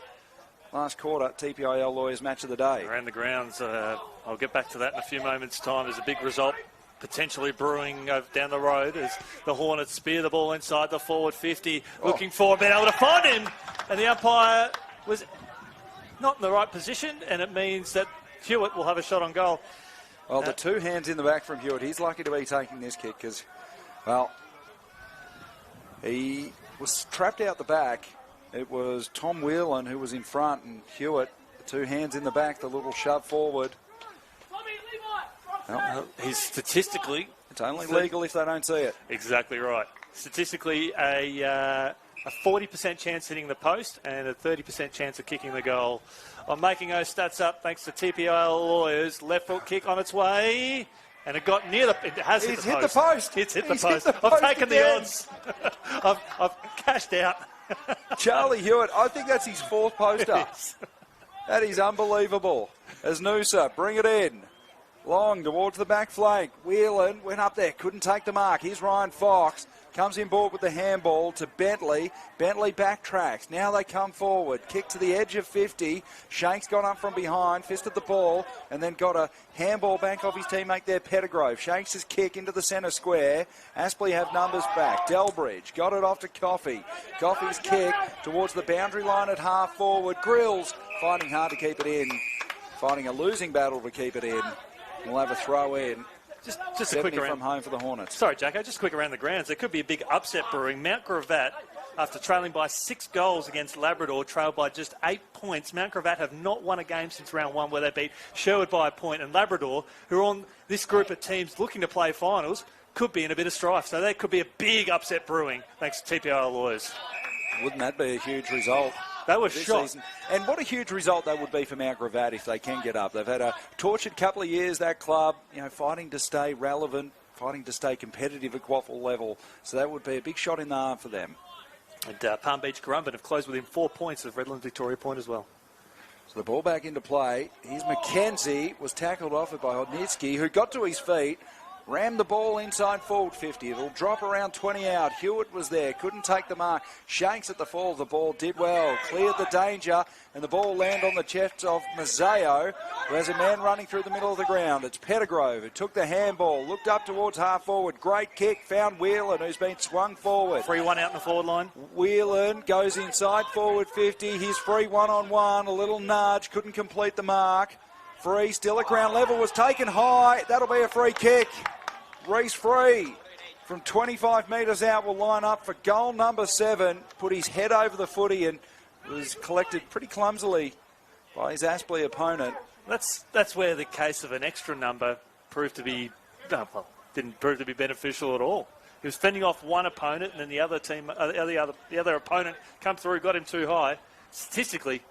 Last quarter, TPIL Lawyers match of the day. Around the grounds, I'll get back to that in a few moments' time. There's a big result potentially brewing down the road as the Hornets spear the ball inside the forward 50. Looking for, being able to find him. And the umpire was not in the right position, and it means that Hewitt will have a shot on goal. Well, the 2 hands in the back from Hewitt. He's lucky to be taking this kick because, well, he was trapped out the back. It was Tom Whelan who was in front, and Hewitt, the 2 hands in the back, the little shove forward. Well, he's statistically... It's only legal if they don't see it. Exactly right. Statistically, a 40% chance hitting the post and a 30% chance of kicking the goal. I'm making those stats up thanks to TPIL Lawyers. Left foot kick on its way. And it got near the... It has hit the post. It's hit the post. I've taken the odds. I've cashed out. Charlie Hewitt, I think that's his 4th poster. That is unbelievable. As Noosa bring it in. Long towards the back flank. Whelan went up there, couldn't take the mark. Here's Ryan Fox. Comes in board with the handball to Bentley. Bentley backtracks. Now they come forward. Kick to the edge of 50. Shanks got up from behind, fisted the ball, and then got a handball back off his teammate there, Pettigrove. Shanks' kick into the centre square. Aspley have numbers back. Delbridge got it off to Coffey. Coffey's kick towards the boundary line at half forward. Grills finding hard to keep it in. fighting a losing battle to keep it in. We'll have a throw in. Just a quick around from home for the Hornets. Sorry, Jacko, just quick around the grounds. There could be a big upset brewing. Mount Gravatt, after trailing by 6 goals against Labrador, trailed by just 8 points. Mount Gravatt have not won a game since round 1 where they beat Sherwood by a point. And Labrador, who are on this group of teams looking to play finals, could be in a bit of strife. So there could be a big upset brewing, thanks to TPIL lawyers. Wouldn't that be a huge result? That was shot. Season. And what a huge result that would be for Mount Gravatt if they can get up. They've had a tortured couple of years, that club, fighting to stay relevant, fighting to stay competitive at QAFL level. So that would be a big shot in the arm for them. And Palm Beach Currumbin have closed within 4 points of Redland Victoria Point as well. So the ball back into play. Here's McKenzie, was tackled off it by Hodnitsky, who got to his feet. Rammed the ball inside forward 50. It'll drop around 20 out. Hewitt was there, couldn't take the mark. Shanks at the fall. The ball did well. Cleared the danger, and the ball landed on the chest of Mazzeo, who has a man running through the middle of the ground. It's Pettigrove who took the handball, looked up towards half forward. Great kick, found Whelan, who's been swung forward. 3-1 out in the forward line. Whelan goes inside forward 50. He's free one-on-one. A little nudge, couldn't complete the mark. Free, still at ground level, was taken high. That'll be a free kick. Reece Free from 25 metres out will line up for goal number 7. Put his head over the footy and was collected pretty clumsily by his Aspley opponent. That's where the case of an extra number proved to be, didn't prove to be beneficial at all. He was fending off one opponent, and then the other opponent come through, got him too high. Statistically,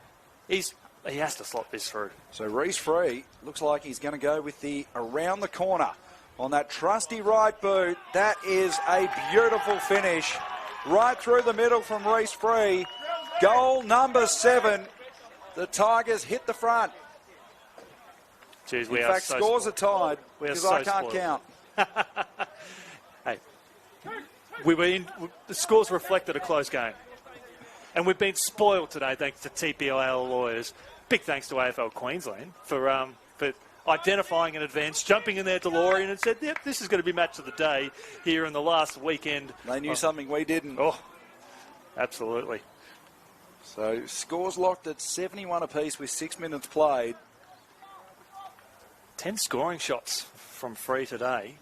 he has to slot this through. So Reece Free looks like he's going to go with the around the corner on that trusty right boot. That is a beautiful finish. Right through the middle from Reece Free. Goal number 7. The Tigers hit the front. Jeez, In fact, scores are tied because I can't count. Hey, the scores reflected a close game. And we've been spoiled today thanks to TPIL lawyers. Big thanks to AFL Queensland for identifying in advance, jumping in their DeLorean and said, yep, this is going to be match of the day here in the last weekend. They knew something we didn't. Oh, absolutely. So scores locked at 71 apiece with 6 minutes played. 10 scoring shots from Free today.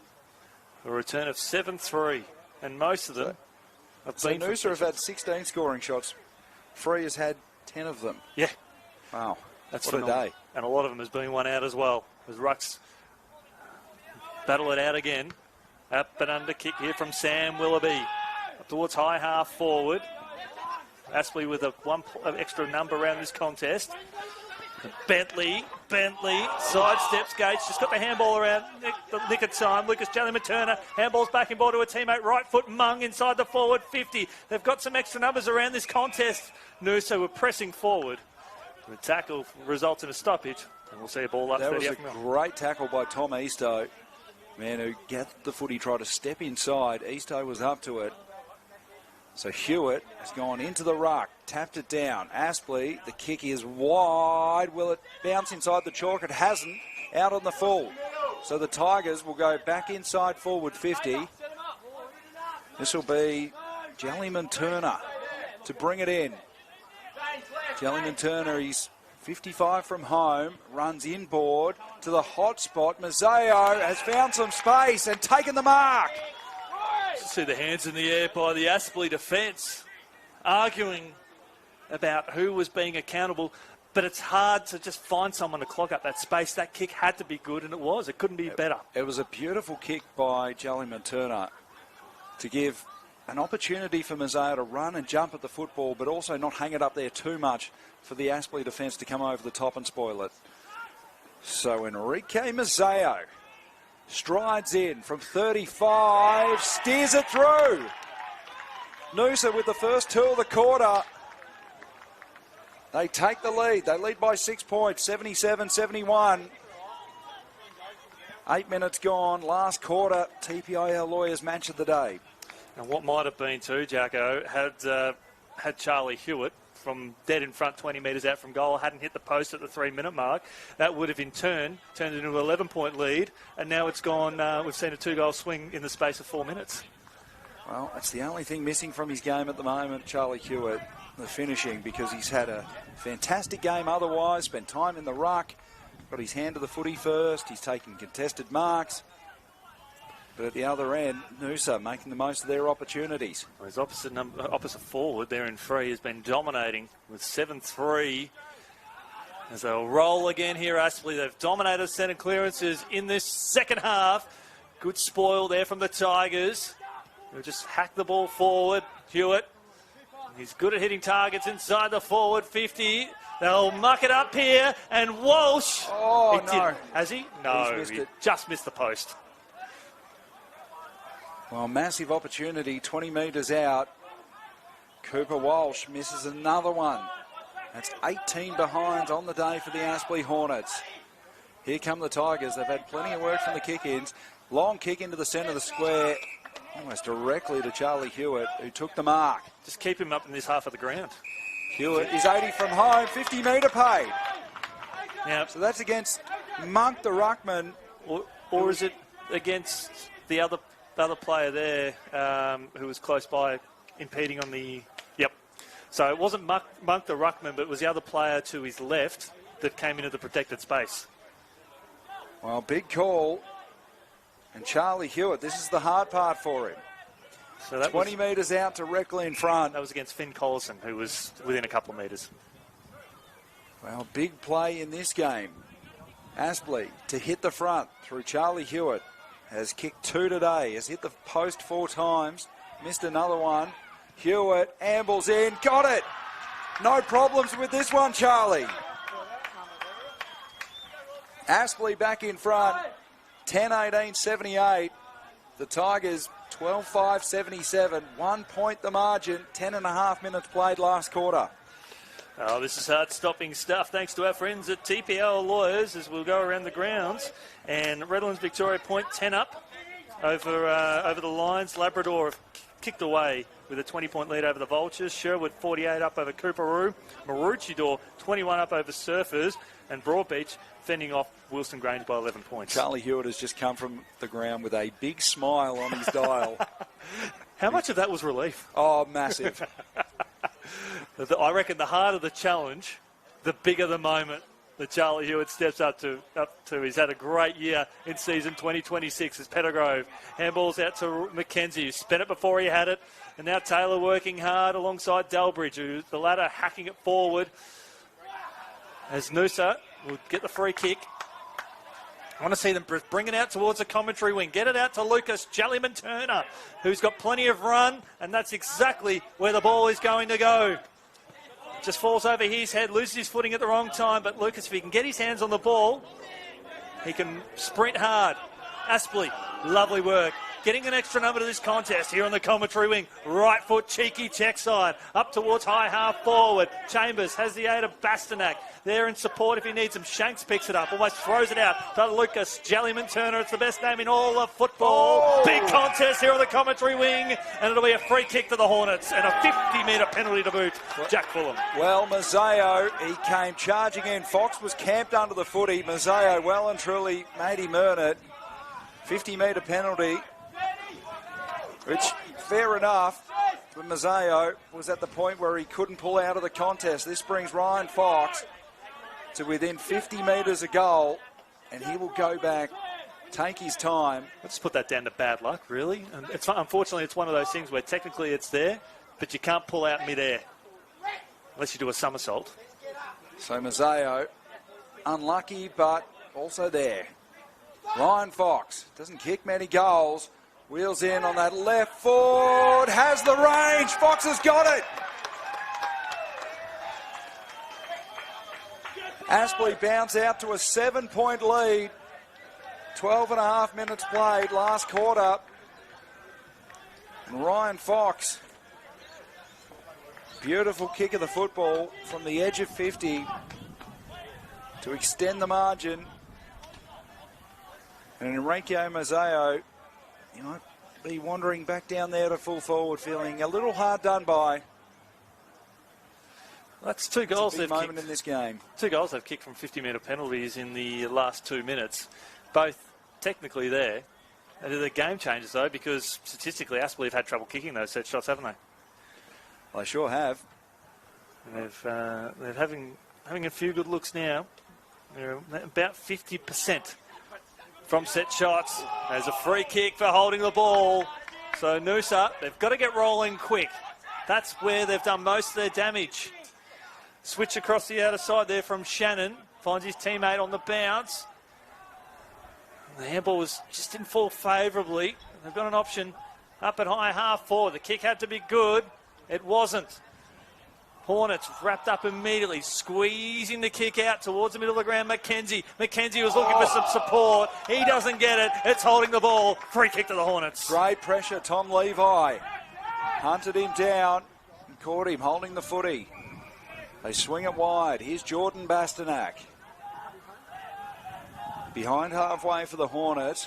A return of 7-3, and most of them have been... So Noosa have had 16 scoring shots. Free has had 10 of them. Yeah. Wow. That's what phenomenal. a day. And a lot of them has been one out as well. As Rucks battle it out again. Up and under kick here from Sam Willoughby. Up towards high half forward. Aspley with one extra number around this contest. Bentley sidesteps Gates, just got the handball around the nick of time. Lucas Jellyman-Turner, handballs back in ball to a teammate, right foot Mung inside the forward 50. They've got some extra numbers around this contest. Noosa were pressing forward. The tackle results in a stoppage, and we'll see a ball up. That was a great tackle by Tom Eastoe. Man who got the footy, tried to step inside. Eastoe was up to it. So Hewitt has gone into the ruck, tapped it down. Aspley, the kick is wide. Will it bounce inside the chalk? It hasn't. Out on the full. So the Tigers will go back inside forward 50. This will be Jellyman-Turner to bring it in. Jellyman-Turner, he's 55 from home, runs inboard to the hot spot. Mazzeo has found some space and taken the mark. See the hands in the air by the Aspley defence, arguing about who was being accountable, but it's hard to just find someone to clog up that space. That kick had to be good, and it was. It couldn't be better. It was a beautiful kick by Jellyman-Turner to give an opportunity for Mazzeo to run and jump at the football, but also not hang it up there too much for the Aspley defence to come over the top and spoil it. So Enrique Mazzeo strides in from 35, steers it through. Noosa with the first 2 of the quarter. They take the lead. They lead by 6 points, 77-71. 8 minutes gone, last quarter, TPIL lawyers match of the day. And what might have been too, Jacko, had Charlie Hewitt from dead in front 20 metres out from goal, hadn't hit the post at the 3-minute mark, that would have in turn turned into an 11-point lead, and now it's gone, we've seen a 2-goal swing in the space of 4 minutes. Well, that's the only thing missing from his game at the moment, Charlie Hewitt, the finishing, because he's had a fantastic game otherwise, spent time in the ruck, got his hand to the footy first. He's taking contested marks. But at the other end, Noosa making the most of their opportunities. Well, his opposite forward there in free has been dominating with 7-3. As they'll roll again here, Aspley. They've dominated centre clearances in this second half. Good spoil there from the Tigers. They'll just hack the ball forward. Hewitt, he's good at hitting targets inside the forward 50. They'll muck it up here, and Walsh. Oh, no. Has he? No, He's missed it. Just missed the post. Well, massive opportunity, 20 metres out. Cooper Walsh misses another one. That's 18 behinds on the day for the Aspley Hornets. Here come the Tigers. They've had plenty of work from the kick-ins. Long kick into the centre of the square, almost directly to Charlie Hewitt, who took the mark. Just keep him up in this half of the ground. Hewitt is 80 from home, 50 metre paid. Yeah. So that's against Monk, the ruckman. Or is it against the other player there who was close by, impeding on the... Yep. So it wasn't Monk the ruckman, but it was the other player to his left that came into the protected space. Well, big call. And Charlie Hewitt, this is the hard part for him. So that 20 metres out directly in front. That was against Finn Collison, who was within a couple of metres. Well, big play in this game. Aspley to hit the front through Charlie Hewitt. Has kicked 2 today. Has hit the post 4 times. Missed another one. Hewitt ambles in. Got it. No problems with this one, Charlie. Aspley back in front. 10-18-78. The Tigers 12-5-77. 1 point the margin. 10.5 minutes played last quarter. Oh, this is heart-stopping stuff, thanks to our friends at TPIL Lawyers, as we'll go around the grounds. And Redlands Victoria point 10 up over the Lions. Labrador have kicked away with a 20-point lead over the Vultures. Sherwood 48 up over Cooperoo. Maroochydore 21 up over Surfers. And Broadbeach fending off Wilson Grange by 11 points. Charlie Hewitt has just come from the ground with a big smile on his dial. How much of that was relief? Oh, massive. I reckon the harder the challenge, the bigger the moment that Charlie Hewitt steps up to. He's had a great year in season 2026 as Pettigrove. Handballs out to McKenzie, who spent it before he had it. And now Taylor working hard alongside Delbridge, who the latter hacking it forward. As Noosa will get the free kick. I want to see them bring it out towards the commentary wing. Get it out to Lucas Jellyman-Turner, who's got plenty of run, and that's exactly where the ball is going to go. Just falls over his head, loses his footing at the wrong time, but Lucas, if he can get his hands on the ball, he can sprint hard. Aspley, lovely work. Getting an extra number to this contest here on the commentary wing. Right foot, cheeky check side. Up towards high half forward. Chambers has the aid of Bastanak. There in support if he needs him. Shanks picks it up. Almost throws it out to Lucas Jellyman-Turner. It's the best name in all of football. Oh. Big contest here on the commentary wing. And it'll be a free kick to the Hornets. And a 50-metre penalty to boot. Jack Fulham. Well, Mazzeo, he came charging in. Fox was camped under the footy. Mazzeo well and truly made him earn it. 50-metre penalty. Which, fair enough, but Mazzeo was at the point where he couldn't pull out of the contest. This brings Ryan Fox to within 50 metres of goal, and he will go back, take his time. Let's put that down to bad luck, really. And unfortunately, it's one of those things where technically it's there, but you can't pull out mid-air unless you do a somersault. So Mazzeo, unlucky, but also there. Ryan Fox doesn't kick many goals. Wheels in on that left foot, has the range, Fox has got it. Aspley bounce out to a 7-point lead. 12.5 minutes played last quarter. And Ryan Fox, beautiful kick of the football from the edge of 50 to extend the margin. And Enrique Mazzeo, you might be wandering back down there to full forward, feeling a little hard done by. That's 2 goals they've kicked. Moment in this game. 2 goals they've kicked from 50-metre penalties in the last 2 minutes. Both technically there. And they're the game changers, though, because statistically, Aspley have had trouble kicking those set shots, haven't they? They sure have. And they're having a few good looks now. They're about 50% from set shots. There's a free kick for holding the ball. So Noosa, they've got to get rolling quick. That's where they've done most of their damage. Switch across the outer side there from Shannon. Finds his teammate on the bounce. The handball just didn't fall favourably. They've got an option up at high half forward. The kick had to be good. It wasn't. Hornets wrapped up immediately, squeezing the kick out towards the middle of the ground. McKenzie was looking for some support. He doesn't get it. It's holding the ball. Free kick to the Hornets. Great pressure, Tom Levi. Hunted him down and caught him holding the footy. They swing it wide. Here's Jordan Bastanak. Behind halfway for the Hornets.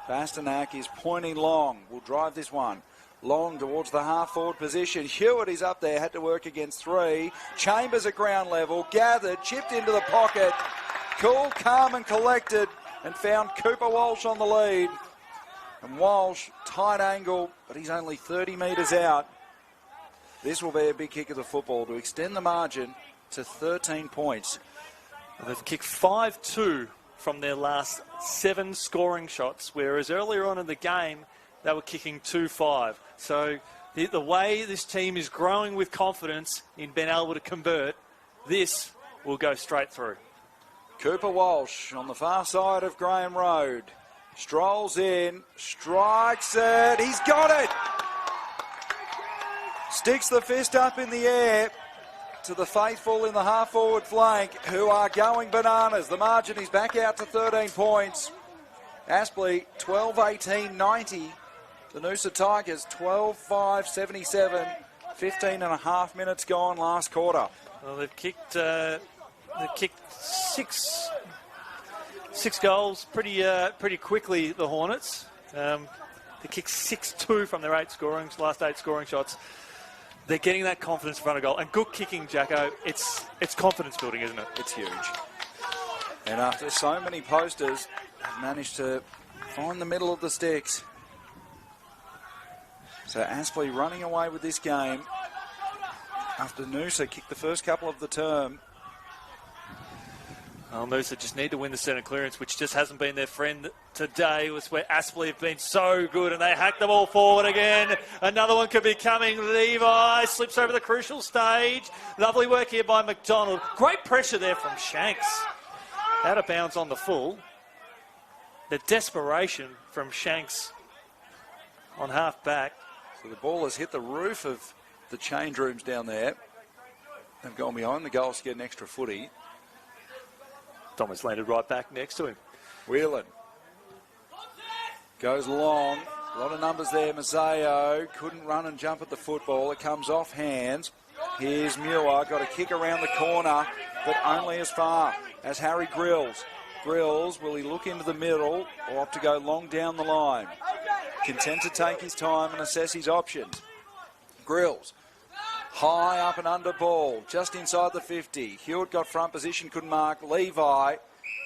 Bastanak is pointing long. Will drive this one. Long towards the half-forward position. Hewitt is up there, had to work against three. Chambers at ground level, gathered, chipped into the pocket. Cool, calm and collected, and found Cooper Walsh on the lead. And Walsh, tight angle, but he's only 30 metres out. This will be a big kick of the football to extend the margin to 13 points. And they've kicked 5-2 from their last 7 scoring shots, whereas earlier on in the game, they were kicking 2-5. So the way this team is growing with confidence in being able to convert, this will go straight through. Cooper Walsh on the far side of Graham Road. Strolls in, strikes it, he's got it! Sticks the fist up in the air to the faithful in the half-forward flank who are going bananas. The margin is back out to 13 points. Aspley, 12-18-90. The Noosa Tigers, 12-5-77. 15 and a half minutes gone last quarter. Well, they've kicked six goals pretty quickly, the Hornets. They kicked 6-2 from their last 8 scoring shots. They're getting that confidence in front of goal. And good kicking, Jacko, it's confidence building, isn't it? It's huge. And after so many posters, they've managed to find the middle of the sticks. So Aspley running away with this game after Noosa kicked the first couple of the term. Well, Noosa just need to win the centre clearance, which just hasn't been their friend today. It was where Aspley have been so good, and they hack the ball forward again. Another one could be coming. Levi slips over the crucial stage. Lovely work here by McDonald. Great pressure there from Shanks. Out of bounds on the full. The desperation from Shanks on half back. So the ball has hit the roof of the change rooms down there. They've gone behind the goals to get an extra footy. Thomas landed right back next to him. Whelan goes long. A lot of numbers there. Mazzeo couldn't run and jump at the football. It comes off hands. Here's Muir. Got a kick around the corner, but only as far as Harry Grills. Grills, will he look into the middle or opt to go long down the line? Content to take his time and assess his options. Grills. High up and under ball, just inside the 50. Hewitt got front position, couldn't mark. Levi,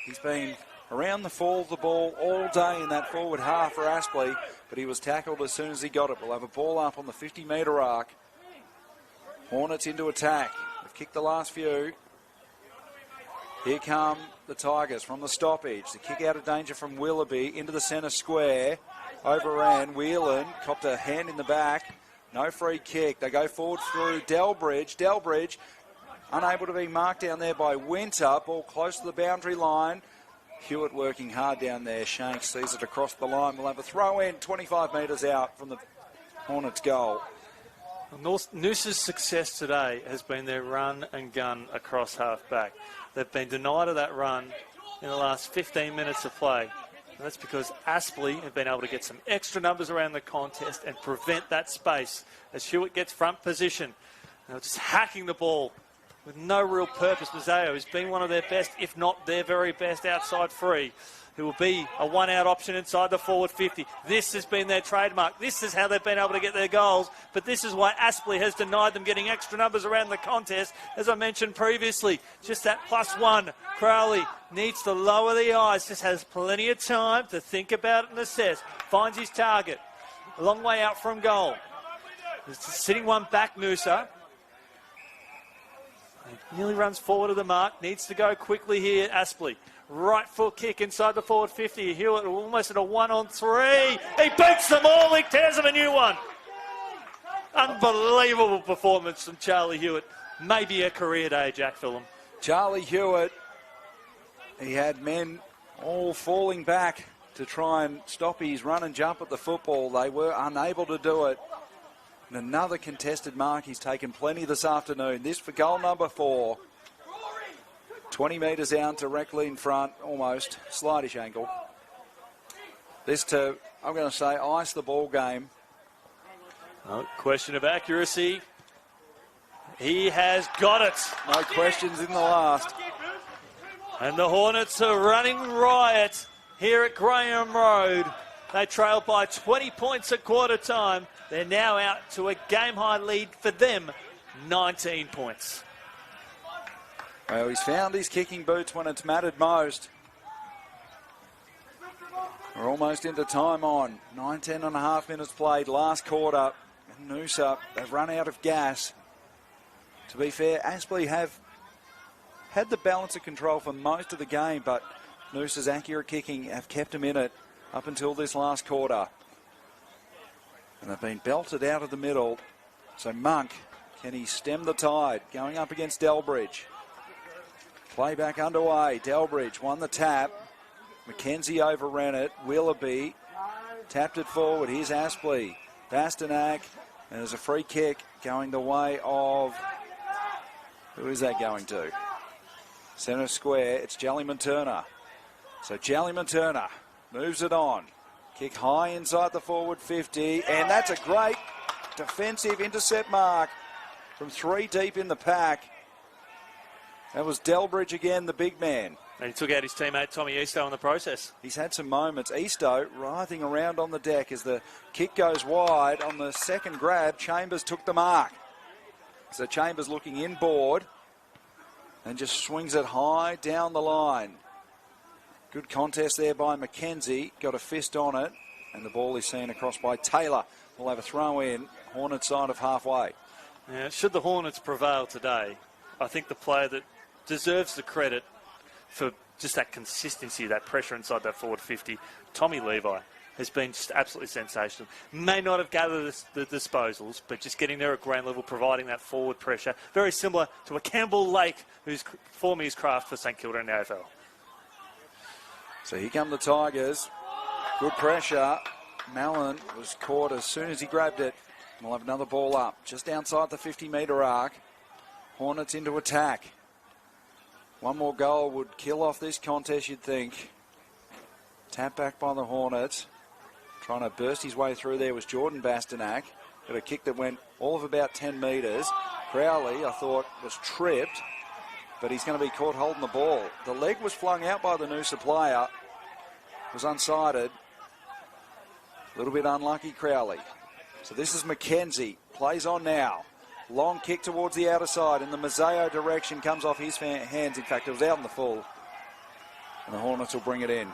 he's been around the fall of the ball all day in that forward half for Aspley, but he was tackled as soon as he got it. We'll have a ball up on the 50-metre arc. Hornets into attack. They've kicked the last few. Here come the Tigers from the stoppage. The kick out of danger from Willoughby into the centre square. Overran. Whelan copped a hand in the back. No free kick. They go forward through Delbridge. Delbridge unable to be marked down there by Winter. Ball close to the boundary line. Hewitt working hard down there. Shanks sees it across the line. We'll have a throw in 25 metres out from the Hornets' goal. Noosa's success today has been their run and gun across half-back. They've been denied of that run in the last 15 minutes of play. And that's because Aspley have been able to get some extra numbers around the contest and prevent that space as Hewitt gets front position. Now just hacking the ball with no real purpose. Mazzeo has been one of their best, if not their very best, outside free, who will be a one-out option inside the forward 50. This has been their trademark. This is how they've been able to get their goals, but this is why Aspley has denied them getting extra numbers around the contest. As I mentioned previously, just that +1. Crowley needs to lower the eyes, just has plenty of time to think about it and assess. Finds his target. A long way out from goal. Sitting one back, Noosa. He nearly runs forward of the mark. Needs to go quickly here, Aspley. Right foot kick inside the forward 50. Hewitt almost at a 1-on-3. He beats them all. He tears them a new one. Unbelievable performance from Charlie Hewitt. Maybe a career day, Jack Phillum. Charlie Hewitt, he had men all falling back to try and stop his run and jump at the football. They were unable to do it. And another contested mark. He's taken plenty this afternoon. This for goal number 4. 20 metres out, directly in front, almost. Slightish angle. This to, I'm going to say, ice the ball game. No question of accuracy. He has got it. No questions in the last. And the Hornets are running riot here at Graham Road. They trail by 20 points at quarter time. They're now out to a game-high lead for them, 19 points. Well, he's found his kicking boots when it's mattered most. We're almost into time on. 19 and a half minutes played, last quarter. And Noosa, they've run out of gas. To be fair, Aspley have had the balance of control for most of the game, but Noosa's accurate kicking have kept them in it up until this last quarter. And they've been belted out of the middle. So Monk, can he stem the tide? Going up against Delbridge. Play back underway. Delbridge won the tap. McKenzie overran it. Willoughby tapped it forward. Here's Aspley. Bastanak. And there's a free kick going the way of... Who is that going to? Centre square. It's Jellyman Turner. So Jellyman Turner moves it on. Kick high inside the forward 50. And that's a great defensive intercept mark from 3 deep in the pack. That was Delbridge again, the big man. And he took out his teammate Tommy Eastoe in the process. He's had some moments. Eastoe writhing around on the deck as the kick goes wide. On the second grab, Chambers took the mark. So Chambers looking inboard and just swings it high down the line. Good contest there by McKenzie. Got a fist on it. And the ball is seen across by Taylor. We'll have a throw in. Hornets side of halfway. Yeah, should the Hornets prevail today, I think the player that deserves the credit for just that consistency, that pressure inside that forward 50, Tommy Levi, has been just absolutely sensational. May not have gathered the disposals, but just getting there at ground level, providing that forward pressure. Very similar to a Campbell Lake, who's forming his craft for St Kilda in the AFL. So here come the Tigers. Good pressure. Mallon was caught as soon as he grabbed it. We'll have another ball up just outside the 50-metre arc. Hornets into attack. One more goal would kill off this contest, you'd think. Tap back by the Hornets. Trying to burst his way through there was Jordan Bastanak. Got a kick that went all of about 10 metres. Crowley, I thought, was tripped, but he's going to be caught holding the ball. The leg was flung out by the Noosa player. Was unsided. A little bit unlucky, Crowley. So this is McKenzie. Plays on now. Long kick towards the outer side in the Mazzeo direction. Comes off his hands. In fact, it was out in the full. And the Hornets will bring it in.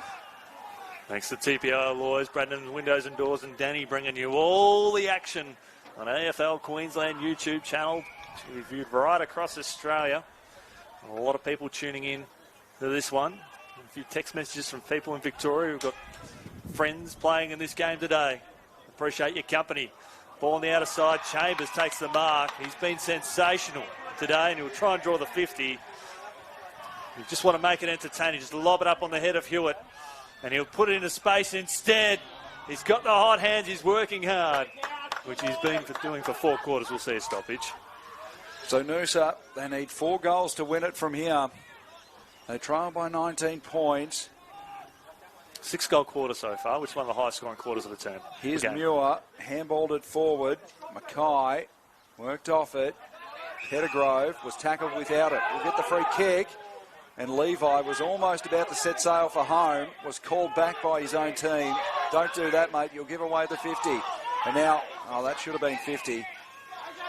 Thanks to TPIL lawyers, Brandon Windows and Doors and Danny, bringing you all the action on AFL Queensland YouTube channel. To be viewed right across Australia. A lot of people tuning in to this one. A few text messages from people in Victoria who've got friends playing in this game today. Appreciate your company. Ball on the outer side. Chambers takes the mark. He's been sensational today, and he'll try and draw the 50. You just want to make it entertaining. Just lob it up on the head of Hewitt, and he'll put it into space instead. He's got the hot hands. He's working hard, which he's been doing for 4 quarters. We'll see a stoppage. So Noosa, they need 4 goals to win it from here. They trail by 19 points. 6-goal quarter so far, which is one of the highest scoring quarters of the term. Here's Muir, handballed it forward. Mackay worked off it. Pettigrove was tackled without it. We'll get the free kick. And Levi was almost about to set sail for home. Was called back by his own team. Don't do that, mate. You'll give away the 50. And now, oh, that should have been 50.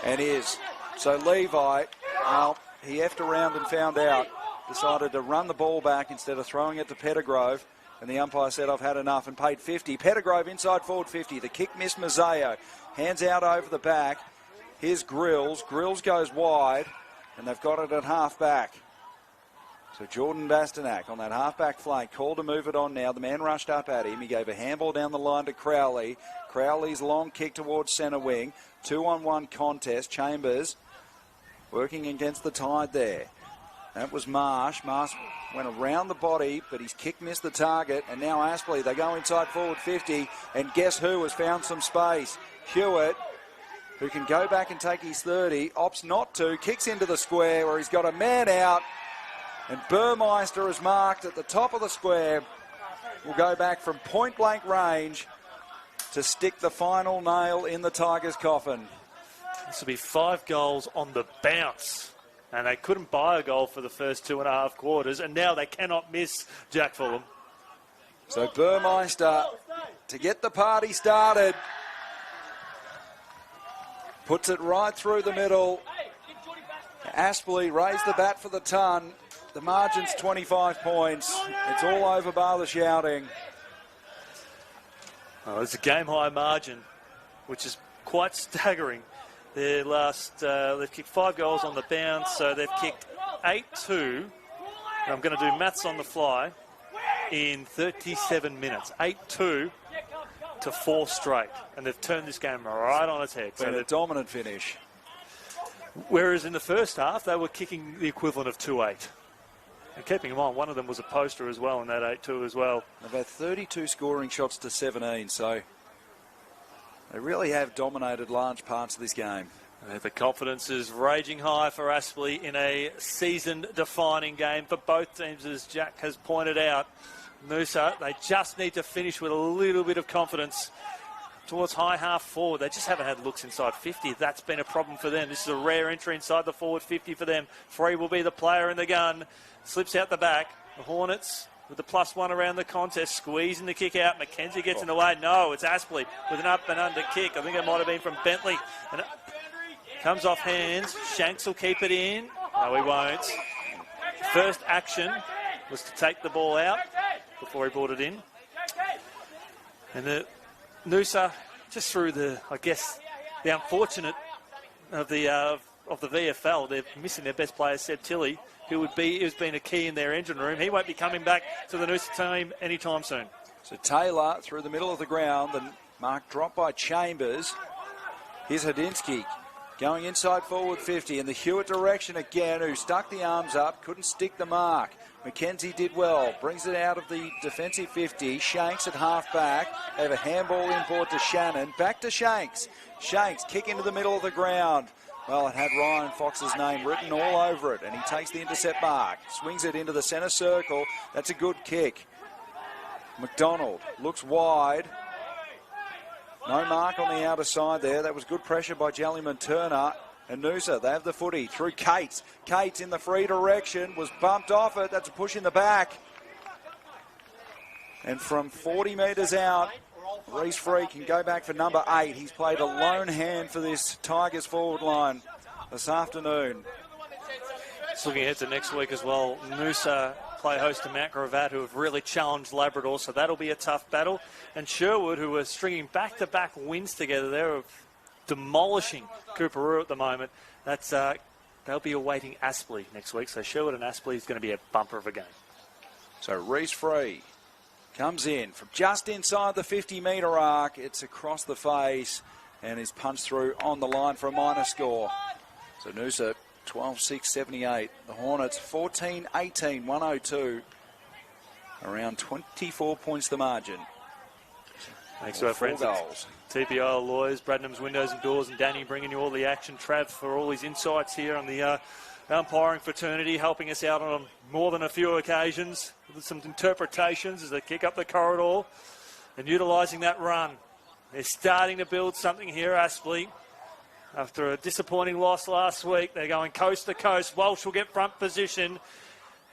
And is. So Levi, well, he effed around and found out. Decided to run the ball back instead of throwing it to Pettigrove. And the umpire said, I've had enough, and paid 50. Pettigrove inside forward 50. The kick missed Mazzeo. Hands out over the back. Here's Grills. Grills goes wide. and they've got it at half-back. So Jordan Bastanak on that half-back flank, called to move it on now. The man rushed up at him. He gave a handball down the line to Crowley. Crowley's long kick towards centre wing. 2-on-1 contest. Chambers working against the tide there. That was Marsh. Marsh went around the body, but his kick missed the target. And now Aspley, they go inside forward 50. And guess who has found some space? Hewitt, who can go back and take his 30. Opts not to. Kicks into the square where he's got a man out. And Burmeister is marked at the top of the square. Will go back from point-blank range to stick the final nail in the Tigers' coffin. This will be 5 goals on the bounce. And they couldn't buy a goal for the first 2.5 quarters. And now they cannot miss Jack Fulham. So Burmeister, to get the party started, puts it right through the middle. Aspley raised the bat for the ton. The margin's 25 points. It's all over bar the shouting. Oh, it's a game-high margin, which is quite staggering. Their last, they've kicked 5 goals on the bounce, so they've kicked 8-2. I'm going to do maths on the fly in 37 minutes. 8-2 to 4 straight, and they've turned this game right on its head. So a dominant finish. Whereas in the first half, they were kicking the equivalent of 2-8. And keeping in mind, one of them was a poster as well in that 8-2 as well. They've had 32 scoring shots to 17, so they really have dominated large parts of this game. The confidence is raging high for Aspley in a season-defining game for both teams, as Jack has pointed out. Noosa, they just need to finish with a little bit of confidence towards high half forward. They just haven't had looks inside 50. That's been a problem for them. This is a rare entry inside the forward 50 for them. Free will be the player in the gun. Slips out the back. The Hornets with the +1 around the contest, squeezing the kick out. McKenzie gets in the way. No, it's Aspley with an up and under kick. I think it might have been from Bentley. And it comes off hands. Shanks will keep it in. No, he won't. First action was to take the ball out before he brought it in. And the Noosa, just through the, I guess, the unfortunate of the VFL, they're missing their best player, Seb Tilley, who's been a key in their engine room. He won't be coming back to the Noosa team anytime soon. So Taylor through the middle of the ground, the mark dropped by Chambers. Here's Hadinsky going inside forward 50 in the Hewitt direction again, who stuck the arms up, couldn't stick the mark. McKenzie did well, brings it out of the defensive 50. Shanks at half-back. They have a handball import to Shannon. Back to Shanks. Shanks kick into the middle of the ground. Well, it had Ryan Fox's name written all over it, and he takes the intercept mark. Swings it into the centre circle. That's a good kick. McDonald looks wide. No mark on the outer side there. That was good pressure by Jellyman Turner. And Noosa, they have the footy through Cates. Cates in the free direction, was bumped off it. That's a push in the back. And from 40 metres out, Reece Free can go back for number 8. He's played a lone hand for this Tigers forward line this afternoon. Just looking ahead to next week as well, Noosa play host to Mount Gravatt, who have really challenged Labrador, so that'll be a tough battle. And Sherwood, who are stringing back-to-back wins together, they're demolishing Cooperoo at the moment. They'll be awaiting Aspley next week, so Sherwood and Aspley is going to be a bumper of a game. So Reece Free comes in from just inside the 50-metre arc. It's across the face and is punched through on the line for a minor score. So Noosa 12-6-78. The Hornets 14-18, 102. Around 24 points the margin. Thanks to our friends at TPIL Lawyers, Bradnam's Windows and Doors, and Danny bringing you all the action. Trav for all his insights here on the umpiring fraternity, helping us out on more than a few occasions with some interpretations as they kick up the corridor and utilising that run. They're starting to build something here, Aspley. After a disappointing loss last week, they're going coast to coast. Walsh will get front position.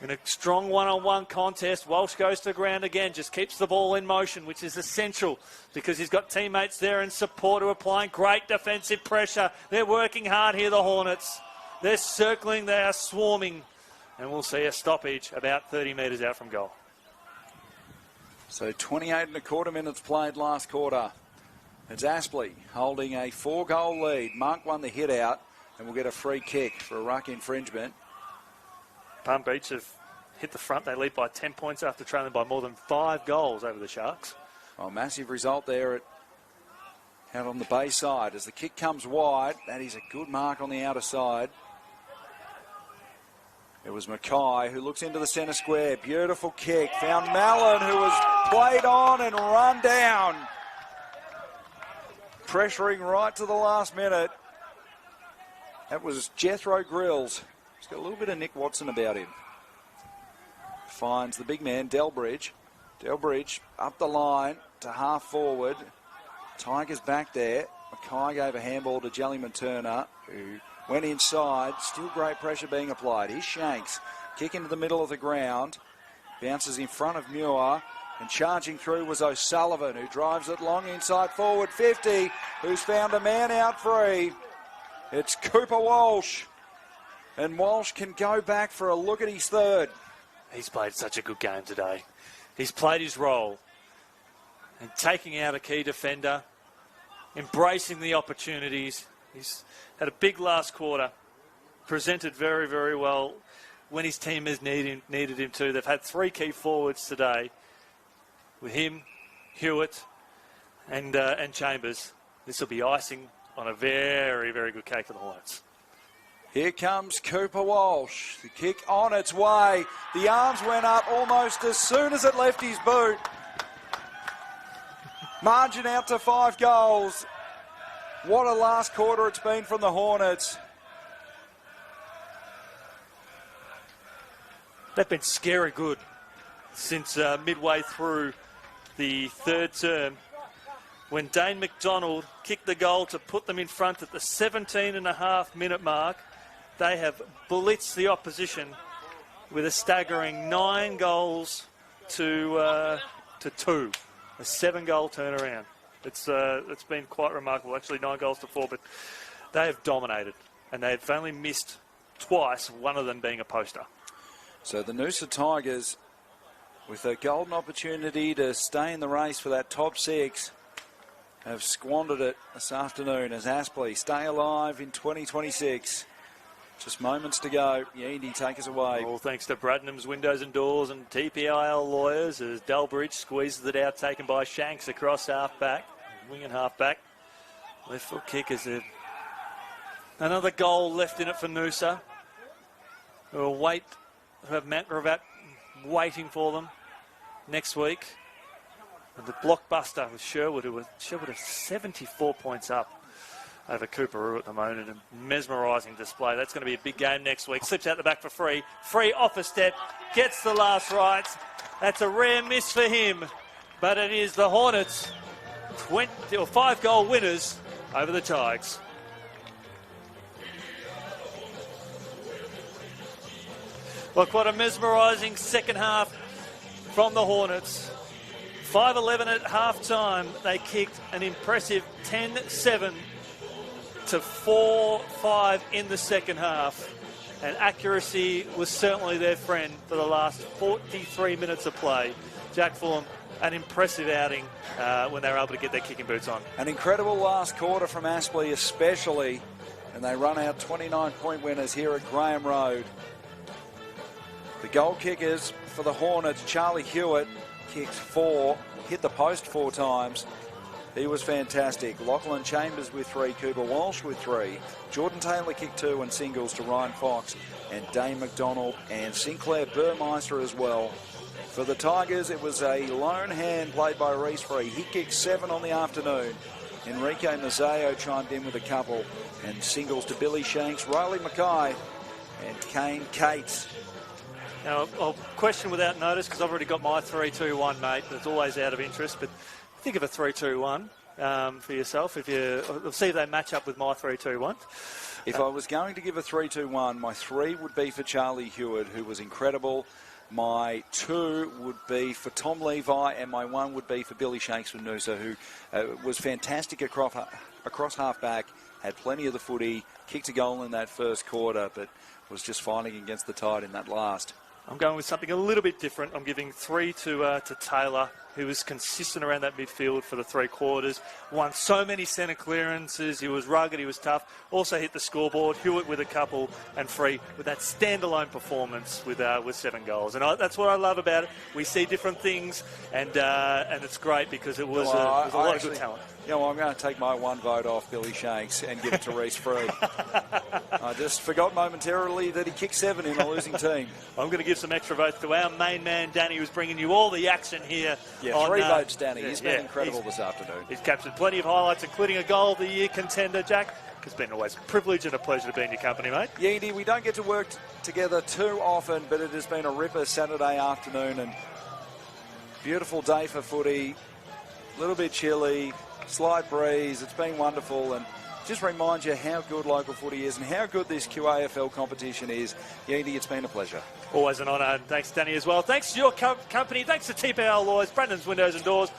In a strong one-on-one contest, Walsh goes to ground again, just keeps the ball in motion, which is essential because he's got teammates there in support who are applying great defensive pressure. They're working hard here, the Hornets. They're circling, they are swarming, and we'll see a stoppage about 30 metres out from goal. So 28.25 minutes played last quarter. It's Aspley holding a 4-goal lead. Monk won the hit out. and we'll get a free kick for a ruck infringement. Palm Beach have hit the front. They lead by 10 points after trailing by more than 5 goals over the Sharks. Well, massive result there out on the bay side. As the kick comes wide, that is a good mark on the outer side. It was Mackay who looks into the centre square. Beautiful kick. Found Mallon, who was played on and run down. Pressuring right to the last minute. That was Jethro Grills. He's got a little bit of Nick Watson about him. Finds the big man, Delbridge. Delbridge up the line to half forward. Tigers back there. Mackay gave a handball to Jellyman Turner, who went inside. Still great pressure being applied. Here's Shanks. Kick into the middle of the ground. Bounces in front of Muir. And charging through was O'Sullivan, who drives it long inside forward 50, who's found a man out free. It's Cooper Walsh. And Walsh can go back for a look at his third. He's played such a good game today. He's played his role. And taking out a key defender, embracing the opportunities. He's had a big last quarter, presented very, very well when his team has needed him to. They've had 3 key forwards today with him, Hewitt, and Chambers. This will be icing on a very, very good cake for the Hornets. Here comes Cooper Walsh. The kick on its way. The arms went up almost as soon as it left his boot. Margin out to 5 goals. What a last quarter it's been from the Hornets. They've been scary good since midway through the third term, when Dane McDonald kicked the goal to put them in front at the 17.5-minute mark. They have blitzed the opposition with a staggering 9 goals to 2, a 7-goal turnaround. It's been quite remarkable. Actually, 9 goals to 4, but they have dominated, and they've only missed twice, one of them being a poster. So the Noosa Tigers, with a golden opportunity to stay in the race for that top 6, have squandered it this afternoon as Aspley stay alive in 2026. Just moments to go. Yeandy, take us away. All thanks to Bradnam's Windows and Doors and TPIL Lawyers as Delbridge squeezes it out, taken by Shanks across half-back, wing and half-back. Left foot kick is there. Another goal left in it for Noosa, who have Matt Ravat waiting for them next week. And the blockbuster with Sherwood, who is 74 points up over Cooperoo at the moment, and a mesmerising display. That's going to be a big game next week. Slips out the back for Free. Free off a step, gets the last rights. That's a rare miss for him, but it is the Hornets 5-goal winners over the Tigers. Look, what a mesmerising second half from the Hornets. 5-11 at half-time. They kicked an impressive 10-7 to 4-5 in the second half. And accuracy was certainly their friend for the last 43 minutes of play. Jack Fulham, an impressive outing when they were able to get their kicking boots on. An incredible last quarter from Aspley especially. And they run out 29-point winners here at Graham Road. The goal kickers for the Hornets, Charlie Hewitt kicked 4, hit the post 4 times. He was fantastic. Lachlan Chambers with 3, Cooper Walsh with 3. Jordan Taylor kicked 2 and singles to Ryan Fox and Dane McDonald and Sinclair Burmeister as well. For the Tigers, it was a lone hand played by Reece Free. He kicked 7 on the afternoon. Enrique Mazzeo chimed in with a couple, and singles to Billy Shanks, Riley Mackay and Kane Cates. Now, I'll question without notice because I've already got my 3-2-1, mate. It's always out of interest, but think of a 3-2-1 for yourself. We'll see if they match up with my 3-2-1. If I was going to give a 3-2-1, my 3 would be for Charlie Hewitt, who was incredible. My 2 would be for Tom Levi, and my 1 would be for Billy Shanks from Noosa, who was fantastic across half-back, had plenty of the footy, kicked a goal in that first quarter, but was just fighting against the tide in that last. I'm going with something a little bit different. I'm giving 3 to Taylor, who was consistent around that midfield for the 3 quarters. Won so many centre clearances. He was rugged. He was tough. Also hit the scoreboard. Hewitt with a couple, and Free with that standalone performance with 7 goals. And that's what I love about it. We see different things, and it's great because it was a lot of good talent. You know, I'm going to take my 1 vote off Billy Shanks and give it to Reece Free. I just forgot momentarily that he kicked 7 in a losing team. I'm going to give some extra votes to our main man, Danny, who's bringing you all the action here. Yeah, 3 votes, Danny. He's been incredible this afternoon. He's captured plenty of highlights, including a Goal of the Year contender, Jack. It's been always a privilege and a pleasure to be in your company, mate. Yeah, Indy, we don't get to work together too often, but it has been a ripper Saturday afternoon, and beautiful day for footy. A little bit chilly, slight breeze. It's been wonderful, and just reminds you how good local footy is and how good this QAFL competition is. Yeah, Indy, it's been a pleasure. Always an honour, and thanks, Danny, as well. Thanks to your company. Thanks to TPIL Lawyers, Brandon's Windows and Doors.